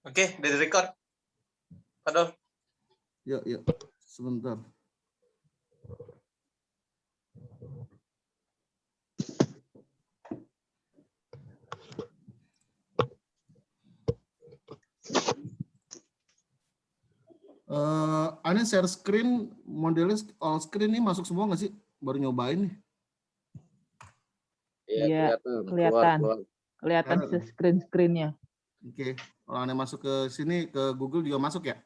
Oke, dari record. Padahal. Yuk, sebentar. Aneh share screen, modelnya all screen ini masuk semua nggak sih? Baru nyobain nih. Iya, kelihatan screen-screennya. Oke, kalau Aneh masuk ke sini, ke Google juga masuk ya?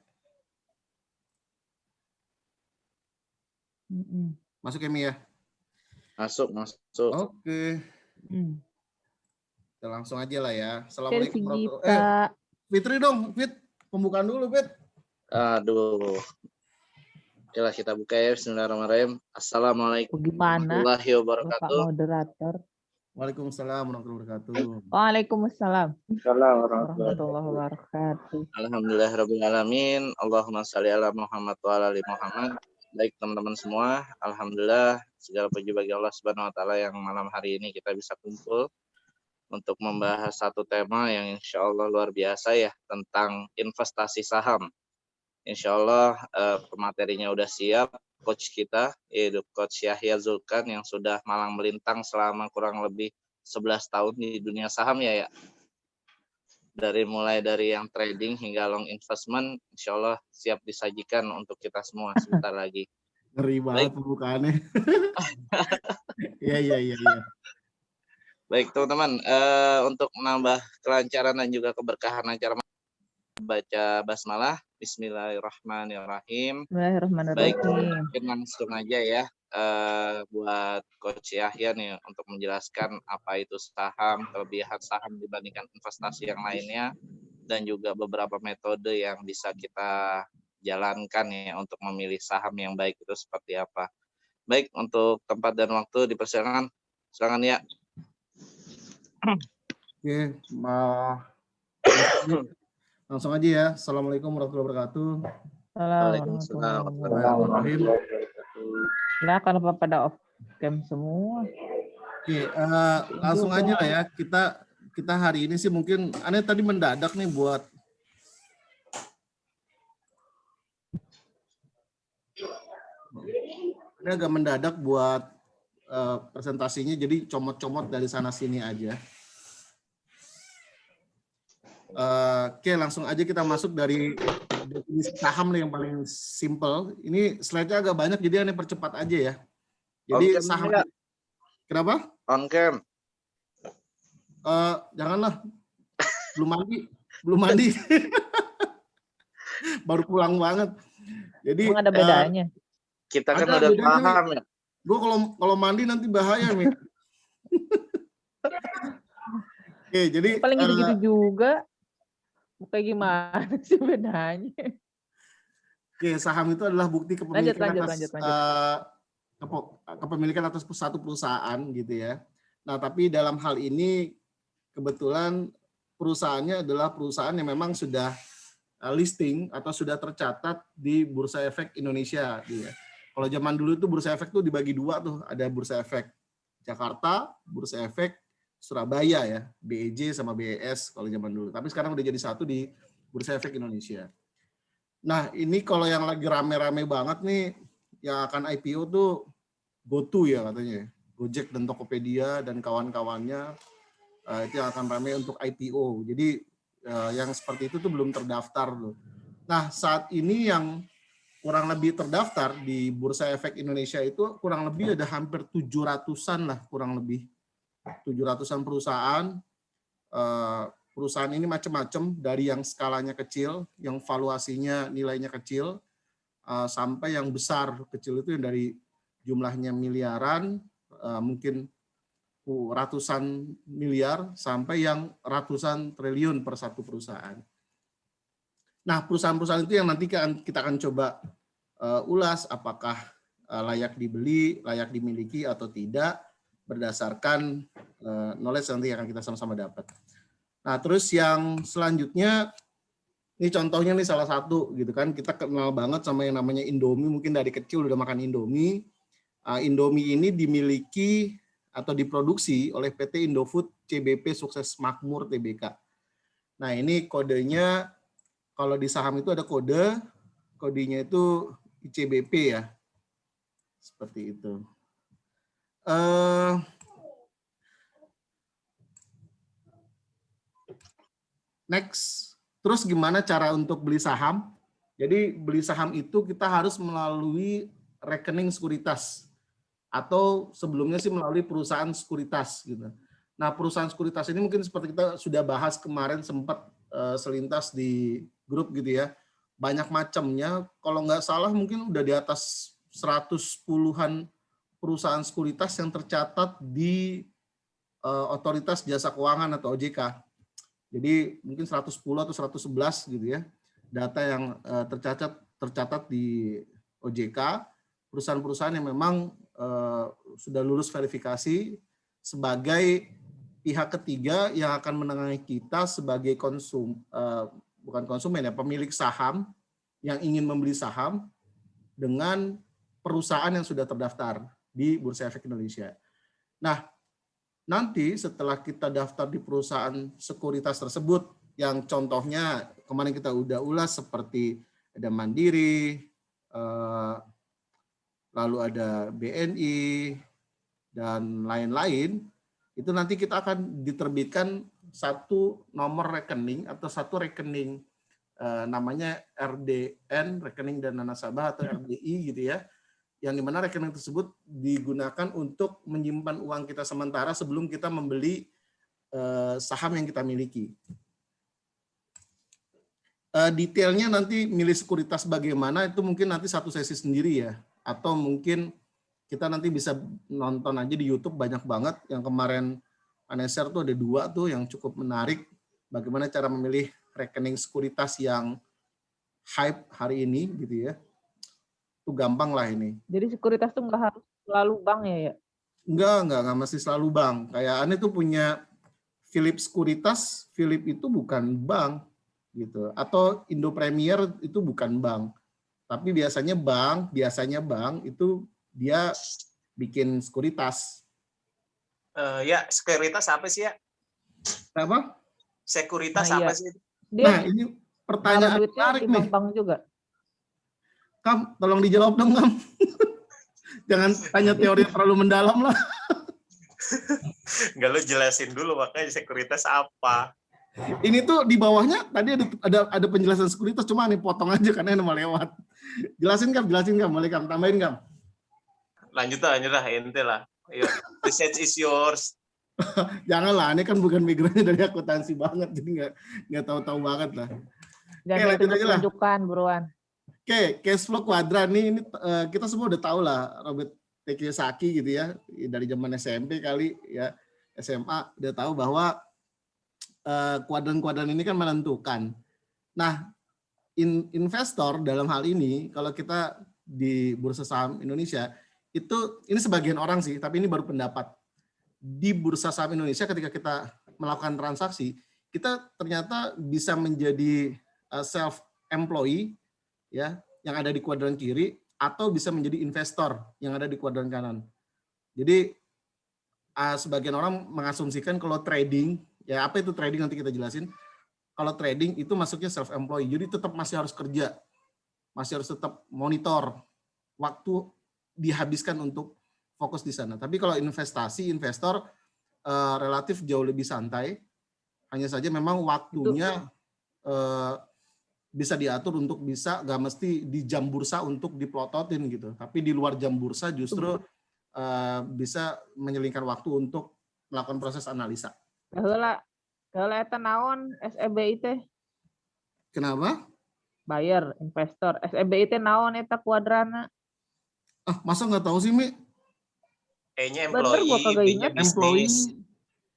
Masuk ya, Mi ya? Masuk. Oke. Kita langsung aja lah ya. Assalamualaikum warahmatullahi wabarakatuh. Fitri dong, Fit. Pembukaan dulu, Fit. Aduh. Oke lah, kita buka ya. Bismillahirrahmanirrahim. Assalamualaikum warahmatullahi wabarakatuh. Bapak moderator. Waalaikumsalam warahmatullahi wabarakatuh. Waalaikumsalam warahmatullahi wabarakatuh. Alhamdulillahirabbil alamin. Allahumma shalli ala Muhammad wa ala ali Muhammad. Baik teman-teman semua, alhamdulillah segala puji bagi Allah Subhanahu wa taala yang malam hari ini kita bisa kumpul untuk membahas satu tema yang insya Allah luar biasa ya, tentang investasi saham. Insya Allah pematerinya udah siap, coach kita yaitu Coach Yahya Zulkan yang sudah malang melintang selama kurang lebih 11 tahun di dunia saham ya. Mulai dari yang trading hingga long investment, insya Allah siap disajikan untuk kita semua sebentar lagi. Ngeri banget pembukaannya. Iya. Baik teman-teman, untuk menambah kelancaran dan juga keberkahan acara, baca basmalah. Bismillahirrahmanirrahim. Baik, mungkin langsung aja ya buat Coach Yahya nih untuk menjelaskan apa itu saham, kelebihan saham dibandingkan investasi yang lainnya, dan juga beberapa metode yang bisa kita jalankan ya untuk memilih saham yang baik itu seperti apa. Baik, untuk tempat dan waktu dipersilakan. Silakan ya. Oke, langsung aja ya. Assalamualaikum warahmatullahi wabarakatuh. Waalaikumsalam warahmatullahi wabarakatuh. Silakan Bapak pada off cam semua. Oke, langsung aja lah ya. Kita hari ini sih mungkin Aneh tadi mendadak nih buat ini agak mendadak buat presentasinya, jadi comot-comot dari sana sini aja. Oke, langsung aja kita masuk dari definisi saham yang paling simple. Ini slide-nya agak banyak, jadi Aneh percepat aja ya. Jadi saham ya. Kenapa? On cam. Janganlah. Belum mandi. Baru pulang banget. Jadi ada bedanya. Kita kan udah paham ya. Gue kalau mandi nanti bahaya nih. Oke, jadi paling gitu-gitu juga. Kayak gimana sih bedanya? Oke, saham itu adalah bukti kepemilikan lanjut. Kepemilikan atas satu perusahaan gitu ya. Nah, tapi dalam hal ini kebetulan perusahaannya adalah perusahaan yang memang sudah listing atau sudah tercatat di Bursa Efek Indonesia gitu ya. Kalau zaman dulu itu Bursa Efek tuh dibagi dua tuh, ada Bursa Efek Jakarta, Bursa Efek Surabaya ya, BEJ sama BES kalau zaman dulu. Tapi sekarang udah jadi satu di Bursa Efek Indonesia. Nah, ini kalau yang lagi rame-rame banget nih, yang akan IPO tuh GoTo ya katanya. Gojek dan Tokopedia dan kawan-kawannya itu yang akan rame untuk IPO. Jadi yang seperti itu tuh belum terdaftar loh. Nah, saat ini yang kurang lebih terdaftar di Bursa Efek Indonesia itu kurang lebih ada hampir 700-an lah, kurang lebih 700-an perusahaan. Perusahaan ini macam-macam, dari yang skalanya kecil, yang valuasinya nilainya kecil, sampai yang besar. Kecil itu yang dari jumlahnya miliaran, mungkin ratusan miliar, sampai yang ratusan triliun per satu perusahaan. Nah, perusahaan-perusahaan itu yang nanti kita akan coba ulas apakah layak dibeli, layak dimiliki atau tidak, berdasarkan knowledge nanti yang akan kita sama-sama dapat. Nah, terus yang selanjutnya, ini contohnya nih salah satu gitu kan, kita kenal banget sama yang namanya Indomie, mungkin dari kecil udah makan Indomie. Indomie ini dimiliki atau diproduksi oleh PT Indofood CBP Sukses Makmur Tbk. Nah, ini kodenya Kalau di saham itu ada kode, kodenya itu ICBP ya. Seperti itu. Next, terus gimana cara untuk beli saham? Jadi beli saham itu kita harus melalui rekening sekuritas atau sebelumnya sih melalui perusahaan sekuritas gitu. Nah, perusahaan sekuritas ini mungkin seperti kita sudah bahas kemarin sempat selintas di grup gitu ya. Banyak macamnya, kalau nggak salah mungkin udah di atas 110-an perusahaan sekuritas yang tercatat di Otoritas Jasa Keuangan atau OJK. Jadi mungkin 110 atau 111 gitu ya. Data yang tercatat di OJK, perusahaan-perusahaan yang memang sudah lulus verifikasi sebagai pihak ketiga yang akan menengahi kita sebagai bukan konsumen ya, pemilik saham yang ingin membeli saham dengan perusahaan yang sudah terdaftar di Bursa Efek Indonesia. Nah, nanti setelah kita daftar di perusahaan sekuritas tersebut, yang contohnya kemarin kita udah ulas seperti ada Mandiri, lalu ada BNI, dan lain-lain, itu nanti kita akan diterbitkan satu nomor rekening atau satu rekening namanya RDN, rekening dana nasabah atau RDI gitu ya, yang dimana rekening tersebut digunakan untuk menyimpan uang kita sementara sebelum kita membeli saham yang kita miliki. Detailnya nanti milih sekuritas bagaimana itu mungkin nanti satu sesi sendiri ya, atau mungkin kita nanti bisa nonton aja di YouTube, banyak banget. Yang kemarin Aneser tuh ada 2 tuh yang cukup menarik, bagaimana cara memilih rekening sekuritas yang hype hari ini gitu ya. Itu gampang lah ini. Jadi sekuritas tuh nggak harus selalu bank ya? Enggak mesti selalu bank. Kayak Ane tuh punya Philip Sekuritas, Philip itu bukan bank gitu. Atau Indo Premier itu bukan bank. Tapi biasanya bank itu dia bikin sekuritas. Ya, sekuritas apa sih ya? Apa? Sekuritas Nah, apa iya. sih? Nah, ini pertanyaan duitnya menarik di nih. bank juga. Kam, tolong dijawab dong, Kam. Jangan tanya teori yang terlalu mendalam lah. Enggak, lu jelasin dulu makanya sekuritas apa. Ini tuh di bawahnya tadi ada penjelasan sekuritas, cuma nih potong aja karena ini mau lewat. Jelasin Kam, boleh Kam, tambahin Kam. Lanjut lah, ente lah. Ayo, the stage is yours. Janganlah, ini kan bukan backgroundnya dari akuntansi banget, jadi nggak tahu-tahu banget lah. Jangan lanjut aja lah. tunjukkan buruan. Oke, cash flow kuadran ini kita semua udah tahu lah, Robert T. Kiyosaki gitu ya, dari zaman SMP kali ya, SMA udah tahu bahwa kuadran-kuadran ini kan menentukan. Nah, investor dalam hal ini, kalau kita di Bursa Saham Indonesia, ini sebagian orang sih, tapi ini baru pendapat. Di Bursa Saham Indonesia ketika kita melakukan transaksi, kita ternyata bisa menjadi self-employee, ya, yang ada di kuadran kiri, atau bisa menjadi investor yang ada di kuadran kanan. Jadi sebagian orang mengasumsikan kalau trading, ya apa itu trading nanti kita jelasin. Kalau trading itu masuknya self-employed, jadi tetap masih harus kerja, masih harus tetap monitor, waktu dihabiskan untuk fokus di sana. Tapi kalau investor relatif jauh lebih santai, hanya saja memang waktunya bisa diatur untuk bisa, nggak mesti di jam bursa untuk diplototin gitu. Tapi di luar jam bursa justru bisa menyelingkan waktu untuk melakukan proses analisa. Kalau eta naon SEBI teh? Kenapa? Buyer, investor. SEBI teh naon eta kuadrana? Masa nggak tahu sih, Mi? Kayaknya Bener, gua kagak employee, ingat. Employee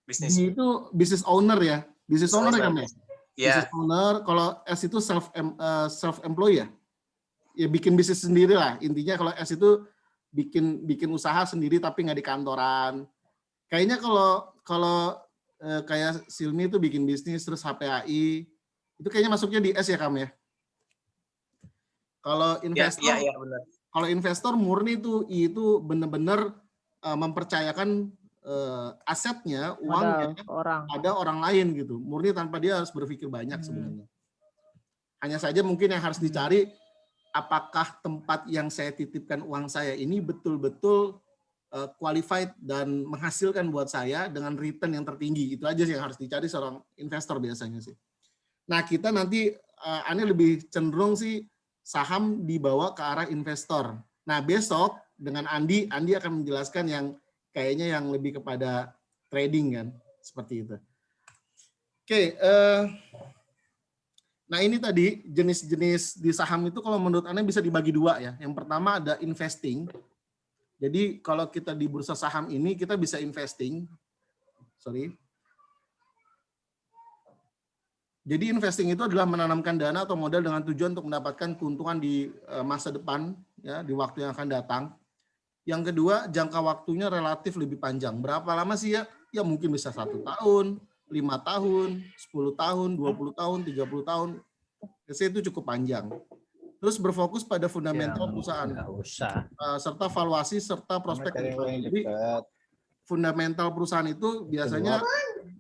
bisnis. itu business owner ya, business owner kan ya? Ya, Business owner, kalau S itu self-employed ya? Ya bikin bisnis sendiri lah. Intinya kalau S itu bikin usaha sendiri tapi nggak di kantoran. Kayaknya kalau kayak Silmi itu bikin bisnis terus HPAI, itu kayaknya masuknya di S ya Kam ya? Kalau investor, ya, benar. Kalau investor murni itu benar-benar mempercayakan asetnya, uangnya Orang. ada orang lain gitu, murni tanpa dia harus berpikir banyak sebenarnya. Hanya saja mungkin yang harus dicari, apakah tempat yang saya titipkan uang saya ini betul-betul qualified dan menghasilkan buat saya dengan return yang tertinggi. Itu aja sih yang harus dicari seorang investor biasanya sih. Nah, kita nanti Ane lebih cenderung sih saham dibawa ke arah investor. Nah, besok dengan Andi akan menjelaskan yang kayaknya yang lebih kepada trading kan, seperti itu. Oke, nah ini tadi jenis-jenis di saham itu kalau menurut Anda bisa dibagi dua ya. Yang pertama ada investing. Jadi kalau kita di bursa saham ini kita bisa investing. Jadi investing itu adalah menanamkan dana atau modal dengan tujuan untuk mendapatkan keuntungan di masa depan, ya, di waktu yang akan datang. Yang kedua, jangka waktunya relatif lebih panjang. Berapa lama sih ya? Ya mungkin bisa 1 tahun, 5 tahun, 10 tahun, 20 tahun, 30 tahun. Biasanya itu cukup panjang. Terus berfokus pada fundamental perusahaan. Serta valuasi serta prospek. Jadi fundamental perusahaan itu biasanya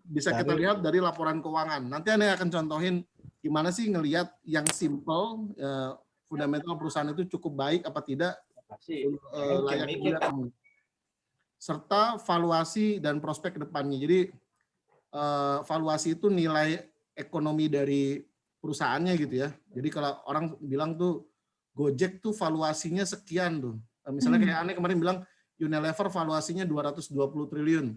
bisa kita lihat dari laporan keuangan. Nanti Anda akan contohin gimana sih ngelihat yang simple, fundamental perusahaan itu cukup baik apa tidak, layak dilihat. Serta valuasi dan prospek ke depannya. Jadi valuasi itu nilai ekonomi dari perusahaannya gitu ya. Jadi kalau orang bilang tuh Gojek tuh valuasinya sekian tuh. Misalnya kayak Ane kemarin bilang Unilever valuasinya 220 triliun.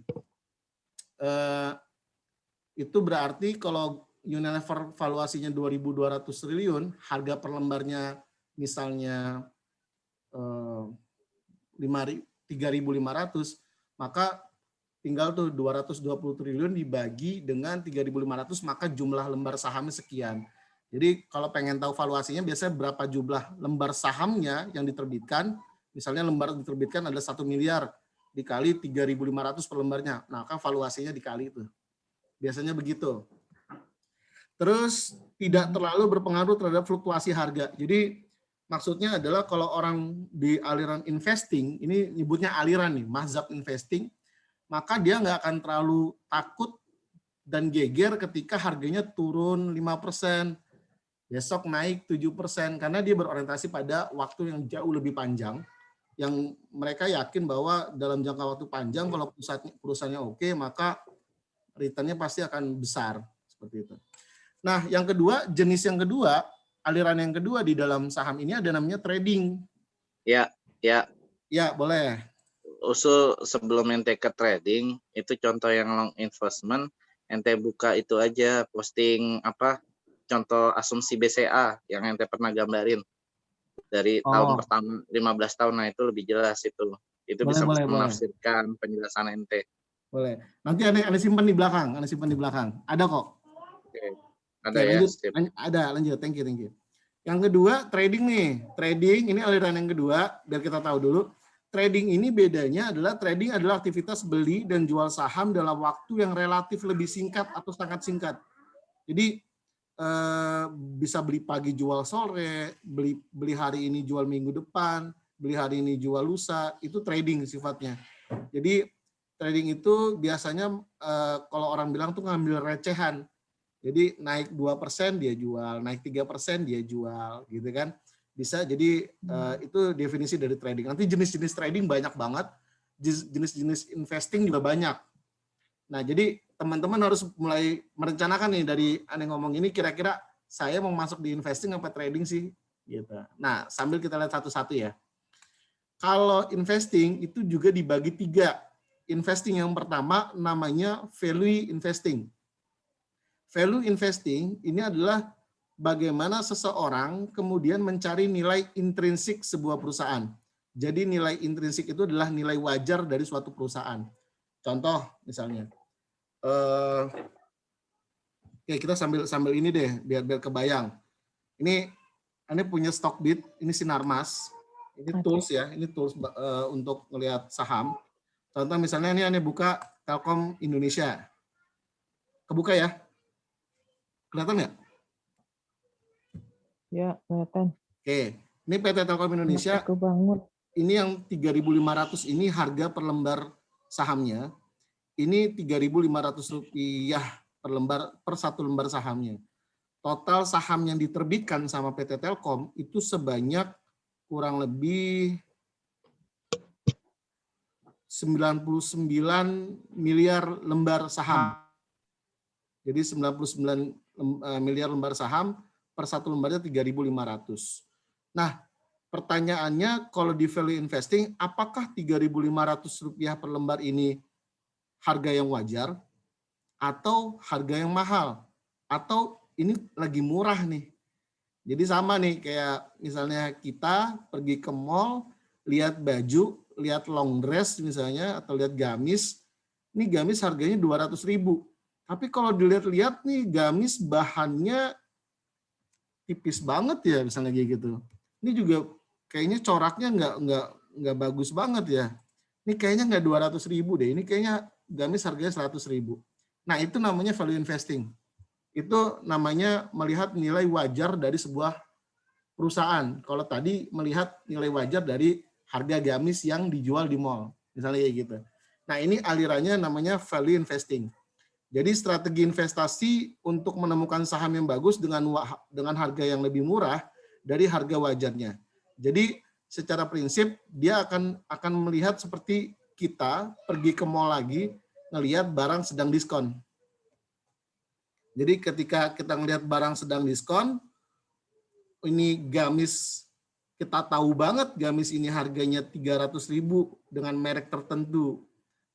Itu berarti kalau Unilever valuasinya 2.200 triliun, harga per lembarnya misalnya 3.500, maka tinggal tuh 220 triliun dibagi dengan 3.500, maka jumlah lembar sahamnya sekian. Jadi kalau pengen tahu valuasinya biasanya berapa jumlah lembar sahamnya yang diterbitkan, misalnya lembar diterbitkan ada 1 miliar dikali 3.500 per lembarnya, maka valuasinya dikali itu. Biasanya begitu. Terus tidak terlalu berpengaruh terhadap fluktuasi harga. Jadi maksudnya adalah kalau orang di aliran investing, ini nyebutnya aliran nih, mazhab investing, maka dia nggak akan terlalu takut dan geger ketika harganya turun 5%, besok naik 7%, karena dia berorientasi pada waktu yang jauh lebih panjang, yang mereka yakin bahwa dalam jangka waktu panjang kalau perusahaannya oke, maka returnnya pasti akan besar, seperti itu. Nah, yang kedua, jenis yang kedua, aliran yang kedua di dalam saham ini ada namanya trading. Ya. Ya, boleh. Usul sebelum ente ke trading, itu contoh yang long investment, ente buka itu aja posting contoh asumsi BCA yang ente pernah gambarin dari tahun pertama 15 tahun, nah itu lebih jelas itu bisa menafsirkan penjelasan ente. Boleh. Nanti Anda simpan di belakang, ada kok. Oke. Ada ya. Ada, lanjut. Thank you. Yang kedua, trading nih. Trading ini aliran yang kedua, biar kita tahu dulu. Trading ini bedanya adalah trading adalah aktivitas beli dan jual saham dalam waktu yang relatif lebih singkat atau sangat singkat. Jadi bisa beli pagi jual sore, beli hari ini jual minggu depan, beli hari ini jual lusa, itu trading sifatnya. Jadi trading itu biasanya kalau orang bilang tuh ngambil recehan. Jadi naik 2% dia jual, naik 3% dia jual, gitu kan. Bisa, jadi itu definisi dari trading. Nanti jenis-jenis trading banyak banget, jenis-jenis investing juga banyak. Nah, jadi teman-teman harus mulai merencanakan nih dari Anda ngomong ini, kira-kira saya mau masuk di investing apa trading sih? Gitu. Nah, sambil kita lihat satu-satu ya. Kalau investing itu juga dibagi 3. Investing yang pertama namanya value investing. Value investing ini adalah bagaimana seseorang kemudian mencari nilai intrinsik sebuah perusahaan. Jadi nilai intrinsik itu adalah nilai wajar dari suatu perusahaan. Contoh misalnya, oke, kita sambil ini deh, biar kebayang. Ini punya Stockbit, ini Sinarmas, ini tools ya, ini tools untuk melihat saham. Contoh misalnya ini Anda buka Telkom Indonesia, kebuka ya, kelihatan nggak? Ya, kelihatan. Oke, ini PT Telkom Indonesia. Ini yang 3.500 ini harga per lembar sahamnya. Ini Rp3.500 per lembar, per 1 lembar sahamnya. total saham yang diterbitkan sama PT Telkom itu sebanyak kurang lebih 99 miliar lembar saham. Jadi 99 miliar lembar saham, per satu lembarnya 3.500. Nah, pertanyaannya kalau di value investing, apakah 3.500 rupiah per lembar ini harga yang wajar atau harga yang mahal? Atau ini lagi murah nih? Jadi sama nih kayak misalnya kita pergi ke mall, lihat baju, lihat long dress misalnya, atau lihat gamis, ini gamis harganya 200.000. Tapi kalau dilihat-lihat nih gamis bahannya tipis banget ya misalnya kayak gitu. Ini juga kayaknya coraknya nggak bagus banget ya. Ini kayaknya nggak 200.000 deh. Ini kayaknya gamis harganya 100.000. Nah itu namanya value investing. Itu namanya melihat nilai wajar dari sebuah perusahaan. Kalau tadi melihat nilai wajar dari harga gamis yang dijual di mall. Misalnya kayak gitu. Nah ini alirannya namanya value investing. Jadi strategi investasi untuk menemukan saham yang bagus dengan harga yang lebih murah dari harga wajarnya. Jadi secara prinsip dia akan melihat seperti kita pergi ke mall lagi ngelihat barang sedang diskon. Jadi ketika kita ngelihat barang sedang diskon, ini gamis kita tahu banget gamis ini harganya 300.000 dengan merek tertentu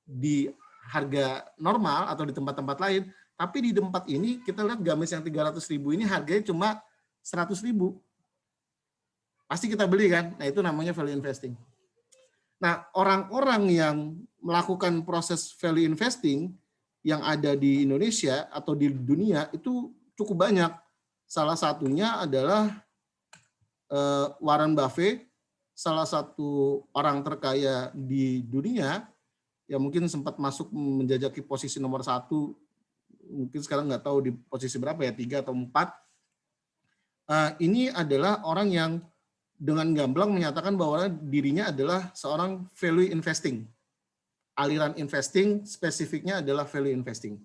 di harga normal atau di tempat-tempat lain, tapi di tempat ini kita lihat gamis yang 300.000 ini harganya cuma 100.000. Pasti kita beli kan? Nah itu namanya value investing. Nah orang-orang yang melakukan proses value investing yang ada di Indonesia atau di dunia itu cukup banyak. Salah satunya adalah Warren Buffett, salah satu orang terkaya di dunia, yang mungkin sempat masuk menjajaki posisi nomor 1, mungkin sekarang nggak tahu di posisi berapa ya, 3 atau 4. Ini adalah orang yang dengan gamblang menyatakan bahwa dirinya adalah seorang value investing. Aliran investing spesifiknya adalah value investing.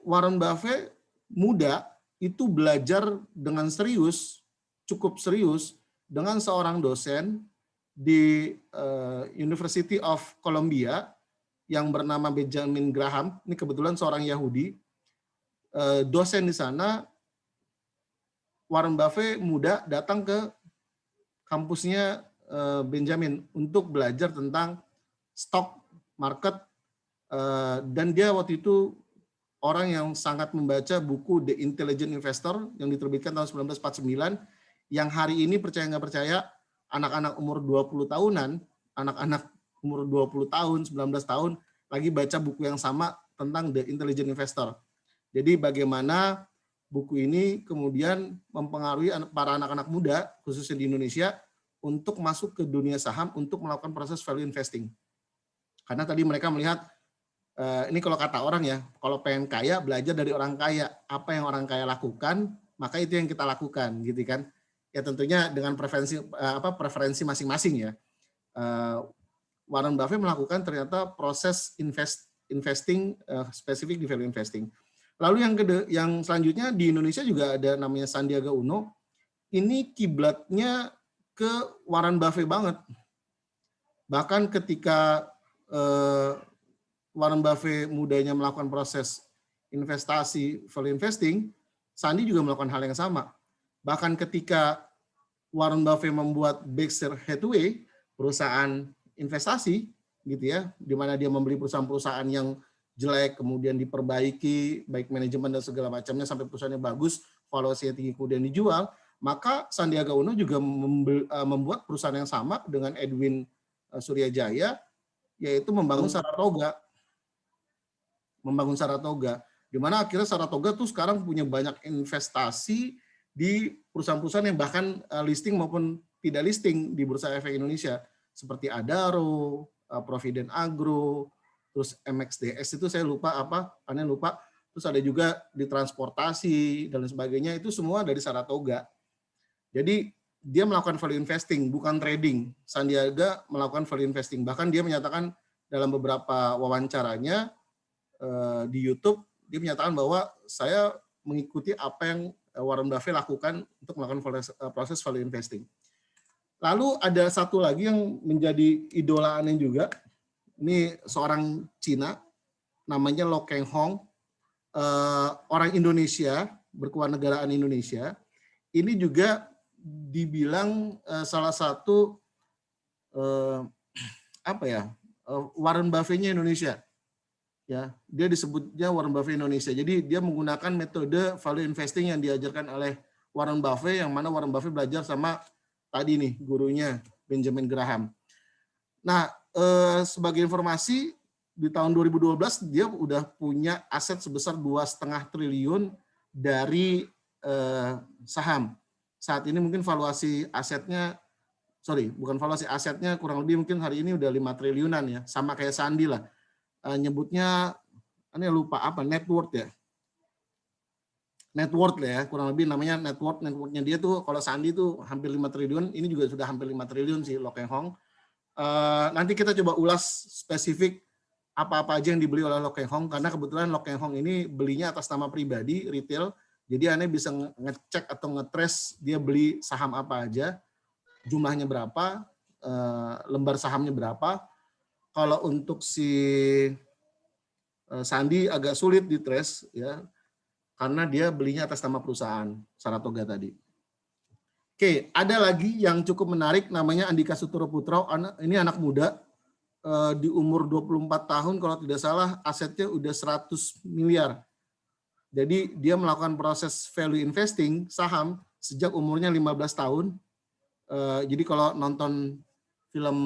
Warren Buffett muda itu belajar dengan serius, cukup serius, dengan seorang dosen di University of Columbia yang bernama Benjamin Graham. Ini kebetulan seorang Yahudi. Dosen di sana, Warren Buffett muda datang ke kampusnya Benjamin untuk belajar tentang stock market, dan dia waktu itu orang yang sangat membaca buku The Intelligent Investor yang diterbitkan tahun 1949, yang hari ini percaya nggak percaya anak-anak umur 20 tahunan, anak-anak umur 20 tahun, 19 tahun, lagi baca buku yang sama tentang The Intelligent Investor. Jadi bagaimana buku ini kemudian mempengaruhi para anak-anak muda, khususnya di Indonesia, untuk masuk ke dunia saham, untuk melakukan proses value investing. Karena tadi mereka melihat, ini kalau kata orang ya, kalau pengen kaya, belajar dari orang kaya. Apa yang orang kaya lakukan, maka itu yang kita lakukan, gitu kan. Ya tentunya dengan preferensi masing-masing ya. Warren Buffett melakukan ternyata proses investing spesifik di value investing. Lalu yang selanjutnya di Indonesia juga ada namanya Sandiaga Uno. Ini kiblatnya ke Warren Buffett banget. Bahkan ketika Warren Buffett mudanya melakukan proses investasi value investing, Sandi juga melakukan hal yang sama. Bahkan ketika Warren Buffett membuat Berkshire Hathaway, perusahaan investasi, gitu ya, di mana dia membeli perusahaan-perusahaan yang jelek, kemudian diperbaiki, baik manajemen dan segala macamnya, sampai perusahaannya bagus, valuasinya tinggi, kemudian dijual, maka Sandiaga Uno juga membuat perusahaan yang sama dengan Edwin Suryajaya, yaitu membangun Saratoga. Di mana akhirnya Saratoga tuh sekarang punya banyak investasi di perusahaan-perusahaan yang bahkan listing maupun tidak listing di Bursa Efek Indonesia, seperti Adaro, Provident Agro, terus MXDS itu saya lupa apa, aneh lupa. Terus ada juga di transportasi dan sebagainya, itu semua dari Saratoga. Jadi dia melakukan value investing, bukan trading. Sandiaga melakukan value investing. Bahkan dia menyatakan dalam beberapa wawancaranya di YouTube, dia menyatakan bahwa saya mengikuti apa yang Warren Buffett lakukan untuk melakukan proses value investing. Lalu ada satu lagi yang menjadi idolaannya juga. Ini seorang Cina, namanya Lo Keng Hong, orang Indonesia, berkewarganegaraan Indonesia. Ini juga dibilang salah satu Warren Buffett-nya Indonesia. Ya, dia disebutnya Warren Buffett Indonesia. Jadi dia menggunakan metode value investing yang diajarkan oleh Warren Buffett, yang mana Warren Buffett belajar sama tadi nih gurunya Benjamin Graham. Nah, sebagai informasi di tahun 2012 dia udah punya aset sebesar 2,5 triliun dari saham. Saat ini mungkin valuasi asetnya, bukan valuasi asetnya kurang lebih mungkin hari ini udah 5 triliunan ya, sama kayak Sandi lah. Nyebutnya, ini lupa apa, net worth ya. Net worth lah ya, kurang lebih namanya net worth-nya dia tuh kalau Sandi tuh hampir 5 triliun, ini juga sudah hampir 5 triliun sih Lo Keng Hong. Nanti kita coba ulas spesifik apa-apa aja yang dibeli oleh Lo Keng Hong, karena kebetulan Lo Keng Hong ini belinya atas nama pribadi, retail, jadi Anda bisa ngecek atau ngetrace dia beli saham apa aja, jumlahnya berapa, lembar sahamnya berapa. Kalau untuk si Sandi agak sulit di trace ya, karena dia belinya atas nama perusahaan Saratoga tadi. Oke, ada lagi yang cukup menarik namanya Andika Sutro Putra. Ini anak muda di umur 24 tahun kalau tidak salah asetnya udah 100 miliar. Jadi dia melakukan proses value investing saham sejak umurnya 15 tahun. Jadi kalau nonton film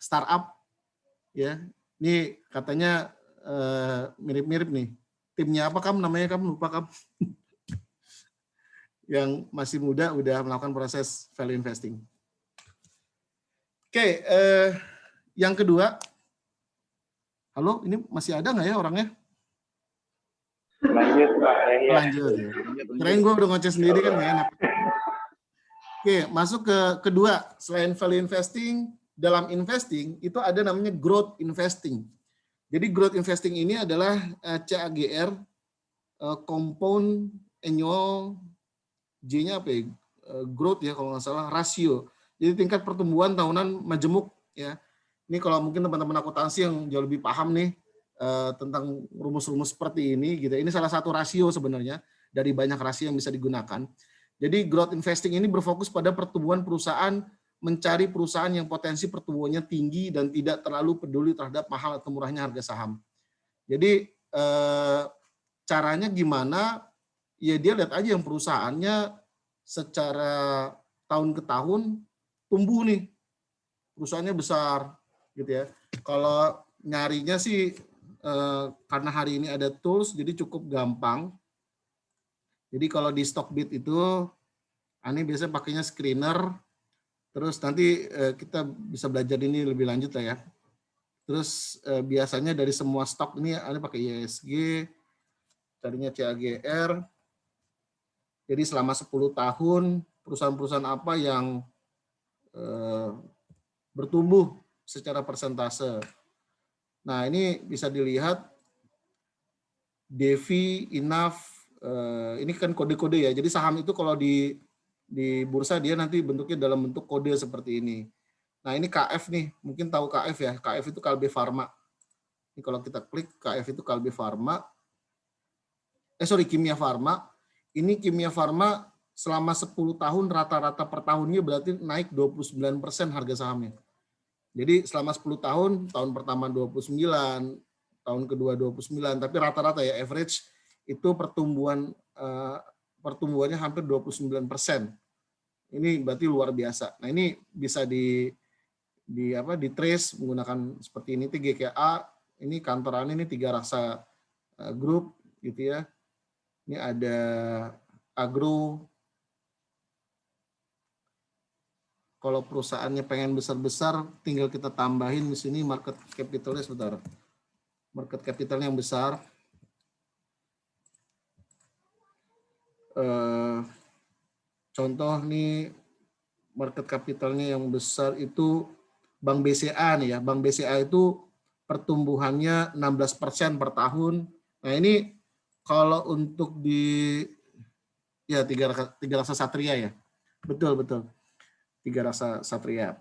startup ya, ini katanya mirip-mirip nih. Timnya apa Kam? Namanya Kam? Lupa Kam. Yang masih muda udah melakukan proses value investing. Oke, yang kedua. Halo, ini masih ada nggak ya orangnya? Lanjut Pak. Lanjut ya. Kirain gue udah ngoceh sendiri kan nggak enak. Oke, masuk ke kedua. Selain value investing, dalam investing itu ada namanya growth investing. Jadi growth investing ini adalah CAGR, compound annual, J-nya apa ya? Growth ya kalau nggak salah, rasio. Jadi tingkat pertumbuhan tahunan majemuk ya. Ini kalau mungkin teman-teman akuntansi yang jauh lebih paham nih tentang rumus-rumus seperti ini gitu. Ini salah satu rasio sebenarnya dari banyak rasio yang bisa digunakan. Jadi growth investing ini berfokus pada pertumbuhan perusahaan, mencari perusahaan yang potensi pertumbuhannya tinggi dan tidak terlalu peduli terhadap mahal atau murahnya harga saham. Jadi caranya gimana? Ya dia lihat aja yang perusahaannya secara tahun ke tahun tumbuh nih, perusahaannya besar gitu ya. Kalau nyarinya sih karena hari ini ada tools jadi cukup gampang. Jadi kalau di Stockbit itu Ani biasanya pakainya screener. Terus nanti kita bisa belajar ini lebih lanjut lah ya. Terus biasanya dari semua stok ini Ani pakai ISG, carinya CAGR. Jadi selama 10 tahun perusahaan-perusahaan apa yang bertumbuh secara persentase. Nah ini bisa dilihat Devi, Inaf, ini kan kode-kode ya. Jadi saham itu kalau di bursa dia nanti bentuknya dalam bentuk kode seperti ini. Nah ini KF nih, mungkin tahu KF ya. KF itu Kalbe Pharma. Ini kalau kita klik KF itu Kalbe Pharma. Kimia Pharma. Ini Kimia Pharma selama 10 tahun rata-rata per tahunnya berarti naik 29% harga sahamnya. Jadi selama 10 tahun, tahun pertama 29, tahun kedua 29, tapi rata-rata ya average itu pertumbuhannya hampir 29%. Ini berarti luar biasa. Nah, ini bisa di trace menggunakan seperti ini GKA, ini kantorannya ini Tiga Raksa Group gitu ya. Ini ada Agro. Kalau perusahaannya pengen besar-besar, tinggal kita tambahin di sini market capitalnya sebentar. Market capitalnya yang besar. Contoh nih market capitalnya yang besar itu Bank BCA nih ya. Bank BCA itu pertumbuhannya 16% per tahun. Nah ini kalau untuk di Ya, tiga rasa satria ya. Betul. Tiga rasa satria.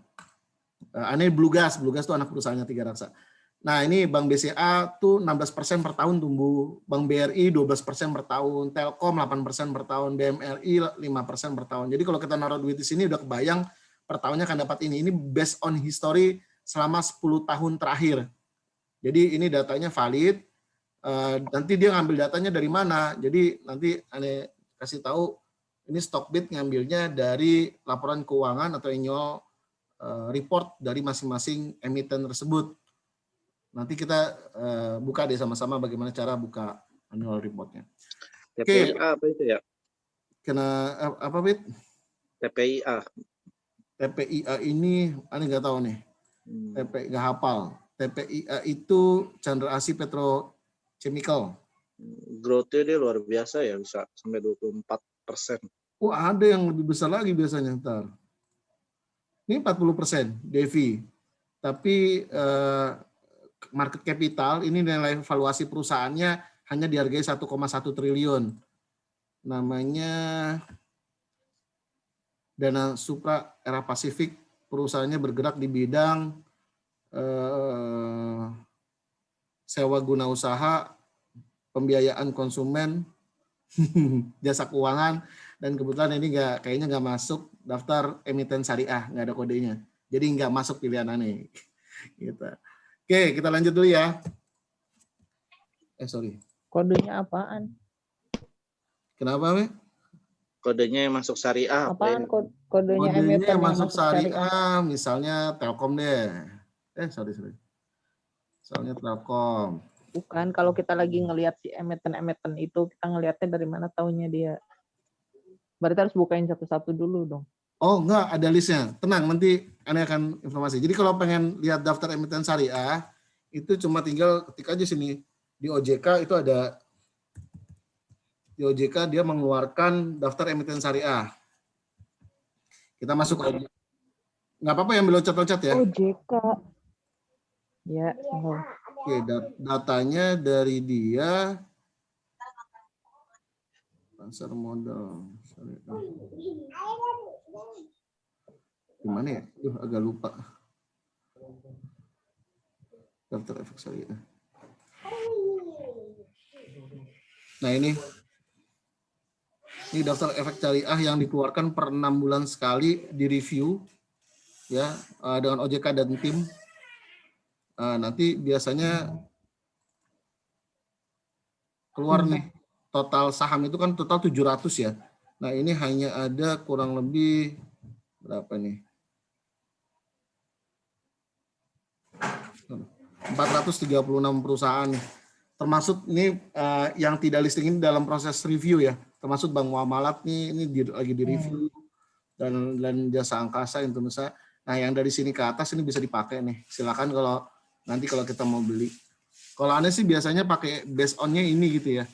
Aneh Blue Gas itu anak perusahaannya Tiga Raksa. Nah, ini Bank BCA tuh 16% per tahun tumbuh, Bank BRI 12% per tahun, Telkom 8% per tahun, BMRI 5% per tahun. Jadi kalau kita naruh duit di sini udah kebayang per tahunnya akan dapat ini. Ini based on history selama 10 tahun terakhir. Jadi ini datanya valid. Nanti dia ngambil datanya dari mana? Jadi nanti aneh kasih tahu ini Stockbit ngambilnya dari laporan keuangan atau annual report dari masing-masing emiten tersebut. Nanti kita buka deh sama-sama bagaimana cara buka annual reportnya. TPIA apa itu ya? Kena apa, Bit? TPIA. TPIA ini, aneh nggak tahu nih. Nggak hafal. TPIA itu Chandra Asih Petrochemical. Growth-nya dia luar biasa ya, bisa sampai 24%. Wah, ada yang lebih besar lagi biasanya ntar. Ini 40% Devi. Tapi market capital ini nilai valuasi perusahaannya hanya dihargai 1,1 triliun. Namanya Dana Supra Era Pasifik, perusahaannya bergerak di bidang sewa guna usaha, pembiayaan konsumen, jasa keuangan, dan kebetulan ini kayaknya nggak masuk daftar emiten syariah, nggak ada kodenya. Jadi nggak masuk pilihan aneh. Gitu. Oke, kita lanjut dulu ya. Sorry. Kodenya apaan? Kenapa, We? Kodenya yang masuk syariah. Apaan kodenya emiten Kodenya yang masuk syariah? syariah, misalnya Telkom deh. Sorry. Soalnya Telkom. Bukan, kalau kita lagi ngelihat si emiten-emiten itu, kita ngelihatnya dari mana taunya dia. Berarti harus bukain satu-satu dulu dong. Oh, enggak, ada listnya. Tenang, nanti Anda akan informasi. Jadi kalau pengen lihat daftar emiten syariah, itu cuma tinggal ketik aja sini. Di OJK itu ada, di OJK dia mengeluarkan daftar emiten syariah. Kita masuk aja. Nggak apa-apa yang loncat-loncat ya. OJK. Ya, Oke, datanya dari dia. Pasar modal. Gimana ya? Agak lupa. Daftar efek syariah. Nah ini daftar efek syariah yang dikeluarkan per 6 bulan sekali di review ya dengan OJK dan tim. Nanti biasanya keluar nih total saham itu kan total 700 ya. Nah ini hanya ada kurang lebih berapa nih? 436 perusahaan, termasuk ini yang tidak listing ini dalam proses review ya, termasuk Bank Muamalat nih, ini lagi di review dan Jasa Angkasa Indonesia. Nah yang dari sini ke atas ini bisa dipakai nih, silakan kalau nanti kalau kita mau beli. Kalau aneh sih biasanya pakai based on-nya ini gitu ya,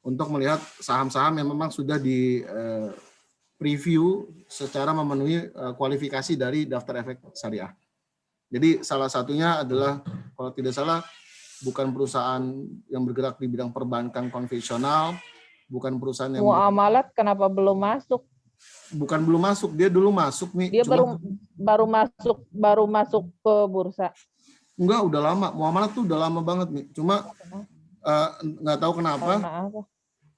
untuk melihat saham-saham yang memang sudah di preview secara memenuhi kualifikasi dari daftar efek syariah. Jadi salah satunya adalah kalau tidak salah bukan perusahaan yang bergerak di bidang perbankan konvensional, bukan perusahaan yang Muamalat kenapa belum masuk? Bukan belum masuk, dia dulu masuk nih. Dia baru masuk ke bursa. Enggak, udah lama. Muamalat tuh udah lama banget nih. Cuma nggak tahu kenapa.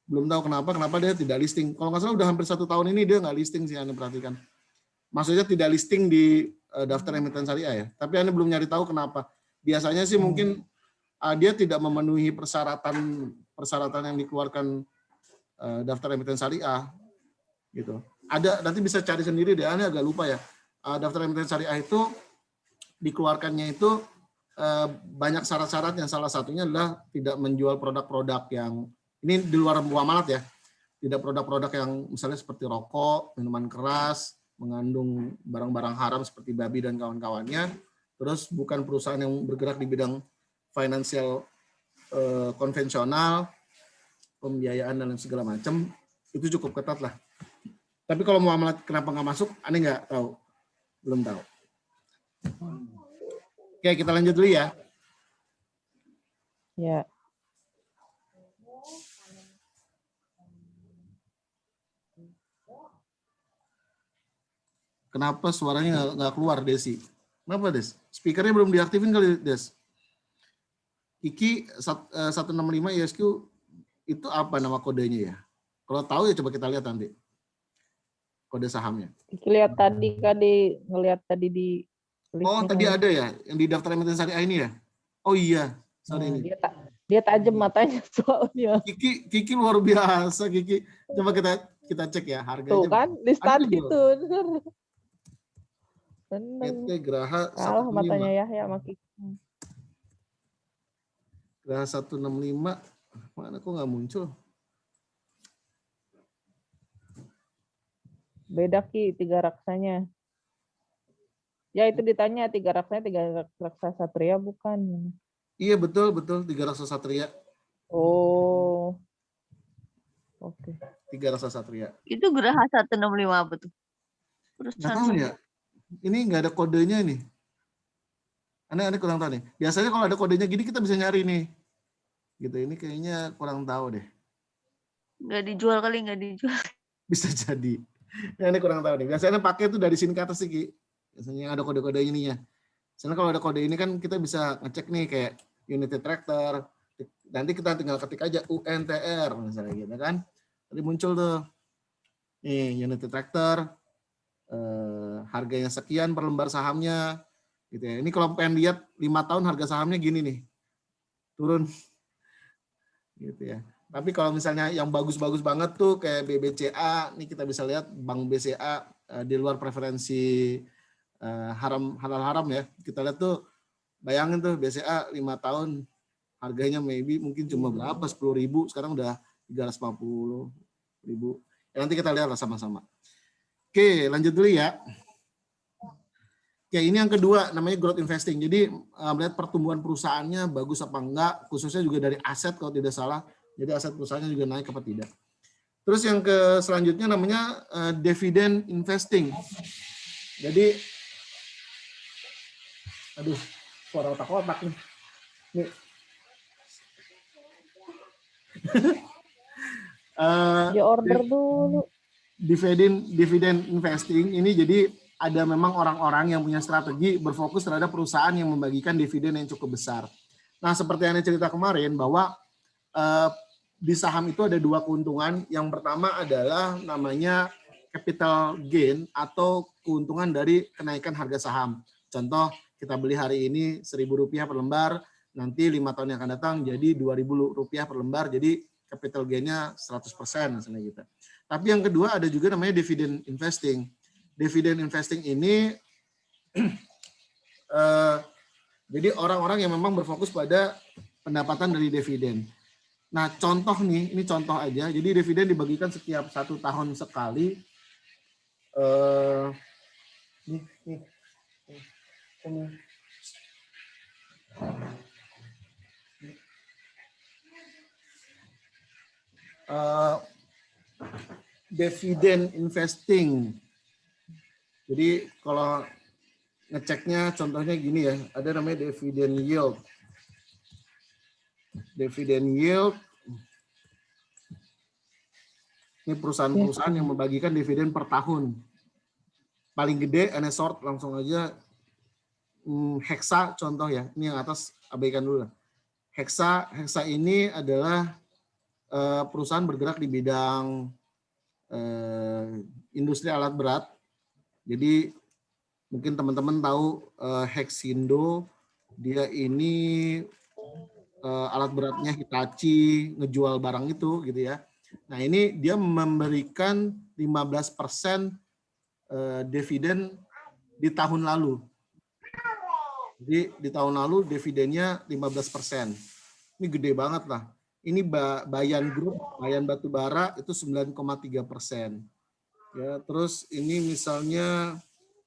Belum tahu kenapa dia tidak listing. Kalau nggak salah udah hampir 1 tahun ini dia nggak listing sih, Anda perhatikan. Maksudnya tidak listing di daftar emiten syariah ya. Tapi Anda belum nyari tahu kenapa. Biasanya sih mungkin dia tidak memenuhi persyaratan yang dikeluarkan daftar emiten syariah gitu. Ada, nanti bisa cari sendiri deh, Anda agak lupa ya. Daftar emiten syariah itu dikeluarkannya itu banyak syarat-syarat, yang salah satunya adalah tidak menjual produk-produk yang ini di luar muamalat ya. Tidak produk-produk yang misalnya seperti rokok, minuman keras, mengandung barang-barang haram seperti babi dan kawan-kawannya. Terus bukan perusahaan yang bergerak di bidang finansial konvensional, pembiayaan dan segala macam, itu cukup ketat lah. Tapi kalau muamalat kenapa nggak masuk, Anda nggak tahu, belum tahu. Oke, kita lanjut dulu ya. Ya. Kenapa suaranya nggak keluar, Desi? Kenapa, Des? Speakernya belum diaktifin kali, Des? Kiki 165 ISQ itu apa nama kodenya ya? Kalau tahu ya coba kita lihat nanti. Kode sahamnya. Kiki lihat tadi ngelihat tadi di Oh, listnya tadi kali. ada ya yang di daftar emiten syariah ini ya? Oh iya, sorry Nah, ini. dia tajam matanya soalnya. Kiki luar biasa, Kiki. Coba kita cek ya harganya. Tuh kan, di Ada start juga. itu. Seneng. PT Graha Kalah 165. matanya Yahya sama Kiki. Graha 165. Mana kok nggak muncul? Beda Ki, 3 raksanya. Ya itu ditanya 3 raksanya 3 raksa satria bukan. Iya betul 3 Raksa Satria. Oh. Oke. 3 Raksa Satria. Itu Geraha 165 apa tuh? Nggak tahu ya. Ini nggak ada kodenya nih. Aneh kurang tahu nih. Biasanya kalau ada kodenya gini kita bisa nyari nih. Gitu, ini kayaknya kurang tahu deh. Nggak dijual kali, nggak dijual. Bisa jadi. Ini kurang tahu nih. Biasanya pakai tuh dari sini ke atas sih, Ki. Biasanya ada kode-kode ininya. Soalnya kalau ada kode ini kan kita bisa ngecek nih kayak Unity Tractor. Nanti kita tinggal ketik aja UNTR misalnya gitu kan. Tadi muncul tuh. Nih Unity Tractor. Harganya sekian per lembar sahamnya. Gitu ya. Ini kalau pengen lihat 5 tahun harga sahamnya gini nih. Turun. Gitu ya. Tapi kalau misalnya yang bagus-bagus banget tuh kayak BBCA, nih kita bisa lihat Bank BCA di luar preferensi halal-haram ya. Kita lihat tuh, bayangin tuh BCA 5 tahun harganya maybe mungkin cuma berapa, 10.000, sekarang udah 350.000. Ya, nanti kita lihat lah sama-sama. Oke, lanjut dulu ya. Oke, ini yang kedua namanya growth investing. Jadi melihat pertumbuhan perusahaannya bagus apa enggak, khususnya juga dari aset kalau tidak salah. Jadi aset perusahaannya juga naik apa tidak. Terus yang ke selanjutnya namanya dividend investing. Jadi aduh, suara otak-otak nih. Nih. Ya order dulu. Dividend investing ini jadi ada memang orang-orang yang punya strategi berfokus terhadap perusahaan yang membagikan dividen yang cukup besar. Nah, seperti yang cerita kemarin bahwa di saham itu ada 2 keuntungan. Yang pertama adalah namanya capital gain atau keuntungan dari kenaikan harga saham. Contoh, kita beli hari ini Rp1.000 per lembar, nanti 5 tahun yang akan datang jadi Rp2.000 per lembar, jadi capital gain-nya 100% misalnya gitu. Tapi yang kedua ada juga namanya dividend investing. Dividend investing ini jadi orang-orang yang memang berfokus pada pendapatan dari dividen. Nah, contoh nih, ini contoh aja. Jadi dividen dibagikan setiap 1 tahun sekali. Ini. Dividen investing. Jadi kalau ngeceknya contohnya gini ya, ada namanya dividen yield. Dividen yield ini perusahaan-perusahaan yang membagikan dividen per tahun. Paling gede Enesort, langsung aja Hexa contoh ya. Ini yang atas abaikan dulu lah. Hexa ini adalah perusahaan bergerak di bidang industri alat berat. Jadi mungkin teman-teman tahu Hexindo, dia ini alat beratnya Hitachi, ngejual barang itu gitu ya. Nah, ini dia memberikan 15% dividen di tahun lalu. Jadi di tahun lalu dividennya 15%. Ini gede banget lah. Ini Bayan Group, Bayan Batubara itu 9,3%. Ya, terus ini misalnya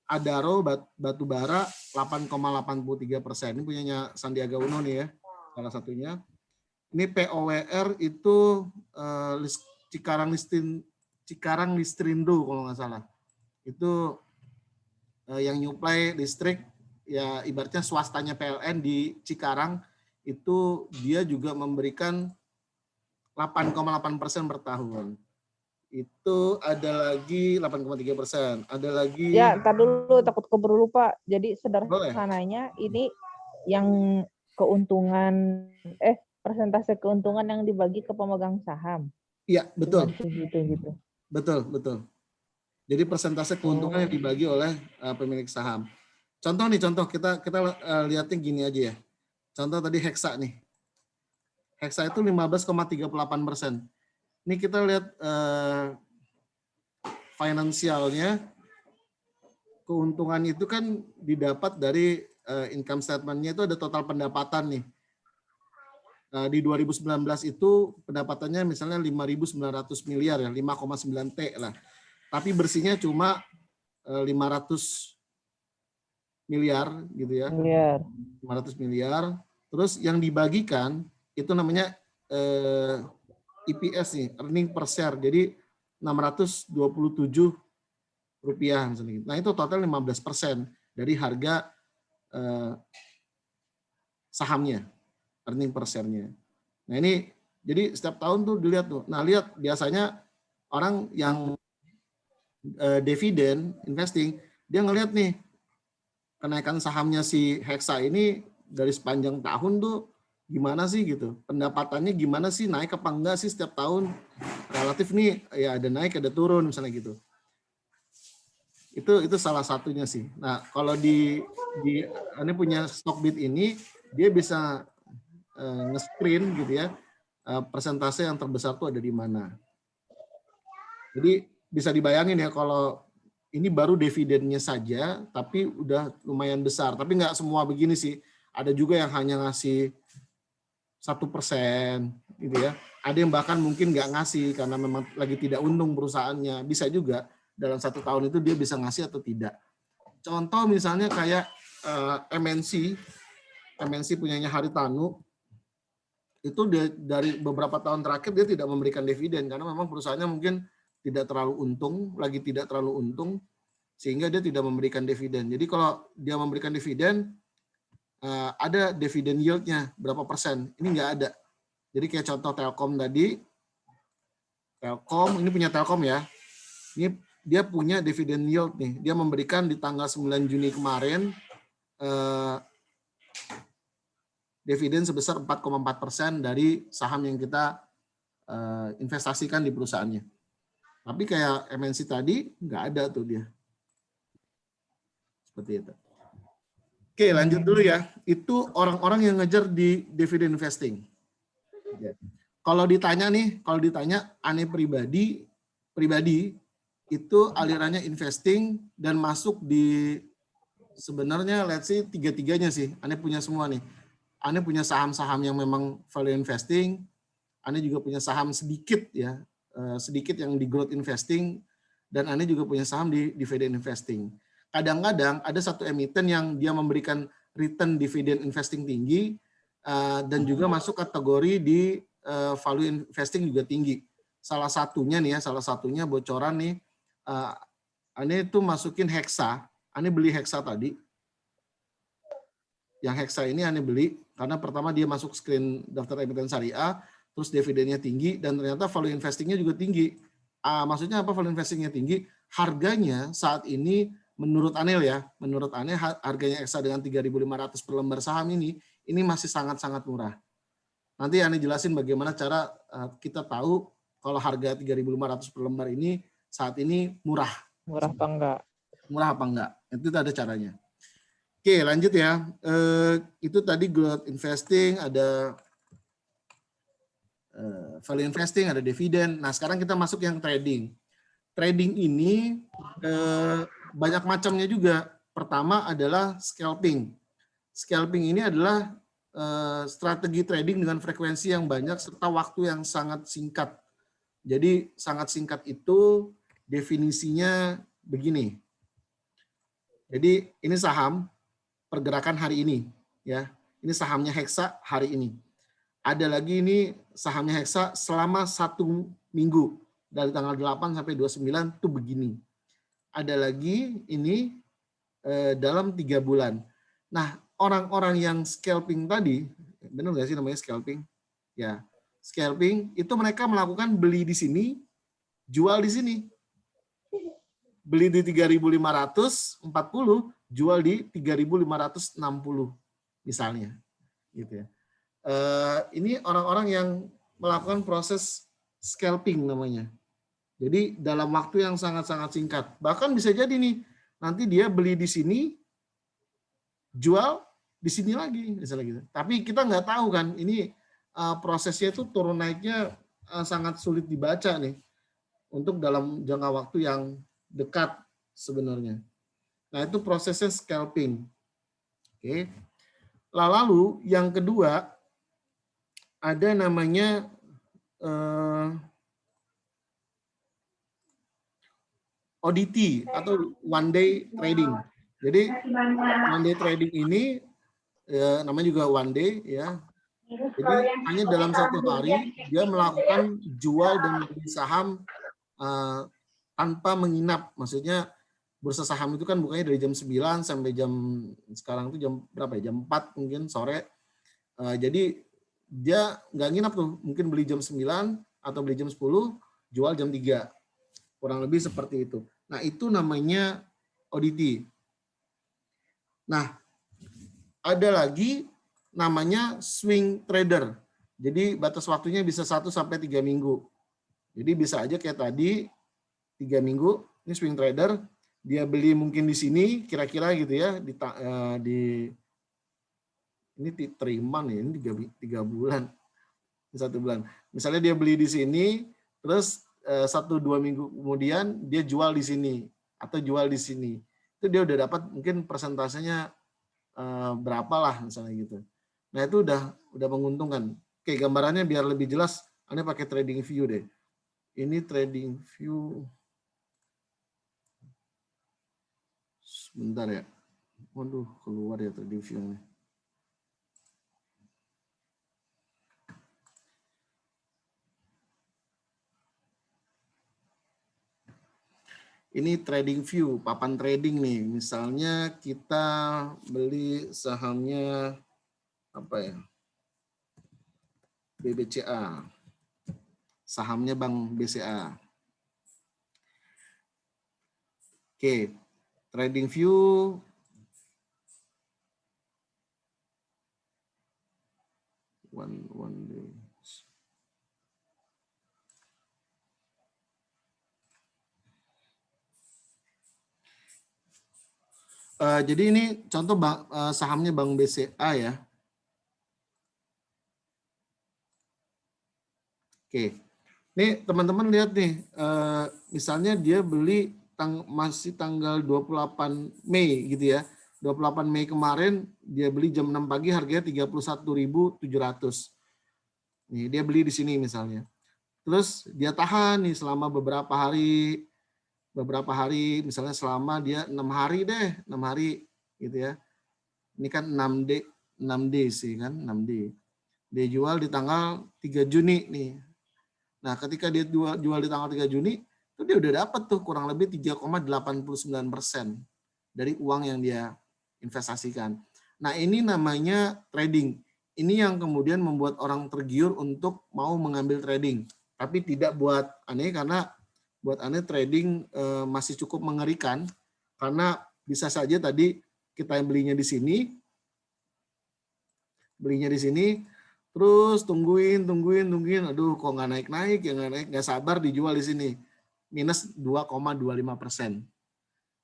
Adaro Batubara 8,83%. Ini punyanya Sandiaga Uno nih ya, salah satunya. Ini POWR itu Cikarang Listrindo kalau nggak salah. Itu yang nyuplai listrik ya ibaratnya swastanya PLN di Cikarang, itu dia juga memberikan 8,8% per tahun. Itu ada lagi 8,3%. Ada lagi Ya, ntar dulu takut keburu lupa. Jadi boleh. sederhananya ini yang keuntungan persentase keuntungan yang dibagi ke pemegang saham. Iya, betul. Cuman segitu-gitu. Betul. Jadi persentase keuntungan yang dibagi oleh pemilik saham. Contoh kita lihatnya gini aja ya. Contoh tadi Hexa nih. Hexa itu 15,38%. Ini kita lihat finansialnya, keuntungan itu kan didapat dari income statement-nya itu ada total pendapatan nih. Di 2019 itu pendapatannya misalnya 5.900 miliar ya, 5,9 T lah. Tapi bersihnya cuma 500 miliar gitu ya. 500 miliar. Terus yang dibagikan itu namanya EPS nih, earning per share. Jadi 627 rupiah misalnya. Nah, itu total 15% dari harga sahamnya, earning per share-nya. Nah, ini jadi setiap tahun tuh dilihat tuh. Nah, lihat biasanya orang yang dividen investing, dia ngelihat nih kenaikan sahamnya si Hexa ini dari sepanjang tahun tuh gimana sih gitu. Pendapatannya gimana sih, naik apa enggak sih setiap tahun. Relatif nih ya ada naik ada turun misalnya gitu. Itu salah satunya sih. Nah, kalau di ini punya Stockbit ini dia bisa nge-screen gitu ya. Persentase yang terbesar tuh ada di mana. Jadi bisa dibayangin ya kalau ini baru dividennya saja, tapi udah lumayan besar. Tapi nggak semua begini sih. Ada juga yang hanya ngasih 1% gitu ya. Ada yang bahkan mungkin nggak ngasih karena memang lagi tidak untung perusahaannya. Bisa juga dalam 1 tahun itu dia bisa ngasih atau tidak. Contoh misalnya kayak MNC punyanya Haritanu, itu dari beberapa tahun terakhir dia tidak memberikan dividen karena memang perusahaannya mungkin tidak terlalu untung, sehingga dia tidak memberikan dividen. Jadi kalau dia memberikan dividen, ada dividen yield-nya berapa persen. Ini nggak ada. Jadi kayak contoh Telkom tadi, Telkom, ini punya Telkom ya. Ini dia punya dividen yield nih. Dia memberikan di tanggal 9 Juni kemarin dividen sebesar 4,4% dari saham yang kita investasikan di perusahaannya. Tapi kayak MNC tadi nggak ada tuh dia. Seperti itu. Oke, lanjut dulu ya. Itu orang-orang yang ngejar di dividen investing. Kalau ditanya aneh pribadi itu alirannya investing dan masuk di sebenarnya let's say tiga-tiganya sih. Aneh punya semua nih. Aneh punya saham-saham yang memang value investing. Aneh juga punya saham sedikit ya. Sedikit yang di growth investing. Dan Aneh juga punya saham di dividend investing. Kadang-kadang ada satu emiten yang dia memberikan return dividend investing tinggi dan juga masuk kategori di value investing juga tinggi. Salah satunya bocoran nih, Aneh itu masukin Hexa. Aneh beli Hexa tadi. Yang Hexa ini Aneh beli karena pertama dia masuk screen daftar emiten syariah, terus dividennya tinggi dan ternyata value investingnya juga tinggi. Maksudnya apa value investingnya tinggi? Harganya saat ini menurut Aneh harganya Hexa dengan 3.500 per lembar saham ini masih sangat-sangat murah. Nanti Aneh jelasin bagaimana cara kita tahu kalau harga 3.500 per lembar ini saat ini murah. Murah apa enggak? Murah apa enggak? Itu ada caranya. Oke, lanjut ya. Itu tadi growth investing, ada value investing, ada dividen. Nah, sekarang kita masuk yang trading. Trading ini banyak macamnya juga. Pertama adalah scalping. Scalping ini adalah strategi trading dengan frekuensi yang banyak serta waktu yang sangat singkat. Jadi sangat singkat itu definisinya begini. Jadi ini saham pergerakan hari ini ya. Ini sahamnya Hexa hari ini. Ada lagi ini sahamnya Hexa selama 1 minggu dari tanggal 8 sampai 29 itu begini. Ada lagi ini dalam 3 bulan. Nah, orang-orang yang scalping tadi, benar nggak sih namanya scalping? Ya, scalping itu mereka melakukan beli di sini, jual di sini. Beli di 3.540, jual di 3.560 misalnya. Gitu ya. Ini orang-orang yang melakukan proses scalping namanya. Jadi dalam waktu yang sangat-sangat singkat. Bahkan bisa jadi nih, nanti dia beli di sini, jual di sini lagi, misalnya gitu. Tapi kita nggak tahu kan, ini prosesnya itu turun naiknya sangat sulit dibaca nih, untuk dalam jangka waktu yang dekat sebenarnya. Nah itu prosesnya scalping. Oke. Lalu yang kedua, ada namanya ODT atau one day trading. Jadi one day trading ini namanya juga one day ya. Jadi hanya dalam satu hari dia melakukan jual dan beli saham tanpa menginap. Maksudnya bursa saham itu kan bukanya dari jam 9 sampai jam sekarang itu jam berapa ya? Jam 4 mungkin sore. Jadi dia nggak nginap tuh, mungkin beli jam 9 atau beli jam 10, jual jam 3. Kurang lebih seperti itu. Nah, itu namanya ODT. Nah, ada lagi namanya swing trader. Jadi batas waktunya bisa 1 sampai 3 minggu. Jadi bisa aja kayak tadi 3 minggu, ini swing trader, dia beli mungkin di sini kira-kira gitu ya, ini terima nih, ini 3 bulan, 1 bulan. Misalnya dia beli di sini, terus 1-2 minggu kemudian dia jual di sini atau jual di sini. Itu dia udah dapat mungkin persentasenya berapa lah misalnya gitu. Nah itu udah menguntungkan. Oke, gambarannya biar lebih jelas, Anda pakai trading view deh. Ini trading view. Sebentar ya. Waduh, keluar ya trading view-nya. Ini trading view, papan trading nih. Misalnya kita beli sahamnya apa ya? BBCA. Sahamnya Bank BCA. Oke. Trading view one day. Jadi ini contoh sahamnya Bank BCA ya. Oke. Nih teman-teman lihat nih, misalnya dia beli masih tanggal 28 Mei gitu ya. 28 Mei kemarin dia beli jam 6 pagi harganya 31.700. Nih dia beli di sini misalnya. Terus dia tahan nih selama beberapa hari misalnya selama dia 6 hari deh, 6 hari gitu ya. Ini kan 6D sih kan, 6D. Dia jual di tanggal 3 Juni nih. Nah, ketika dia jual di tanggal 3 Juni, itu dia udah dapat tuh kurang lebih 3,89% dari uang yang dia investasikan. Nah, ini namanya trading. Ini yang kemudian membuat orang tergiur untuk mau mengambil trading. Tapi tidak buat aneh, karena buat aneh trading masih cukup mengerikan, karena bisa saja tadi kita belinya di sini, terus tungguin, aduh kok nggak naik, nggak sabar dijual di sini, minus 2,25%.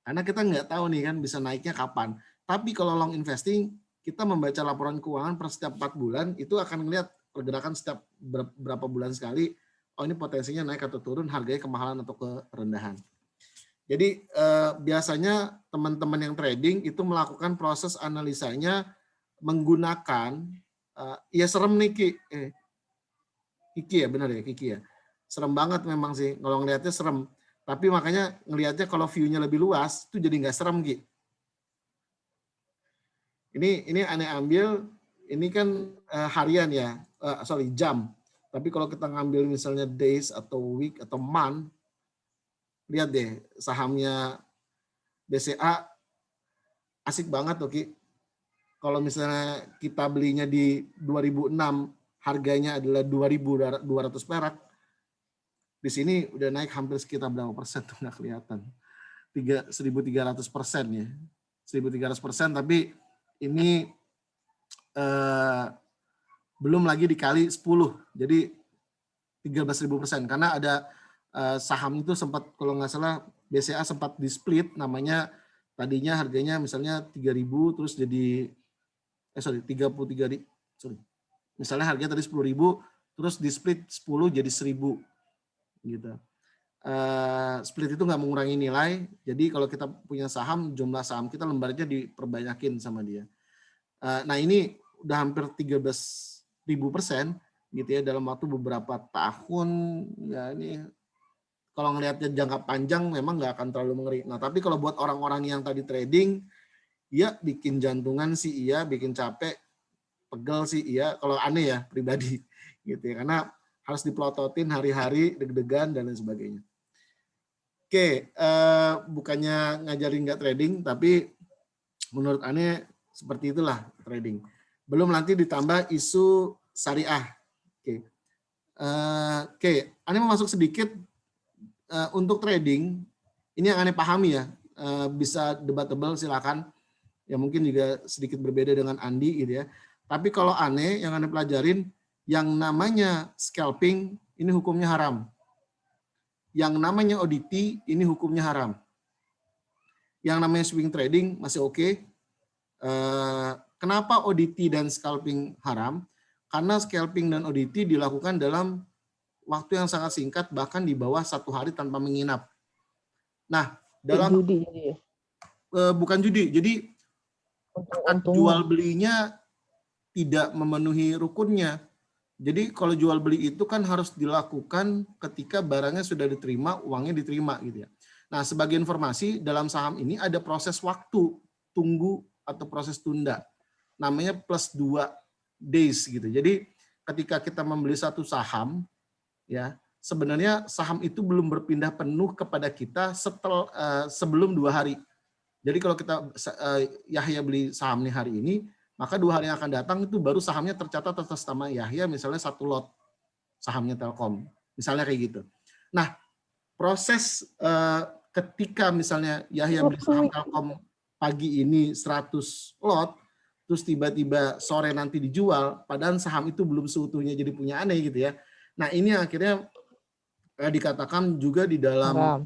Karena kita nggak tahu nih kan bisa naiknya kapan. Tapi kalau long investing, kita membaca laporan keuangan per setiap 4 bulan, itu akan melihat pergerakan setiap berapa bulan sekali, oh ini potensinya naik atau turun, harganya kemahalan atau kerendahan. Jadi biasanya teman-teman yang trading itu melakukan proses analisanya menggunakan, ya serem nih Kiki ya, benar ya Kiki ya. Serem banget memang sih, kalau ngelihatnya serem. Tapi makanya ngelihatnya kalau view-nya lebih luas, itu jadi nggak serem Ki. Ini aneh ambil, ini kan harian ya, jam. Tapi kalau kita ngambil misalnya days atau week atau month, lihat deh sahamnya BCA asik banget tuh Ki. Kalau misalnya kita belinya di 2006, harganya adalah 2.200 perak. Di sini udah naik hampir sekitar berapa persen tuh nggak kelihatan. 1.300% ya. 1.300%, tapi ini belum lagi dikali 10. Jadi 13.000%. Karena ada saham itu sempat, kalau nggak salah BCA sempat di split, namanya tadinya harganya misalnya 3.000 terus jadi 33.000, misalnya harganya tadi 10.000 terus di split 10 jadi 1.000 gitu. Split itu nggak mengurangi nilai, jadi kalau kita punya saham, jumlah saham kita lembarnya diperbanyakin sama dia. Nah ini udah hampir 13.000% gitu ya dalam waktu beberapa tahun. Ya ini kalau ngelihatnya jangka panjang memang nggak akan terlalu mengeri. Nah tapi kalau buat orang-orang yang tadi trading, ya bikin jantungan sih iya, bikin capek, pegel sih iya, kalau aneh ya pribadi gitu ya, karena harus dipelototin hari-hari, deg-degan dan lain sebagainya. Oke, bukannya ngajarin nggak trading, tapi menurut aneh seperti itulah trading. Belum nanti ditambah isu syariah. Oke, aneh mau masuk sedikit untuk trading. Ini yang aneh pahami ya, bisa debatable silakan. Ya mungkin juga sedikit berbeda dengan Andi gitu ya. Tapi kalau aneh yang aneh pelajarin, yang namanya scalping ini hukumnya haram. Yang namanya ODT ini hukumnya haram. Yang namanya swing trading masih oke. Kenapa ODT dan scalping haram? Karena scalping dan ODT dilakukan dalam waktu yang sangat singkat, bahkan di bawah 1 hari tanpa menginap. Nah, dalam judi jadi ya? Bukan judi, jadi jual belinya tidak memenuhi rukunnya. Jadi kalau jual beli itu kan harus dilakukan ketika barangnya sudah diterima, uangnya diterima gitu ya. Nah, sebagai informasi dalam saham ini ada proses waktu tunggu atau proses tunda. Namanya +2 days gitu. Jadi ketika kita membeli satu saham ya, sebenarnya saham itu belum berpindah penuh kepada kita sebelum 2 hari. Jadi kalau kita Yahya beli saham nih hari ini, maka 2 hari yang akan datang itu baru sahamnya tercatat atas nama Yahya, misalnya 1 lot sahamnya Telkom, misalnya kayak gitu. Nah, proses ketika misalnya Yahya beli saham Telkom pagi ini 100 lot, terus tiba-tiba sore nanti dijual, padahal saham itu belum seutuhnya jadi punya aneh gitu ya. Nah ini akhirnya dikatakan juga di dalam Haram.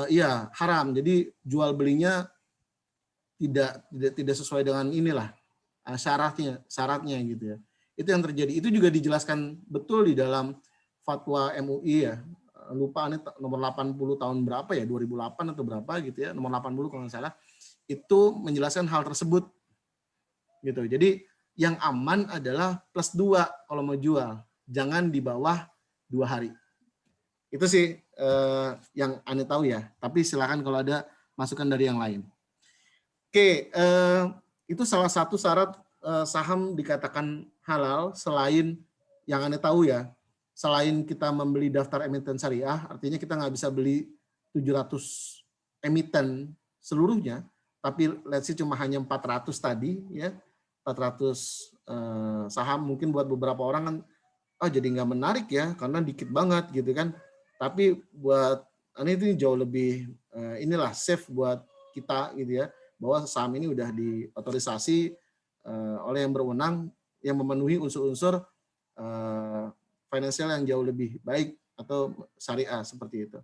Iya haram. Jadi jual belinya tidak sesuai dengan inilah syaratnya gitu ya. Itu yang terjadi. Itu juga dijelaskan betul di dalam fatwa MUI ya. Lupa ini nomor 80 tahun berapa ya, 2008 atau berapa gitu ya, nomor 80 kalau nggak salah. Itu menjelaskan hal tersebut gitu. Jadi yang aman adalah +2 kalau mau jual, jangan di bawah 2 hari. Itu sih yang aneh tahu ya, tapi silakan kalau ada masukan dari yang lain. Oke, itu salah satu syarat saham dikatakan halal selain yang aneh tahu ya, selain kita membeli daftar emiten syariah, artinya kita nggak bisa beli 700 emiten seluruhnya, tapi let's say cuma hanya 400 tadi ya, 400 saham mungkin buat beberapa orang kan jadi nggak menarik ya karena dikit banget gitu kan. Tapi buat ini jauh lebih inilah safe buat kita gitu ya, bahwa saham ini udah diotorisasi oleh yang berwenang yang memenuhi unsur-unsur finansial yang jauh lebih baik atau syariah seperti itu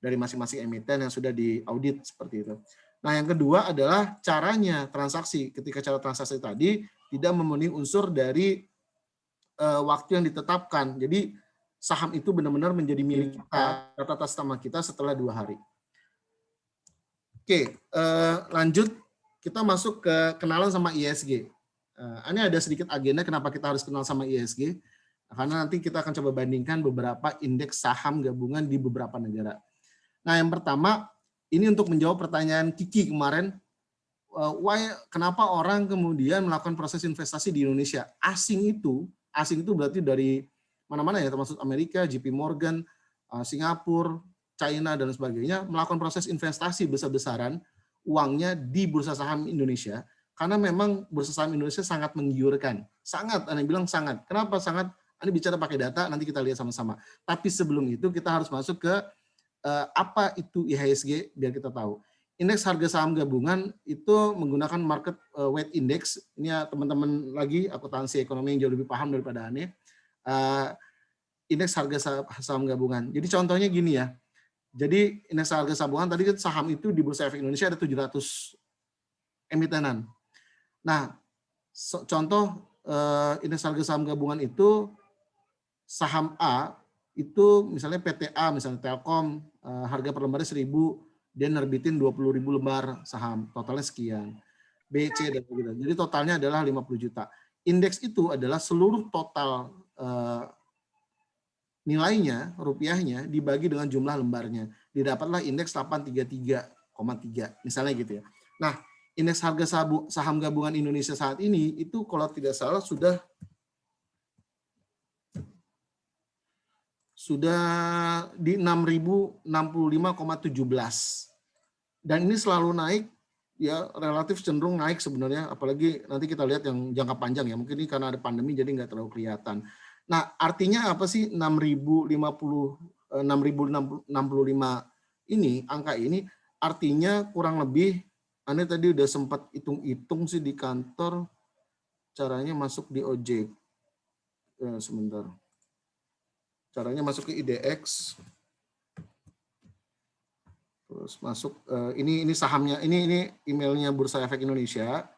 dari masing-masing emiten yang sudah diaudit seperti itu. Nah, yang kedua adalah caranya transaksi. Ketika cara transaksi tadi tidak memenuhi unsur dari waktu yang ditetapkan. Jadi saham itu benar-benar menjadi milik kita, atas nama kita setelah 2 hari. Oke, lanjut kita masuk ke kenalan sama ISG. Ini ada sedikit agenda kenapa kita harus kenal sama ISG. Karena nanti kita akan coba bandingkan beberapa indeks saham gabungan di beberapa negara. Nah, yang pertama, ini untuk menjawab pertanyaan Kiki kemarin, kenapa orang kemudian melakukan proses investasi di Indonesia? Asing itu berarti dari mana-mana ya, termasuk Amerika, JP Morgan, Singapura, China, dan sebagainya, melakukan proses investasi besar-besaran uangnya di bursa saham Indonesia, karena memang bursa saham Indonesia sangat menggiurkan. Sangat, Anda bilang sangat. Kenapa sangat? Ini bicara pakai data, nanti kita lihat sama-sama. Tapi sebelum itu kita harus masuk ke apa itu IHSG biar kita tahu. Indeks harga saham gabungan itu menggunakan market weight index. Ini ya teman-teman lagi akuntansi ekonomi yang jauh lebih paham daripada Ane. Indeks harga saham gabungan. Jadi contohnya gini ya. Jadi indeks harga gabungan tadi kan saham itu di Bursa Efek Indonesia ada 700 emitenan. Nah, contoh indeks harga saham gabungan itu saham A itu misalnya PTA, misalnya Telkom, harga per lembarnya 1.000, dia nerbitin 20.000 lembar saham, totalnya sekian. B, C, dan begitu. Jadi totalnya adalah 50 juta. Indeks itu adalah seluruh total nilainya, rupiahnya, dibagi dengan jumlah lembarnya. Didapatlah indeks 833,3, misalnya gitu ya. Nah, indeks harga saham gabungan Indonesia saat ini, itu kalau tidak salah sudah di 6.065,17 dan ini selalu naik ya, relatif cenderung naik sebenarnya, apalagi nanti kita lihat yang jangka panjang ya, mungkin ini karena ada pandemi jadi nggak terlalu kelihatan. Nah, artinya apa sih 6.065 ini, angka ini artinya kurang lebih, Anda tadi udah sempat hitung-hitung sih di kantor caranya masuk di OJK. Sebentar. Caranya masuk ke IDX, terus masuk ini sahamnya, ini emailnya Bursa Efek Indonesia,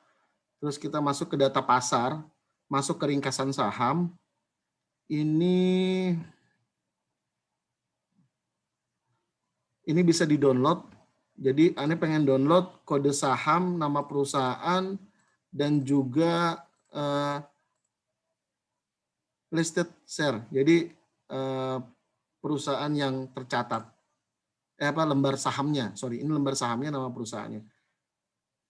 terus kita masuk ke data pasar, masuk ke ringkasan saham, ini bisa di-download. Jadi Anda pengen download kode saham, nama perusahaan, dan juga listed share. Jadi perusahaan yang tercatat, lembar sahamnya, ini lembar sahamnya, nama perusahaannya.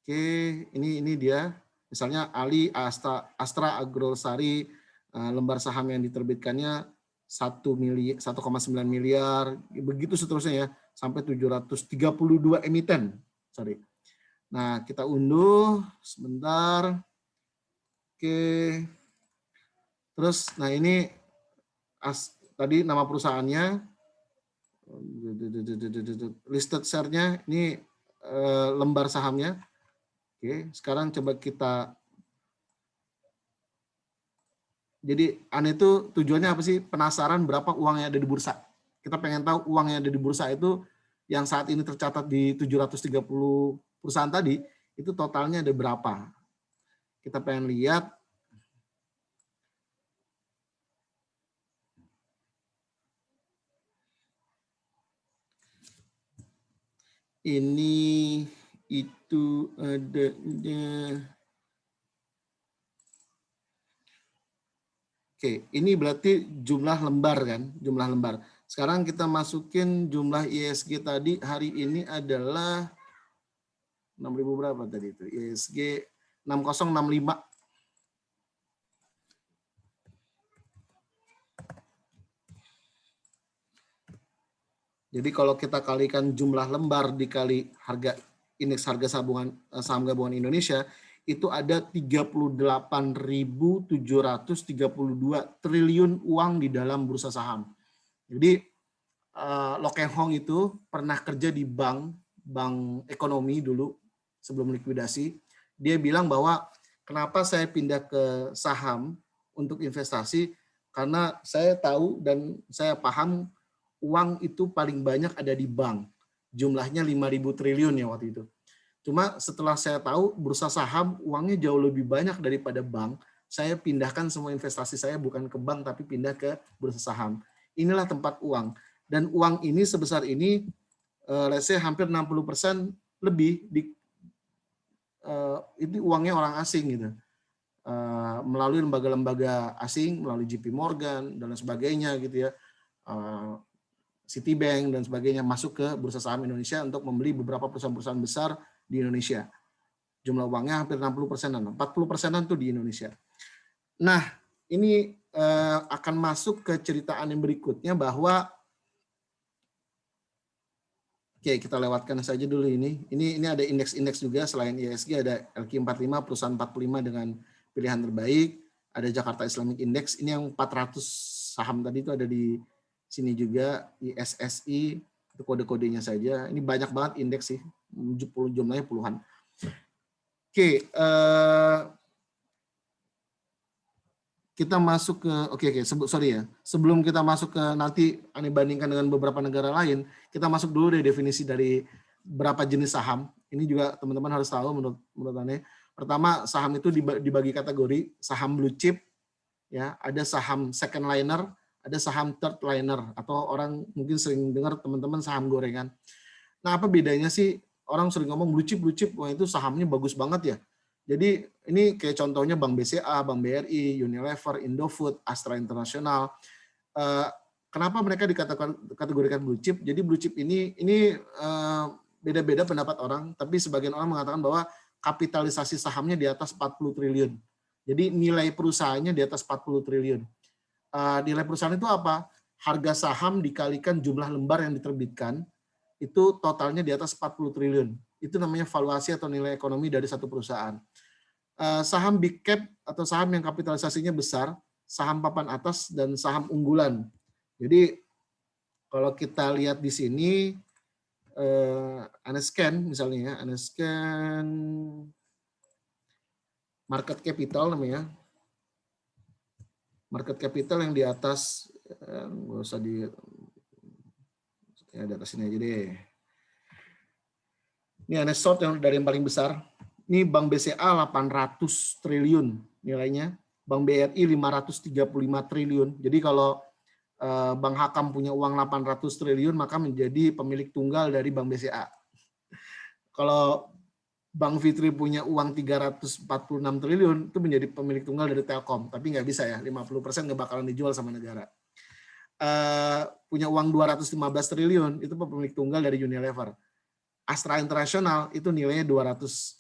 Oke, ini dia, misalnya Ali Astra Agrosari, lembar saham yang diterbitkannya 1,9 miliar, begitu seterusnya ya, sampai 732 emiten. Nah, kita unduh sebentar. Oke. Terus, nah ini tadi nama perusahaannya, listed share-nya, ini lembar sahamnya. Oke, sekarang coba kita, jadi Ane itu tujuannya apa sih? Penasaran berapa uang yang ada di bursa. Kita pengen tahu uang yang ada di bursa itu yang saat ini tercatat di 730 perusahaan tadi, itu totalnya ada berapa. Kita pengen lihat. Ini itu adanya. Oke, ini berarti jumlah lembar kan, jumlah lembar. Sekarang kita masukin jumlah ISG tadi hari ini adalah 6.000 berapa tadi itu? ISG 6065. Jadi kalau kita kalikan jumlah lembar dikali harga indeks harga saham gabungan Indonesia, itu ada 38.732 triliun uang di dalam bursa saham. Jadi Lo Keng Hong itu pernah kerja di bank ekonomi dulu sebelum likuidasi. Dia bilang bahwa kenapa saya pindah ke saham untuk investasi, karena saya tahu dan saya paham uang itu paling banyak ada di bank. Jumlahnya 5.000 triliun ya waktu itu. Cuma setelah saya tahu bursa saham uangnya jauh lebih banyak daripada bank, saya pindahkan semua investasi saya bukan ke bank tapi pindah ke bursa saham. Inilah tempat uang. Dan uang ini sebesar ini, let's say hampir 60% lebih itu uangnya orang asing gitu. Melalui lembaga-lembaga asing, melalui JP Morgan dan sebagainya gitu ya. Citibank dan sebagainya masuk ke bursa saham Indonesia untuk membeli beberapa perusahaan-perusahaan besar di Indonesia. Jumlah uangnya hampir 60%-an, 40%-an tuh di Indonesia. Nah, ini akan masuk ke ceritaan yang berikutnya bahwa oke, kita lewatkan saja dulu ini. Ini ada indeks-indeks juga selain ISG, ada LQ45 perusahaan 45 dengan pilihan terbaik, ada Jakarta Islamic Index, ini yang 400 saham tadi itu ada di sini juga, ISSI, itu kode-kodenya saja. Ini banyak banget indeks sih, jumlahnya puluhan. Oke, kita masuk ke, sebelum kita masuk ke nanti Ane bandingkan dengan beberapa negara lain, kita masuk dulu deh definisi dari berapa jenis saham. Ini juga teman-teman harus tahu menurut Ane. Pertama, saham itu dibagi kategori saham blue chip, ya, ada saham second liner, ada saham third liner, atau orang mungkin sering dengar teman-teman saham gorengan. Nah, apa bedanya sih? Orang sering ngomong blue chip, wah itu sahamnya bagus banget ya. Jadi ini kayak contohnya Bank BCA, Bank BRI, Unilever, Indofood, Astra International. Kenapa mereka dikategorikan blue chip? Jadi blue chip ini beda-beda pendapat orang, tapi sebagian orang mengatakan bahwa kapitalisasi sahamnya di atas 40 triliun. Jadi nilai perusahaannya di atas 40 triliun. Nilai perusahaan itu apa? Harga saham dikalikan jumlah lembar yang diterbitkan, itu totalnya di atas 40 triliun. Itu namanya valuasi atau nilai ekonomi dari satu perusahaan. Saham big cap atau saham yang kapitalisasinya besar, saham papan atas, dan saham unggulan. Jadi kalau kita lihat di sini, Ane scan misalnya ya, Ane scan market capital namanya. Market capital yang di atas, nggak usah di atas ini aja deh. Ini Ane sort yang dari yang paling besar. Ini Bank BCA 800 triliun nilainya, Bank BRI 535 triliun. Jadi kalau Bank Hakam punya uang 800 triliun, maka menjadi pemilik tunggal dari Bank BCA. Kalau Bank Fitri punya uang 346 triliun, itu menjadi pemilik tunggal dari Telkom. Tapi nggak bisa ya, 50% nggak bakalan dijual sama negara. Punya uang 215 triliun, itu pemilik tunggal dari Unilever. Astra International itu nilainya 200.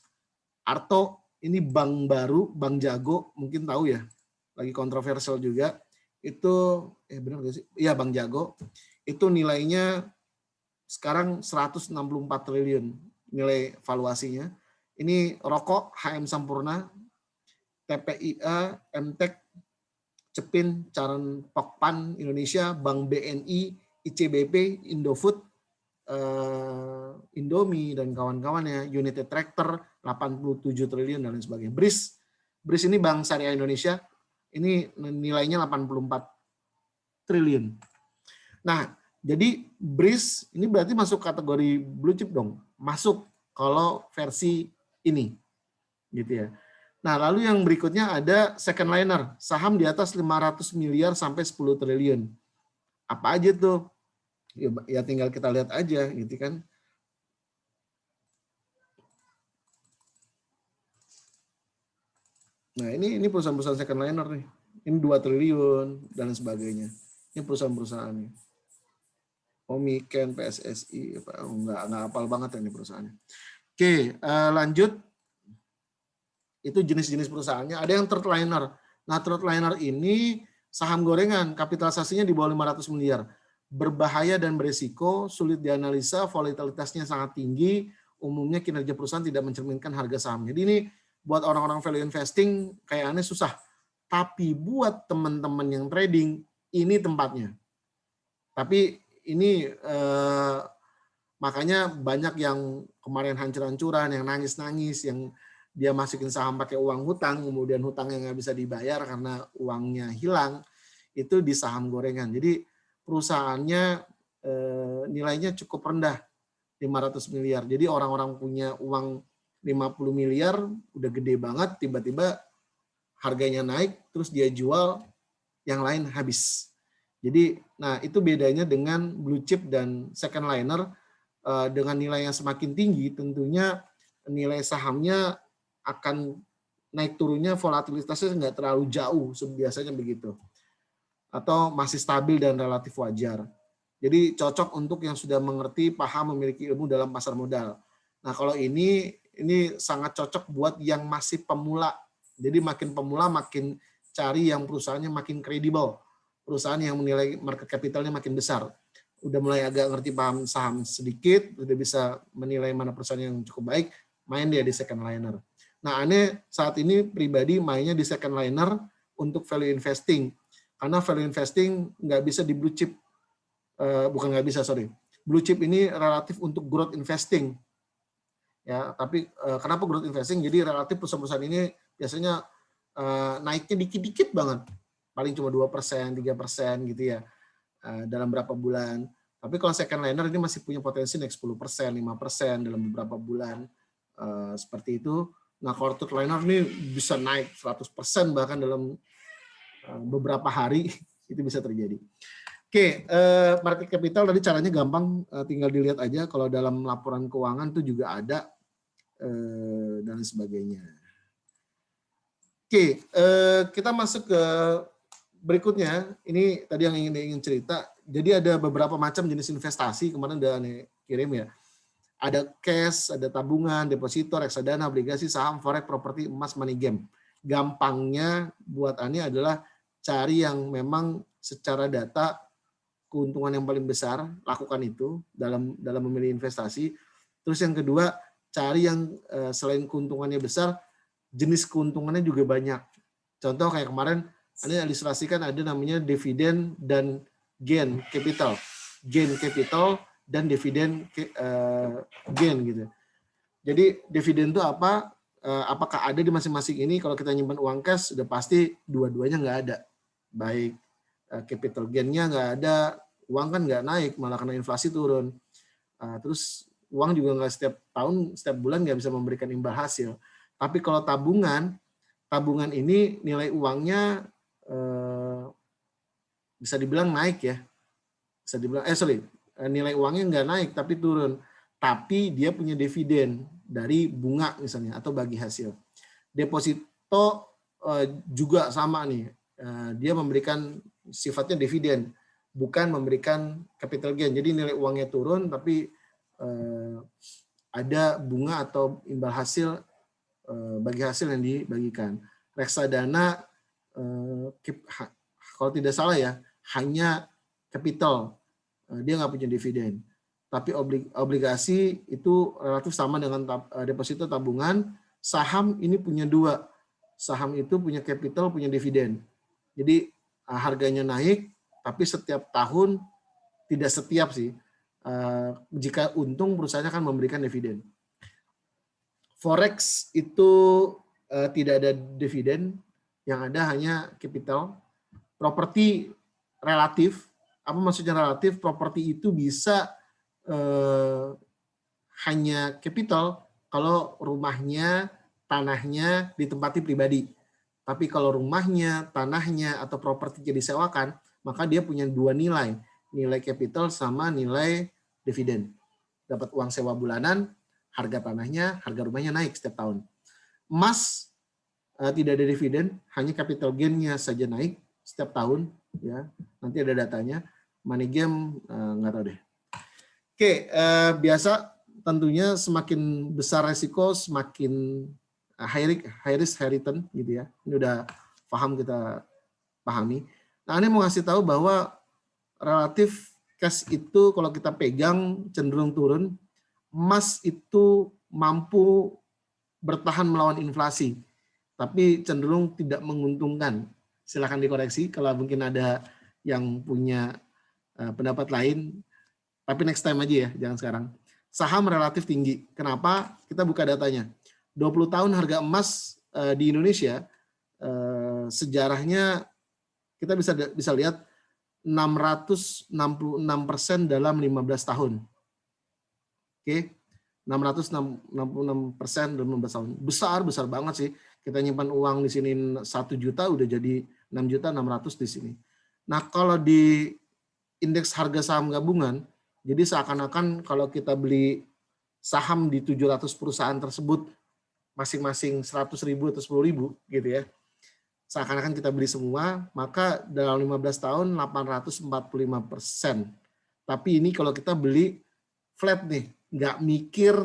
Arto ini bank baru, bank jago, mungkin tahu ya, lagi kontroversial juga. Itu benar nggak sih? Iya, bank jago. Itu nilainya sekarang 164 triliun nilai valuasinya. Ini rokok HM Sampurna, TPIA, MTEK, Cepin, Caran Pokpan Indonesia, Bank BNI, ICBP, Indofood, Indomie dan kawan-kawannya, United Tractor 87 triliun dan lain sebagainya. BRIS ini Bank Syariah Indonesia, ini nilainya 84 triliun. Nah, jadi BRIS ini berarti masuk kategori blue chip dong, masuk kalau versi ini, gitu ya. Nah, lalu yang berikutnya ada second liner, saham di atas 500 miliar sampai 10 triliun. Apa aja tuh? Ya tinggal kita lihat aja, gitu kan. Nah, ini perusahaan-perusahaan second liner nih. Ini 2 triliun dan sebagainya. Ini perusahaan-perusahaannya. Omiken, PSSI, nggak hafal banget ini perusahaannya. Oke, lanjut. Itu jenis-jenis perusahaannya. Ada yang third liner. Nah, third liner ini saham gorengan, kapitalisasinya di bawah 500 miliar. Berbahaya dan beresiko, sulit dianalisa, volatilitasnya sangat tinggi, umumnya kinerja perusahaan tidak mencerminkan harga saham. Jadi ini buat orang-orang value investing kayaknya susah. Tapi buat teman-teman yang trading, ini tempatnya. Tapi ini makanya banyak yang kemarin hancur-hancuran, yang nangis-nangis, yang dia masukin saham pakai uang hutang, kemudian hutangnya nggak bisa dibayar karena uangnya hilang, itu di saham gorengan. Jadi perusahaannya nilainya cukup rendah, 500 miliar. Jadi orang-orang punya uang 50 miliar, udah gede banget, tiba-tiba harganya naik, terus dia jual, yang lain habis. Jadi, nah itu bedanya dengan blue chip dan second liner. Dengan nilai yang semakin tinggi, tentunya nilai sahamnya akan naik turunnya, volatilitasnya nggak terlalu jauh, biasanya begitu. Atau masih stabil dan relatif wajar. Jadi cocok untuk yang sudah mengerti, paham, memiliki ilmu dalam pasar modal. Nah kalau ini sangat cocok buat yang masih pemula. Jadi makin pemula makin cari yang perusahaannya makin kredibel. Perusahaan yang menilai market capitalnya makin besar. Udah mulai agak ngerti paham saham sedikit, udah bisa menilai mana perusahaan yang cukup baik, main dia di second liner. Nah Ane saat ini pribadi mainnya di second liner, untuk value investing. Karena value investing nggak bisa di blue chip, bukan nggak bisa, sorry. Blue chip ini relatif untuk growth investing. Ya, tapi kenapa growth investing? Jadi relatif perusahaan-perusahaan ini biasanya naiknya dikit-dikit banget. Paling cuma 2%, 3% gitu ya, dalam berapa bulan. Tapi kalau second liner ini masih punya potensi naik 10%, 5% dalam beberapa bulan. Seperti itu. Nah, kalau third liner ini bisa naik 100% bahkan dalam beberapa hari itu bisa terjadi. Oke, market capital tadi caranya gampang, tinggal dilihat aja. Kalau dalam laporan keuangan itu juga ada dan sebagainya. Oke, kita masuk ke berikutnya. Ini tadi yang ingin cerita. Jadi ada beberapa macam jenis investasi, kemarin udah kirim ya. Ada cash, ada tabungan, deposito, reksadana, obligasi, saham, forex, properti, emas, money game. Gampangnya buat Ani adalah cari yang memang secara data keuntungan yang paling besar, lakukan itu dalam memilih investasi. Terus yang kedua, cari yang selain keuntungannya besar, jenis keuntungannya juga banyak. Contoh kayak kemarin Ani ilustrasikan ada namanya dividen dan gain capital dan dividen gain gitu. Jadi dividen itu apa? Apakah ada di masing-masing ini? Kalau kita nyimpan uang cash, sudah pasti dua-duanya nggak ada. Baik capital gain-nya nggak ada, uang kan nggak naik, malah karena inflasi turun. Terus uang juga nggak setiap tahun, setiap bulan nggak bisa memberikan imbal hasil. Tapi kalau tabungan ini nilai uangnya bisa dibilang naik ya. Bisa dibilang, nilai uangnya nggak naik tapi turun. Tapi dia punya dividen dari bunga misalnya atau bagi hasil. Deposito juga sama nih. Dia memberikan sifatnya dividen, bukan memberikan capital gain. Jadi nilai uangnya turun tapi ada bunga atau imbal hasil bagi hasil yang dibagikan. Reksadana kalau tidak salah ya, hanya capital, dia nggak punya dividen. Tapi obligasi itu relatif sama dengan deposito tabungan. Saham ini punya dua. Saham itu punya capital, punya dividen. Jadi harganya naik, tapi setiap tahun, tidak setiap sih. Jika untung, perusahaannya akan memberikan dividen. Forex itu tidak ada dividen, yang ada hanya capital. Properti relatif, apa maksudnya relatif? Properti itu bisa hanya capital kalau rumahnya, tanahnya ditempati pribadi. Tapi kalau rumahnya, tanahnya, atau propertinya disewakan, maka dia punya dua nilai. Nilai capital sama nilai dividen. Dapat uang sewa bulanan, harga tanahnya, harga rumahnya naik setiap tahun. Emas tidak ada dividen, hanya capital gain-nya saja naik setiap tahun. Ya, nanti ada datanya. Money game nggak tahu deh. Oke, biasa tentunya semakin besar resiko, semakin high risk, high return gitu ya. Ini udah paham, kita pahami. Nah, ini mau ngasih tahu bahwa relatif cash itu kalau kita pegang cenderung turun. Emas itu mampu bertahan melawan inflasi, tapi cenderung tidak menguntungkan. Silakan dikoreksi kalau mungkin ada yang punya pendapat lain. Tapi next time aja ya, jangan sekarang. Saham relatif tinggi. Kenapa? Kita buka datanya. 20 tahun harga emas di Indonesia, sejarahnya kita bisa lihat 666% dalam 15 tahun. Oke, 666% dalam 15 tahun. Besar banget sih. Kita nyimpan uang di sini 1 juta, udah jadi 6.600.000 di sini. Nah, kalau di indeks harga saham gabungan, jadi seakan-akan kalau kita beli saham di 700 perusahaan tersebut, masing-masing 100.000 atau 10.000 gitu ya. Seakan-akan kita beli semua, maka dalam 15 tahun 845%. Tapi ini kalau kita beli flat nih, nggak mikir,